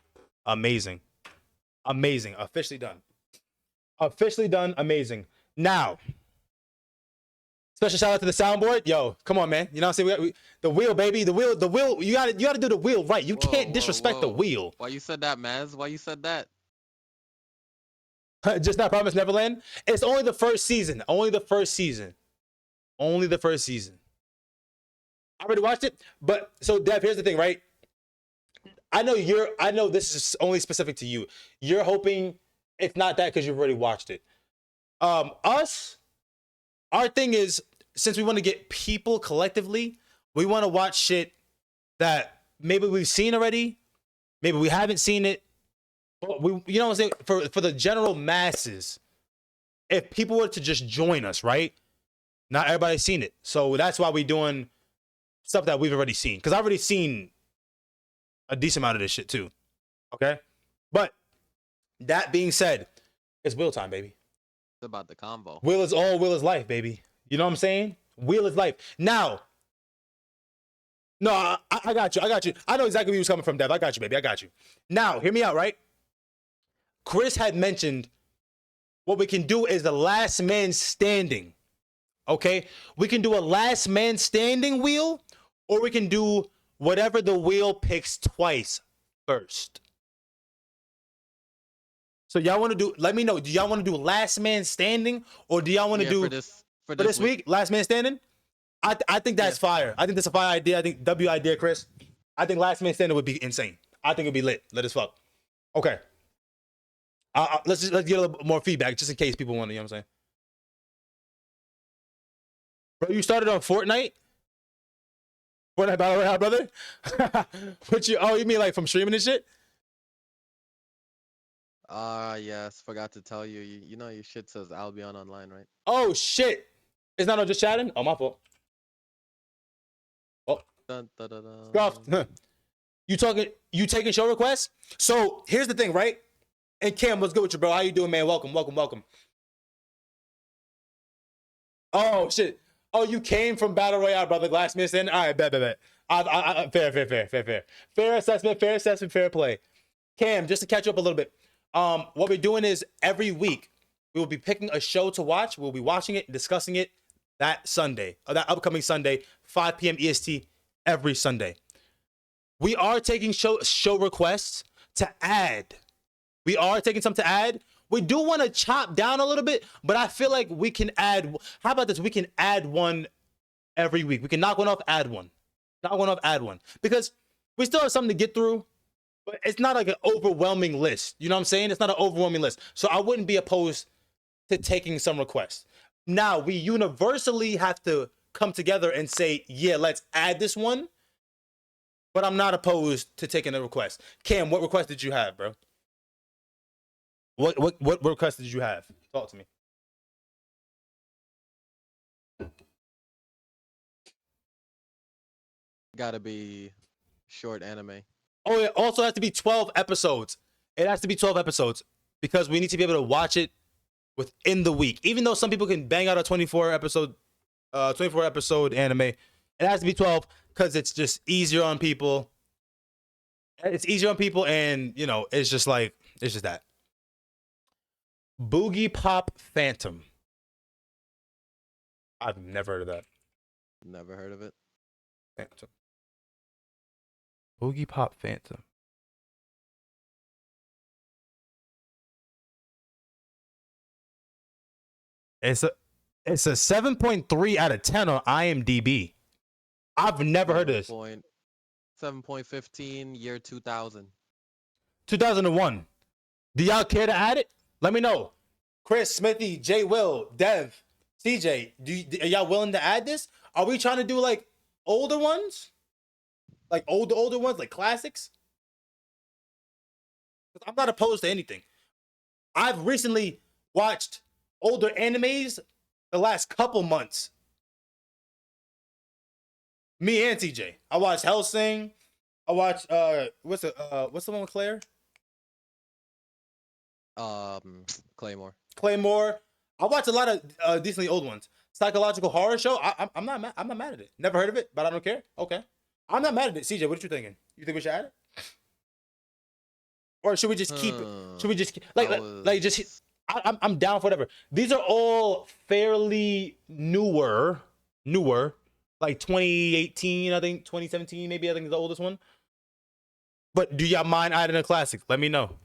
Speaker 2: Amazing. Amazing. Officially done. Officially done. Amazing. Now, special shout out to the soundboard. Yo, come on, man. You know what I'm saying? The wheel, baby. The wheel. You gotta do the wheel right. You can't disrespect the wheel.
Speaker 4: Why you said that, Maz? Why you said that?
Speaker 2: Just Not Promised Neverland. It's only the first season. Only the first season. Only the first season. I already watched it, but so Dev, here's the thing, right? I know this is only specific to you. You're hoping it's not that because you've already watched it. Our thing is, since we want to get people collectively, we want to watch shit that maybe we've seen already, maybe we haven't seen it. But you know what I'm saying? For the general masses, if people were to just join us, right? Not everybody's seen it. So that's why we're doing stuff that we've already seen. Because I've already seen a decent amount of this shit too. Okay? But that being said, it's wheel time, baby.
Speaker 4: It's about the combo.
Speaker 2: Wheel is all, wheel is life, baby. You know what I'm saying? Wheel is life. Now, no, I got you. I know exactly where you was coming from, Dev. I got you, baby. I got you. Now, hear me out, right? Chris had mentioned what we can do is the last man standing. Okay? We can do a last man standing wheel, or we can do whatever the wheel picks twice first. So y'all want to do, let me know, do y'all want to do last man standing, or do y'all want to do for this week, last man standing? I think that's fire. I think that's a fire idea. I think W idea, Chris. I think last man standing would be insane. I think it'd be lit. Let us fuck. Okay. Let's get a little more feedback just in case people want to, you know what I'm saying? Bro, you started on Fortnite? Fortnite Battle Royale, brother? You mean like from streaming and shit?
Speaker 4: Yes, forgot to tell you. You know your shit says Albion online, right?
Speaker 2: Oh shit. It's not on just chatting? Oh, my fault. Oh.
Speaker 4: Dun, dun, dun, dun.
Speaker 2: Scuffed. You taking show requests? So here's the thing, right? And Cam, what's good with you, bro? How you doing, man? Welcome. Oh shit. Oh, you came from Battle Royale, brother. Last minute stand. All right, bet. Fair. Fair assessment, fair play. Cam, just to catch you up a little bit. What we're doing is every week we will be picking a show to watch. We'll be watching it and discussing it that Sunday, or that upcoming Sunday, 5 p.m. EST every Sunday. We are taking show requests to add. We are taking some to add. We do want to chop down a little bit, but I feel like we can add. How about this? We can add one every week. We can knock one off, add one. Knock one off, add one. Because we still have something to get through, but it's not like an overwhelming list. You know what I'm saying? It's not an overwhelming list. So I wouldn't be opposed to taking some requests. Now, we universally have to come together and say, yeah, let's add this one. But I'm not opposed to taking a request. Cam, what request did you have, bro? What request did you have? Talk to me.
Speaker 4: Gotta be short anime.
Speaker 2: Oh, it also has to be 12 episodes. It has to be 12 episodes because we need to be able to watch it within the week. Even though some people can bang out a 24 episode anime, it has to be 12 because it's just easier on people. It's easier on people, and you know, it's just that. Boogie Pop Phantom. I've never heard of that.
Speaker 4: Never heard of it.
Speaker 2: Phantom. Boogie Pop Phantom. It's a 7.3 out of 10 on IMDb. I've never heard of this.
Speaker 4: 7.15, year 2000.
Speaker 2: 2001. Do y'all care to add it? Let me know. Chris, Smithy, J. Will, Dev, CJ, are y'all willing to add this? Are we trying to do like older ones? Like older ones, like classics? I'm not opposed to anything. I've recently watched older animes the last couple months. Me and TJ. I watched Hellsing. I watched what's the one with Claire?
Speaker 4: Claymore.
Speaker 2: I watched a lot of decently old ones. Psychological horror show. I'm not mad at it. Never heard of it, but I don't care. Okay. I'm not mad at it. CJ, what are you thinking? You think we should add it? Or should we just keep it? Should we just I'm down for whatever. These are all fairly newer, like 2018, I think 2017, maybe I think is the oldest one. But do y'all mind adding a classic? Let me know.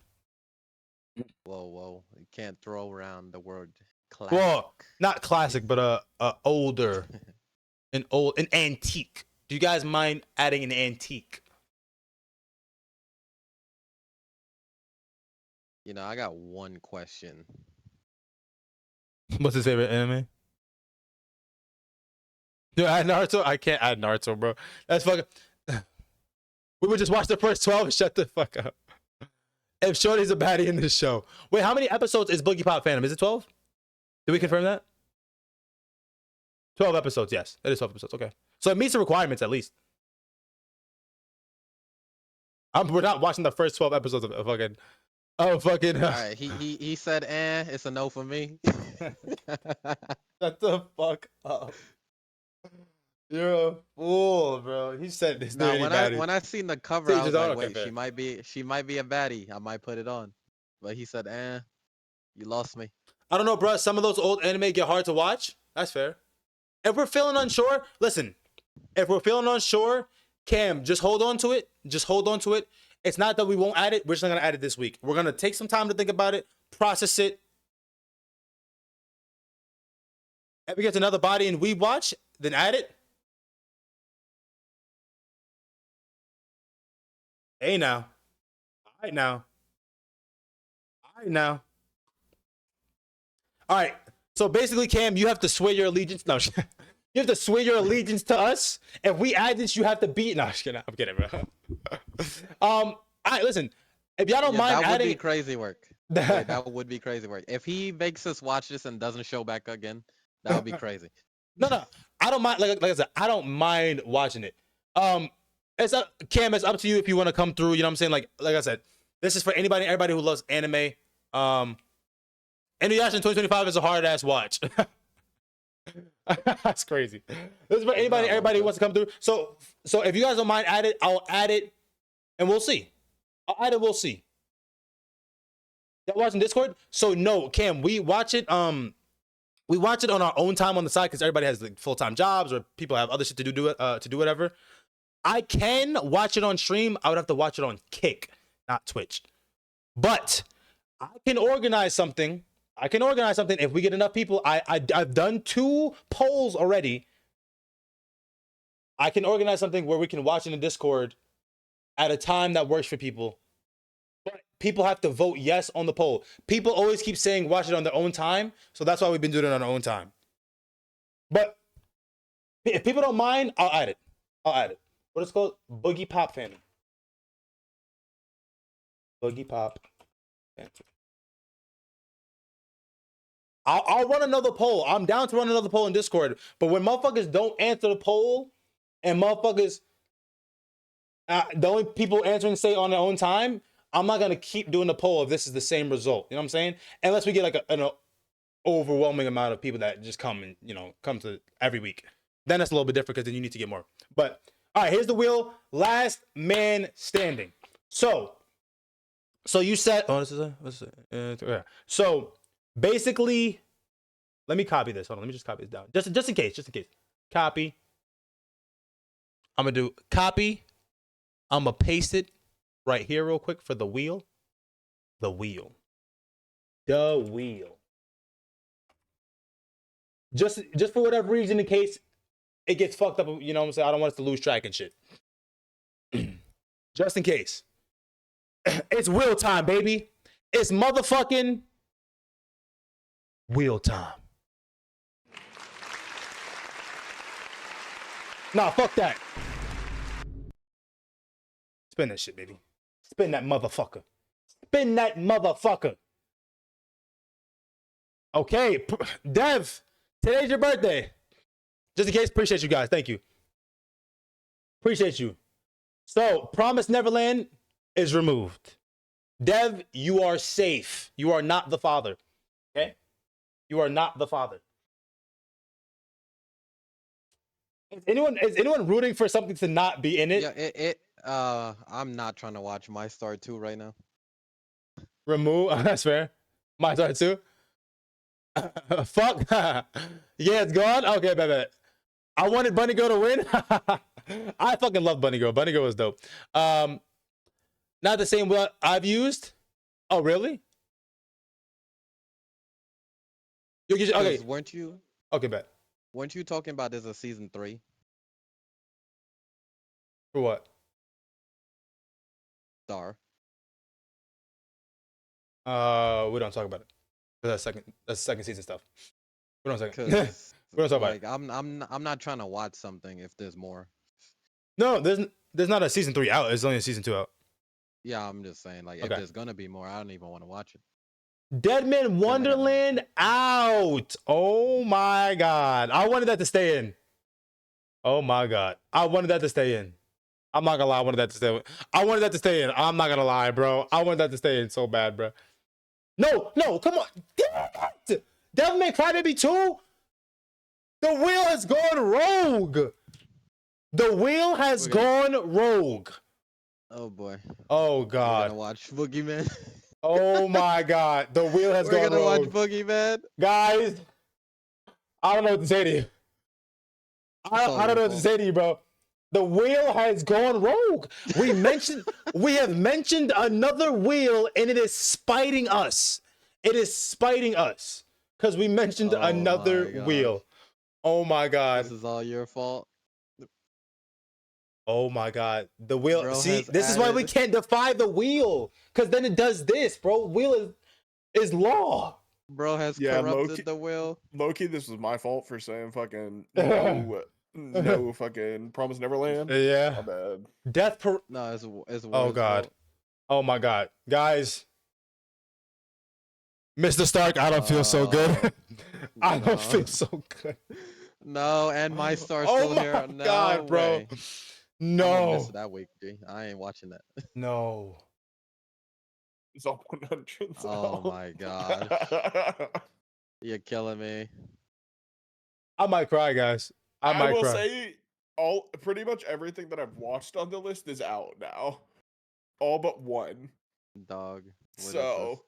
Speaker 4: Whoa! You can't throw around the word classic.
Speaker 2: Well, not classic, but older, an antique. Do you guys mind adding an antique?
Speaker 4: You know, I got one question.
Speaker 2: What's his favorite anime? Do I add Naruto? I can't add Naruto, bro. That's fucking. We would just watch the first 12. Shut the fuck up. If Shorty's a baddie in this show. Wait, how many episodes is Boogie Pop Phantom? Is it 12? Did we confirm that? 12 episodes, yes. It is 12 episodes, okay. So it meets the requirements at least. We're not watching the first 12 episodes of fucking... Oh, fucking...
Speaker 4: All right, he said, it's a no for me.
Speaker 2: Shut the fuck up. You're a fool, bro. He said this.
Speaker 4: Now, when I seen the cover, I was like, wait,
Speaker 2: okay,
Speaker 4: she might be a baddie. I might put it on. But he said, you lost me.
Speaker 2: I don't know, bro. Some of those old anime get hard to watch. That's fair. If we're feeling unsure, listen. If we're feeling unsure, Cam, just hold on to it. Just hold on to it. It's not that we won't add it. We're just not gonna add it this week. We're gonna take some time to think about it, process it. If we get another body in WeebWatch, then add it. Hey now. All right now. All right. So basically, Cam, you have to swear your allegiance. No, you have to swear your allegiance to us. If we add this, you have to beat. No, I'm kidding, bro. All right, listen. If y'all don't mind
Speaker 4: that
Speaker 2: adding,
Speaker 4: would be crazy work. That would be crazy work. If he makes us watch this and doesn't show back again, that would be crazy.
Speaker 2: No, I don't mind. Like I said, I don't mind watching it. It's up, Cam. It's up to you if you want to come through. You know what I'm saying? Like I said, this is for everybody who loves anime. Inuyasha in 2025 is a hard ass watch. That's crazy. This is for everybody who wants to come through. So if you guys don't mind, add it. I'll add it, and we'll see. I'll add it. We'll see. Y'all watching Discord? So no, Cam, we watch it. We watch it on our own time on the side because everybody has like full-time jobs or people have other shit to do whatever. I can watch it on stream. I would have to watch it on Kick, not Twitch. But I can organize something. If we get enough people. I've done 2 polls already. I can organize something where we can watch in the Discord at a time that works for people. But people have to vote yes on the poll. People always keep saying watch it on their own time, so that's why we've been doing it on our own time. But if people don't mind, I'll add it. What is it called? Boogie Pop Fan. Boogie Pop. I'll run another poll. I'm down to run another poll in Discord. But when motherfuckers don't answer the poll, and motherfuckers, the only people answering say on their own time, I'm not gonna keep doing the poll if this is the same result. You know what I'm saying? Unless we get like an overwhelming amount of people that just come and come to every week. Then that's a little bit different because then you need to get more. But all right, here's the wheel. Last man standing. So you said, yeah. So basically, let me copy this. Hold on, let me just copy this down. Just in case. Copy. I'm gonna do copy. I'm gonna paste it right here real quick for the wheel. The wheel. Just for whatever reason, in case it gets fucked up, you know what I'm saying? I don't want us to lose track and shit. Just in case. It's wheel time, baby. It's motherfucking wheel time. Nah, fuck that. Spin that shit, baby. Spin that motherfucker. Okay, Dev, today's your birthday. Just in case, appreciate you guys. Thank you. Appreciate you. So, Promise Neverland is removed. Dev, you are safe. You are not the father. Okay? You are not the father. Is anyone rooting for something to not be in it?
Speaker 4: Yeah, I'm not trying to watch My Star 2 right now.
Speaker 2: Remove. That's fair. My Star 2. Fuck. Yeah, it's gone. Okay, bet. I wanted Bunny Girl to win. I fucking love Bunny Girl. Bunny Girl was dope. Not the same what I've used. Oh, really? Okay.
Speaker 4: Weren't you?
Speaker 2: Okay, bet.
Speaker 4: Weren't you talking about this as season 3?
Speaker 2: For what?
Speaker 4: Star.
Speaker 2: We don't talk about it. That's second season stuff. We don't talk. We
Speaker 4: Because
Speaker 2: don't talk about
Speaker 4: like
Speaker 2: it.
Speaker 4: I'm not trying to watch something if there's more.
Speaker 2: No, there's not a season 3 out. There's only a season 2 out.
Speaker 4: Yeah, I'm just saying, like, if
Speaker 2: Okay.
Speaker 4: there's gonna be more, I don't even want to watch it.
Speaker 2: Deadman Wonderland out. Oh my god. I wanted that to stay in. Oh my god. I wanted that to stay in. I'm not gonna lie. I wanted that to stay in. I'm not gonna lie, bro. I wanted that to stay in so bad, bro. No, come on. Devil May Cry Baby 2? The wheel has gone rogue.
Speaker 4: Oh boy.
Speaker 2: Oh
Speaker 4: We're
Speaker 2: god.
Speaker 4: gonna watch Boogeyman.
Speaker 2: Oh my god. The wheel has
Speaker 4: We're
Speaker 2: gone
Speaker 4: gonna watch
Speaker 2: rogue.
Speaker 4: Boogeyman.
Speaker 2: Guys, I don't know what to say to you. I don't know what to say to you, bro. The wheel has gone rogue. We have mentioned another wheel, and it is spiting us. Because we mentioned another wheel. Oh my god.
Speaker 4: This is all your fault.
Speaker 2: Oh my god. The wheel.
Speaker 4: Bro
Speaker 2: See, this is why we can't defy the wheel. Because then it does this, bro. Wheel is law.
Speaker 4: Bro has corrupted the wheel.
Speaker 6: Low-key, this was my fault for saying fucking no fucking Promise Neverland.
Speaker 2: Yeah.
Speaker 6: My bad.
Speaker 4: No, it's
Speaker 2: oh god.
Speaker 4: fault.
Speaker 2: Oh my god. Guys. Mr. Stark, I don't feel so good. I don't feel so good.
Speaker 4: No, and My Star's
Speaker 2: Oh
Speaker 4: still
Speaker 2: my
Speaker 4: here. No
Speaker 2: god, bro.
Speaker 4: way. I'm gonna
Speaker 2: No.
Speaker 4: miss that week, G. I ain't watching that.
Speaker 2: No.
Speaker 6: It's all 100.
Speaker 4: Oh my god. You're killing me.
Speaker 2: I might cry, guys. I
Speaker 6: will
Speaker 2: cry.
Speaker 6: say pretty much everything that I've watched on the list is out now. All but one.
Speaker 4: Dog. What is
Speaker 6: So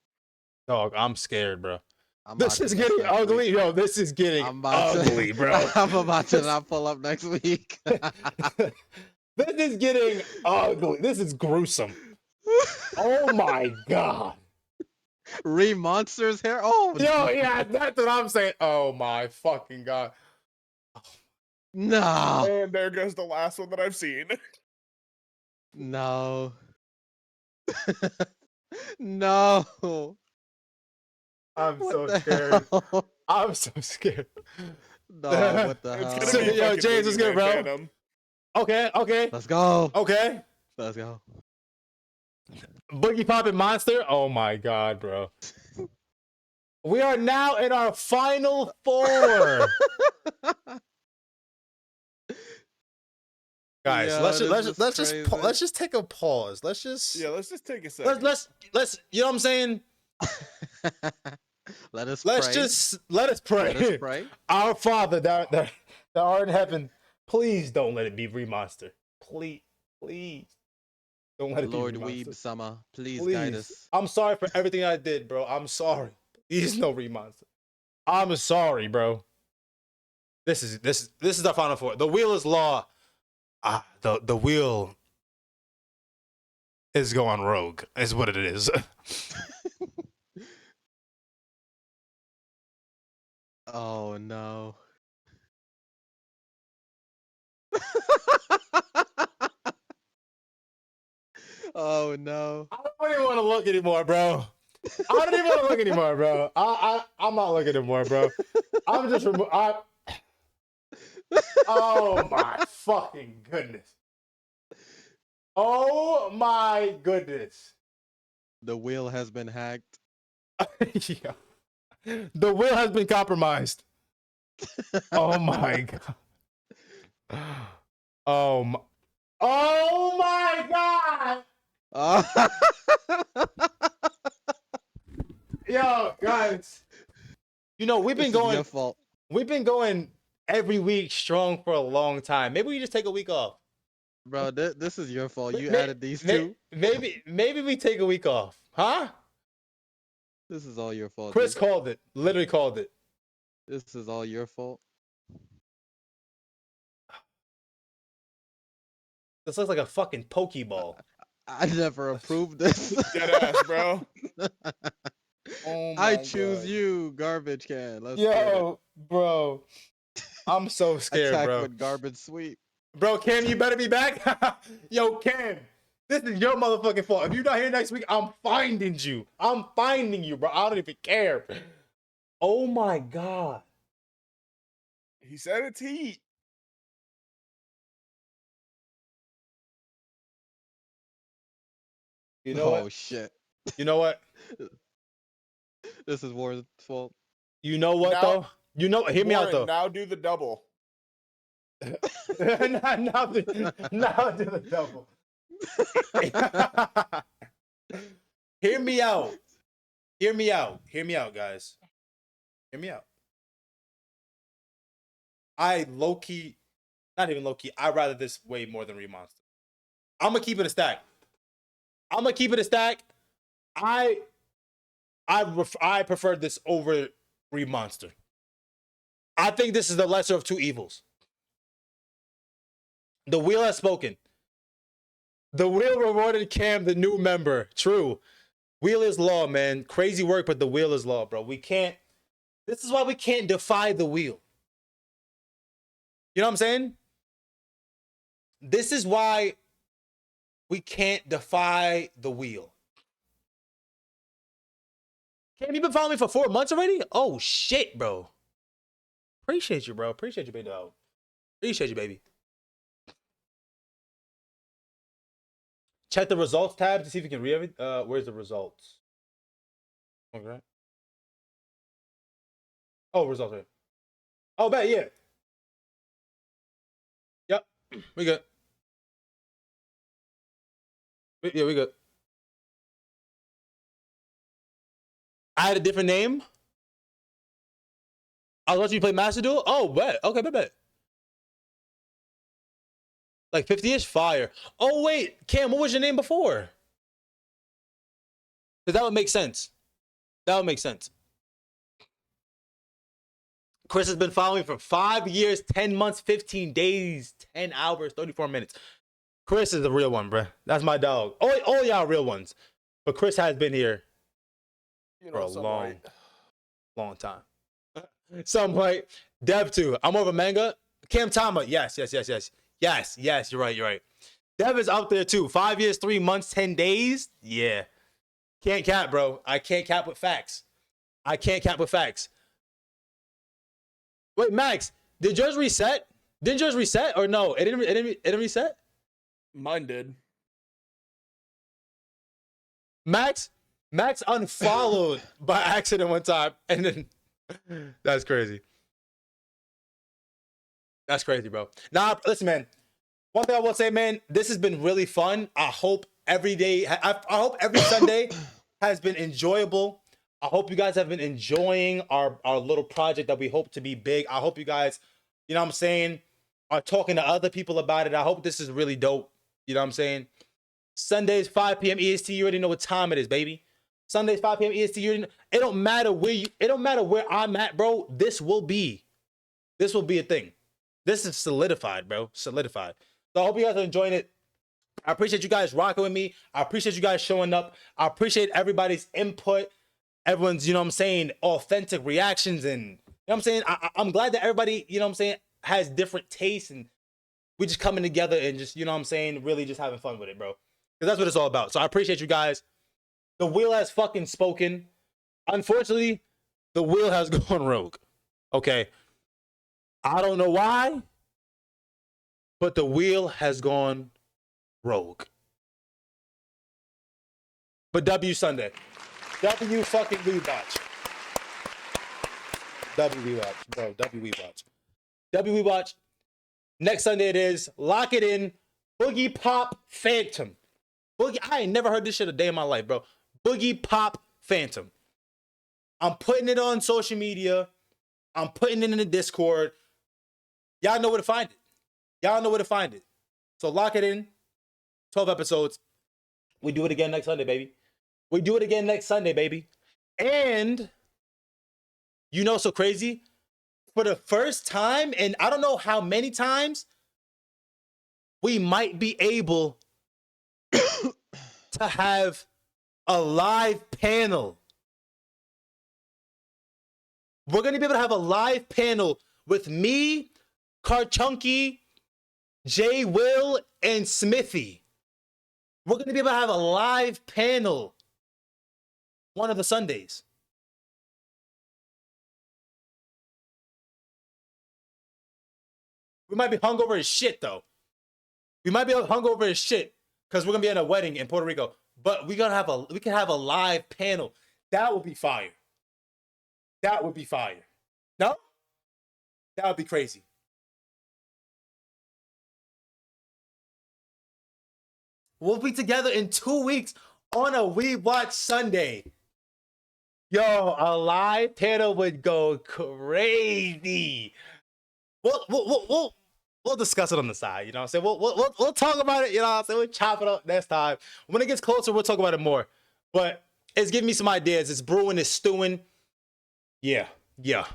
Speaker 2: Dog, I'm scared, bro.
Speaker 4: I'm
Speaker 2: This
Speaker 4: about
Speaker 2: is
Speaker 4: to miss
Speaker 2: getting
Speaker 4: next
Speaker 2: ugly.
Speaker 4: week.
Speaker 2: Yo, this is getting
Speaker 4: I'm about
Speaker 2: ugly,
Speaker 4: to,
Speaker 2: bro.
Speaker 4: I'm about to not pull up next week.
Speaker 2: This is getting ugly. This is gruesome. Oh my god.
Speaker 4: Monster's hair. Oh
Speaker 2: Yo, yeah, that's what I'm saying. Oh my fucking god.
Speaker 4: no,
Speaker 6: And there goes the last one that I've seen.
Speaker 4: no, no.
Speaker 2: I'm
Speaker 4: What
Speaker 2: so
Speaker 4: the
Speaker 2: scared.
Speaker 4: hell?
Speaker 2: I'm so scared.
Speaker 4: No, what the
Speaker 6: It's
Speaker 4: hell?
Speaker 6: gonna be
Speaker 2: Yo,
Speaker 6: fucking
Speaker 2: James, what's good,
Speaker 6: Boogeyman
Speaker 2: bro?
Speaker 6: Phantom.
Speaker 2: Okay, okay,
Speaker 4: Let's go.
Speaker 2: okay.
Speaker 4: Let's go.
Speaker 2: Boogie Poppin' Monster. Oh my god, bro. We are now in our final four. Guys,
Speaker 4: Yo, this is crazy.
Speaker 2: let's just take a pause. Let's just
Speaker 6: Yeah, let's just take a second.
Speaker 2: let's you know what I'm saying?
Speaker 4: Let us
Speaker 2: Let's
Speaker 4: pray.
Speaker 2: just let us pray.
Speaker 4: Let us pray.
Speaker 2: Our Father that art in heaven, please don't let it be Remaster. Please, please don't let it
Speaker 4: Lord
Speaker 2: be Remaster.
Speaker 4: Weeb Summer, please guide
Speaker 2: Please.
Speaker 4: us.
Speaker 2: I'm sorry for everything I did, bro. I'm sorry. Please no Remaster. I'm sorry, bro. This is our final four. The wheel is law. The wheel is going rogue. Is what it is.
Speaker 4: Oh no. Oh no.
Speaker 2: I don't even want to look anymore, bro. I don't even want to look anymore, bro. I'm not looking anymore, bro. I'm just Oh my fucking goodness. Oh my goodness.
Speaker 4: The wheel has been hacked.
Speaker 2: Yeah. The will has been compromised. Oh my god. Oh my god. Yo, guys. You know,
Speaker 4: This is your fault.
Speaker 2: we've been going every week strong for a long time. Maybe we just take a week off.
Speaker 4: Bro, this is your fault. You
Speaker 2: May-
Speaker 4: added these two.
Speaker 2: Maybe we take a week off. Huh?
Speaker 4: This is all your fault.
Speaker 2: Chris
Speaker 4: Dude.
Speaker 2: called it. Literally called it.
Speaker 4: This is all your fault.
Speaker 2: This looks like a fucking Pokeball.
Speaker 4: I never approved this.
Speaker 6: Dead ass, bro.
Speaker 2: Oh
Speaker 4: I
Speaker 2: my
Speaker 4: choose
Speaker 2: God.
Speaker 4: you, garbage can. Let's get it.
Speaker 2: Yo, bro. I'm so scared,
Speaker 4: Attack
Speaker 2: bro.
Speaker 4: with garbage sweep.
Speaker 2: Bro, Cam, you better be back. Yo, Cam, this is your motherfucking fault. If you're not here next week, I'm finding you. I'm finding you, bro. I don't even care. Oh my God.
Speaker 6: He said it's heat.
Speaker 2: You know what?
Speaker 4: Shit.
Speaker 2: You know what?
Speaker 4: This is Warren's fault.
Speaker 2: You know what, though? You know, hear me out,
Speaker 6: Warren,
Speaker 2: though.
Speaker 6: now do the double.
Speaker 2: now do the double. Hear me out. Hear me out. Hear me out, guys. Hear me out. I low-key, not even low-key, I'd rather this way more than Remonster. I'm going to keep it a stack. I prefer this over Remonster. I think this is the lesser of two evils. The wheel has spoken. The wheel rewarded Cam, the new member. True. Wheel is law, man. Crazy work, but the wheel is law, bro. We can't. This is why we can't defy the wheel. You know what I'm saying? This is why we can't defy the wheel. Cam, you been following me for 4 months already? Oh, shit, bro. Appreciate you, bro. Appreciate you, baby dog. Appreciate you, baby. Check the results tab to see if you can read it. Where's the results? Okay. Oh, results right. Oh, bet, yeah. Yep. We good. Yeah, we good. I had a different name. I was watching you play Master Duel. Oh, bet. Okay, bet. Like 50-ish? Fire. Oh, wait. Cam, what was your name before? Because that would make sense. That would make sense. Chris has been following me for 5 years, 10 months, 15 days, 10 hours, 34 minutes. Chris is the real one, bruh. That's my dog. All y'all real ones. But Chris has been here.
Speaker 6: You
Speaker 2: For
Speaker 6: know,
Speaker 2: a
Speaker 6: some
Speaker 2: long,
Speaker 6: might.
Speaker 2: long time. Some might. Dev 2. I'm over manga. Cam Tama. Yes. Yes. You're right. Dev is out there too. 5 years, 3 months, 10 days. Yeah. Can't cap, bro. I can't cap with facts. Wait, Max, did yours reset? Didn't yours reset or no? It didn't reset?
Speaker 6: Mine did.
Speaker 2: Max unfollowed by accident one time, and then that's crazy. That's crazy, bro. Nah, listen, man. One thing I will say, man, this has been really fun. I hope every day, I hope every Sunday has been enjoyable. I hope you guys have been enjoying our little project that we hope to be big. I hope you guys, you know what I'm saying, are talking to other people about it. I hope this is really dope. You know what I'm saying? Sundays, 5 p.m. EST. You already know what time it is, baby. Sundays, 5 p.m. EST. It don't matter where I'm at, bro. This will be a thing. This is solidified, bro. Solidified. So I hope you guys are enjoying it. I appreciate you guys rocking with me. I appreciate you guys showing up. I appreciate everybody's input. Everyone's, you know what I'm saying, authentic reactions. And, you know what I'm saying? I'm glad that everybody, you know what I'm saying, has different tastes. And we just coming together and just, you know what I'm saying, really just having fun with it, bro. Because that's what it's all about. So I appreciate you guys. The wheel has fucking spoken. Unfortunately, the wheel has gone rogue. Okay. I don't know why, but the wheel has gone rogue. But W Sunday. W fucking WeebWatch. WeebWatch, bro. WeebWatch. WeebWatch. Next Sunday it is. Lock it in. Boogie Pop Phantom. I ain't never heard this shit a day in my life, bro. Boogie Pop Phantom. I'm putting it on social media. I'm putting it in the Discord. Y'all know where to find it. So lock it in. 12 episodes. We do it again next Sunday, baby. And you know, so crazy. For the first time, and I don't know how many times, we might be able to have a live panel. We're going to be able to have a live panel with me, Karchunky, Jay Will, and Smithy. We're going to be able to have a live panel one of the Sundays. We might be hungover as shit, though. Because we're going to be at a wedding in Puerto Rico. But we can have a live panel. That would be fire. No? That would be crazy. We'll be together in 2 weeks on a WeebWatch Sunday. Yo, a live panel would go crazy. We'll discuss it on the side. You know what I'm saying? We'll talk about it. You know what I'm saying? We'll chop it up next time. When it gets closer, we'll talk about it more. But it's giving me some ideas. It's brewing. It's stewing. Yeah. But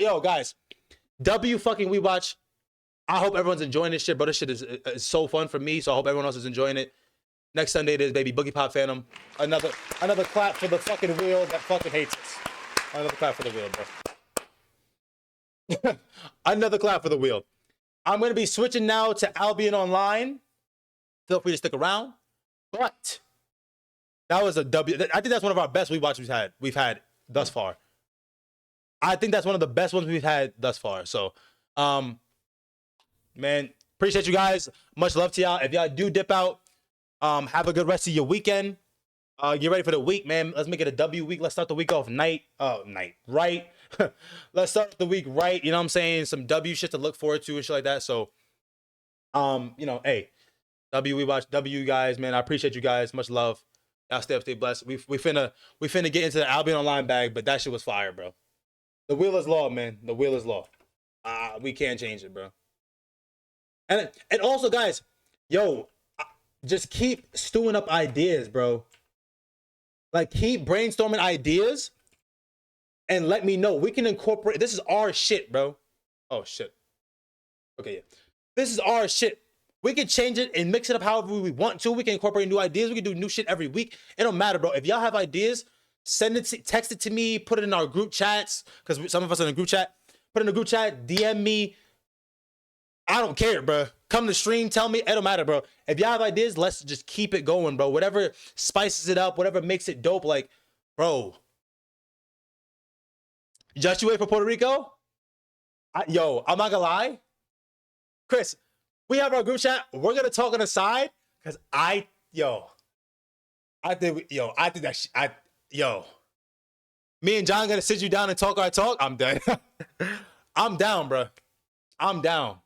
Speaker 2: yo, guys, W fucking WeebWatch. I hope everyone's enjoying this shit, bro. This shit is so fun for me, so I hope everyone else is enjoying it. Next Sunday it is, baby. Boogie Pop Phantom. Another clap for the fucking wheel that fucking hates us. Another clap for the wheel, bro. Another clap for the wheel. I'm going to be switching now to Albion Online. Feel free to stick around. But that was a W. I think that's one of our best WeebWatch we've had thus far. I think that's one of the best ones we've had thus far. So, man, appreciate you guys. Much love to y'all. If y'all do dip out, have a good rest of your weekend. Get ready for the week, man. Let's make it a W week. Let's start the week off right. Let's start the week right. You know what I'm saying? Some W shit to look forward to and shit like that. So, you know, hey, WeebWatch, W guys, man. I appreciate you guys. Much love. Y'all stay up, stay blessed. We finna get into the Albion Online bag, but that shit was fire, bro. The wheel is law, man. The wheel is law. We can't change it, bro. And also, guys, yo, just keep stewing up ideas, bro. Like, keep brainstorming ideas and let me know. We can incorporate. This is our shit, bro. Oh, shit. Okay, yeah. This is our shit. We can change it and mix it up however we want to. We can incorporate new ideas. We can do new shit every week. It don't matter, bro. If y'all have ideas, send it, text it to me, put it in our group chats, because some of us are in a group chat. Put it in the group chat, DM me. I don't care, bro. Come to stream, tell me. It don't matter, bro. If y'all have ideas, let's just keep it going, bro. Whatever spices it up, whatever makes it dope, like, bro. Just you wait for Puerto Rico? Yo, I'm not gonna lie. Chris, we have our group chat. We're gonna talk on the side, because I think that me and John gonna sit you down and talk our talk. I'm done. I'm down, bro. I'm down.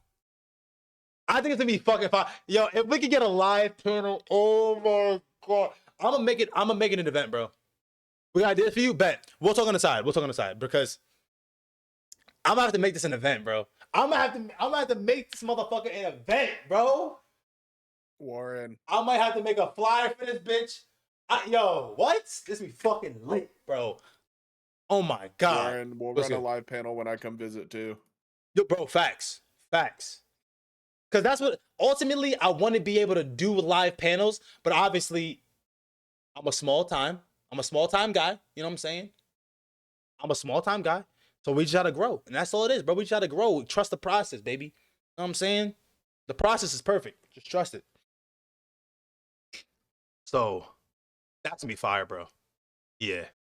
Speaker 2: I think it's gonna be fucking fun. Yo, if we could get a live panel, oh my god. I'm gonna make it an event, bro. We got ideas for you? Bet. We'll talk on the side. Because I'm gonna have to make this an event, bro. I'm gonna have to make this motherfucker an event, bro.
Speaker 6: Warren.
Speaker 2: I might have to make a flyer for this bitch. Yo, what? This be fucking lit, bro. Oh my god.
Speaker 6: Warren, we'll run a live panel when I come visit too.
Speaker 2: Yo, bro, facts. Because that's what, ultimately, I want to be able to do live panels, but obviously, I'm a small time guy. You know what I'm saying? I'm a small time guy. So we just gotta grow. And that's all it is, bro. We just gotta grow. Trust the process, baby. You know what I'm saying? The process is perfect. Just trust it. So, that's gonna be fire, bro. Yeah.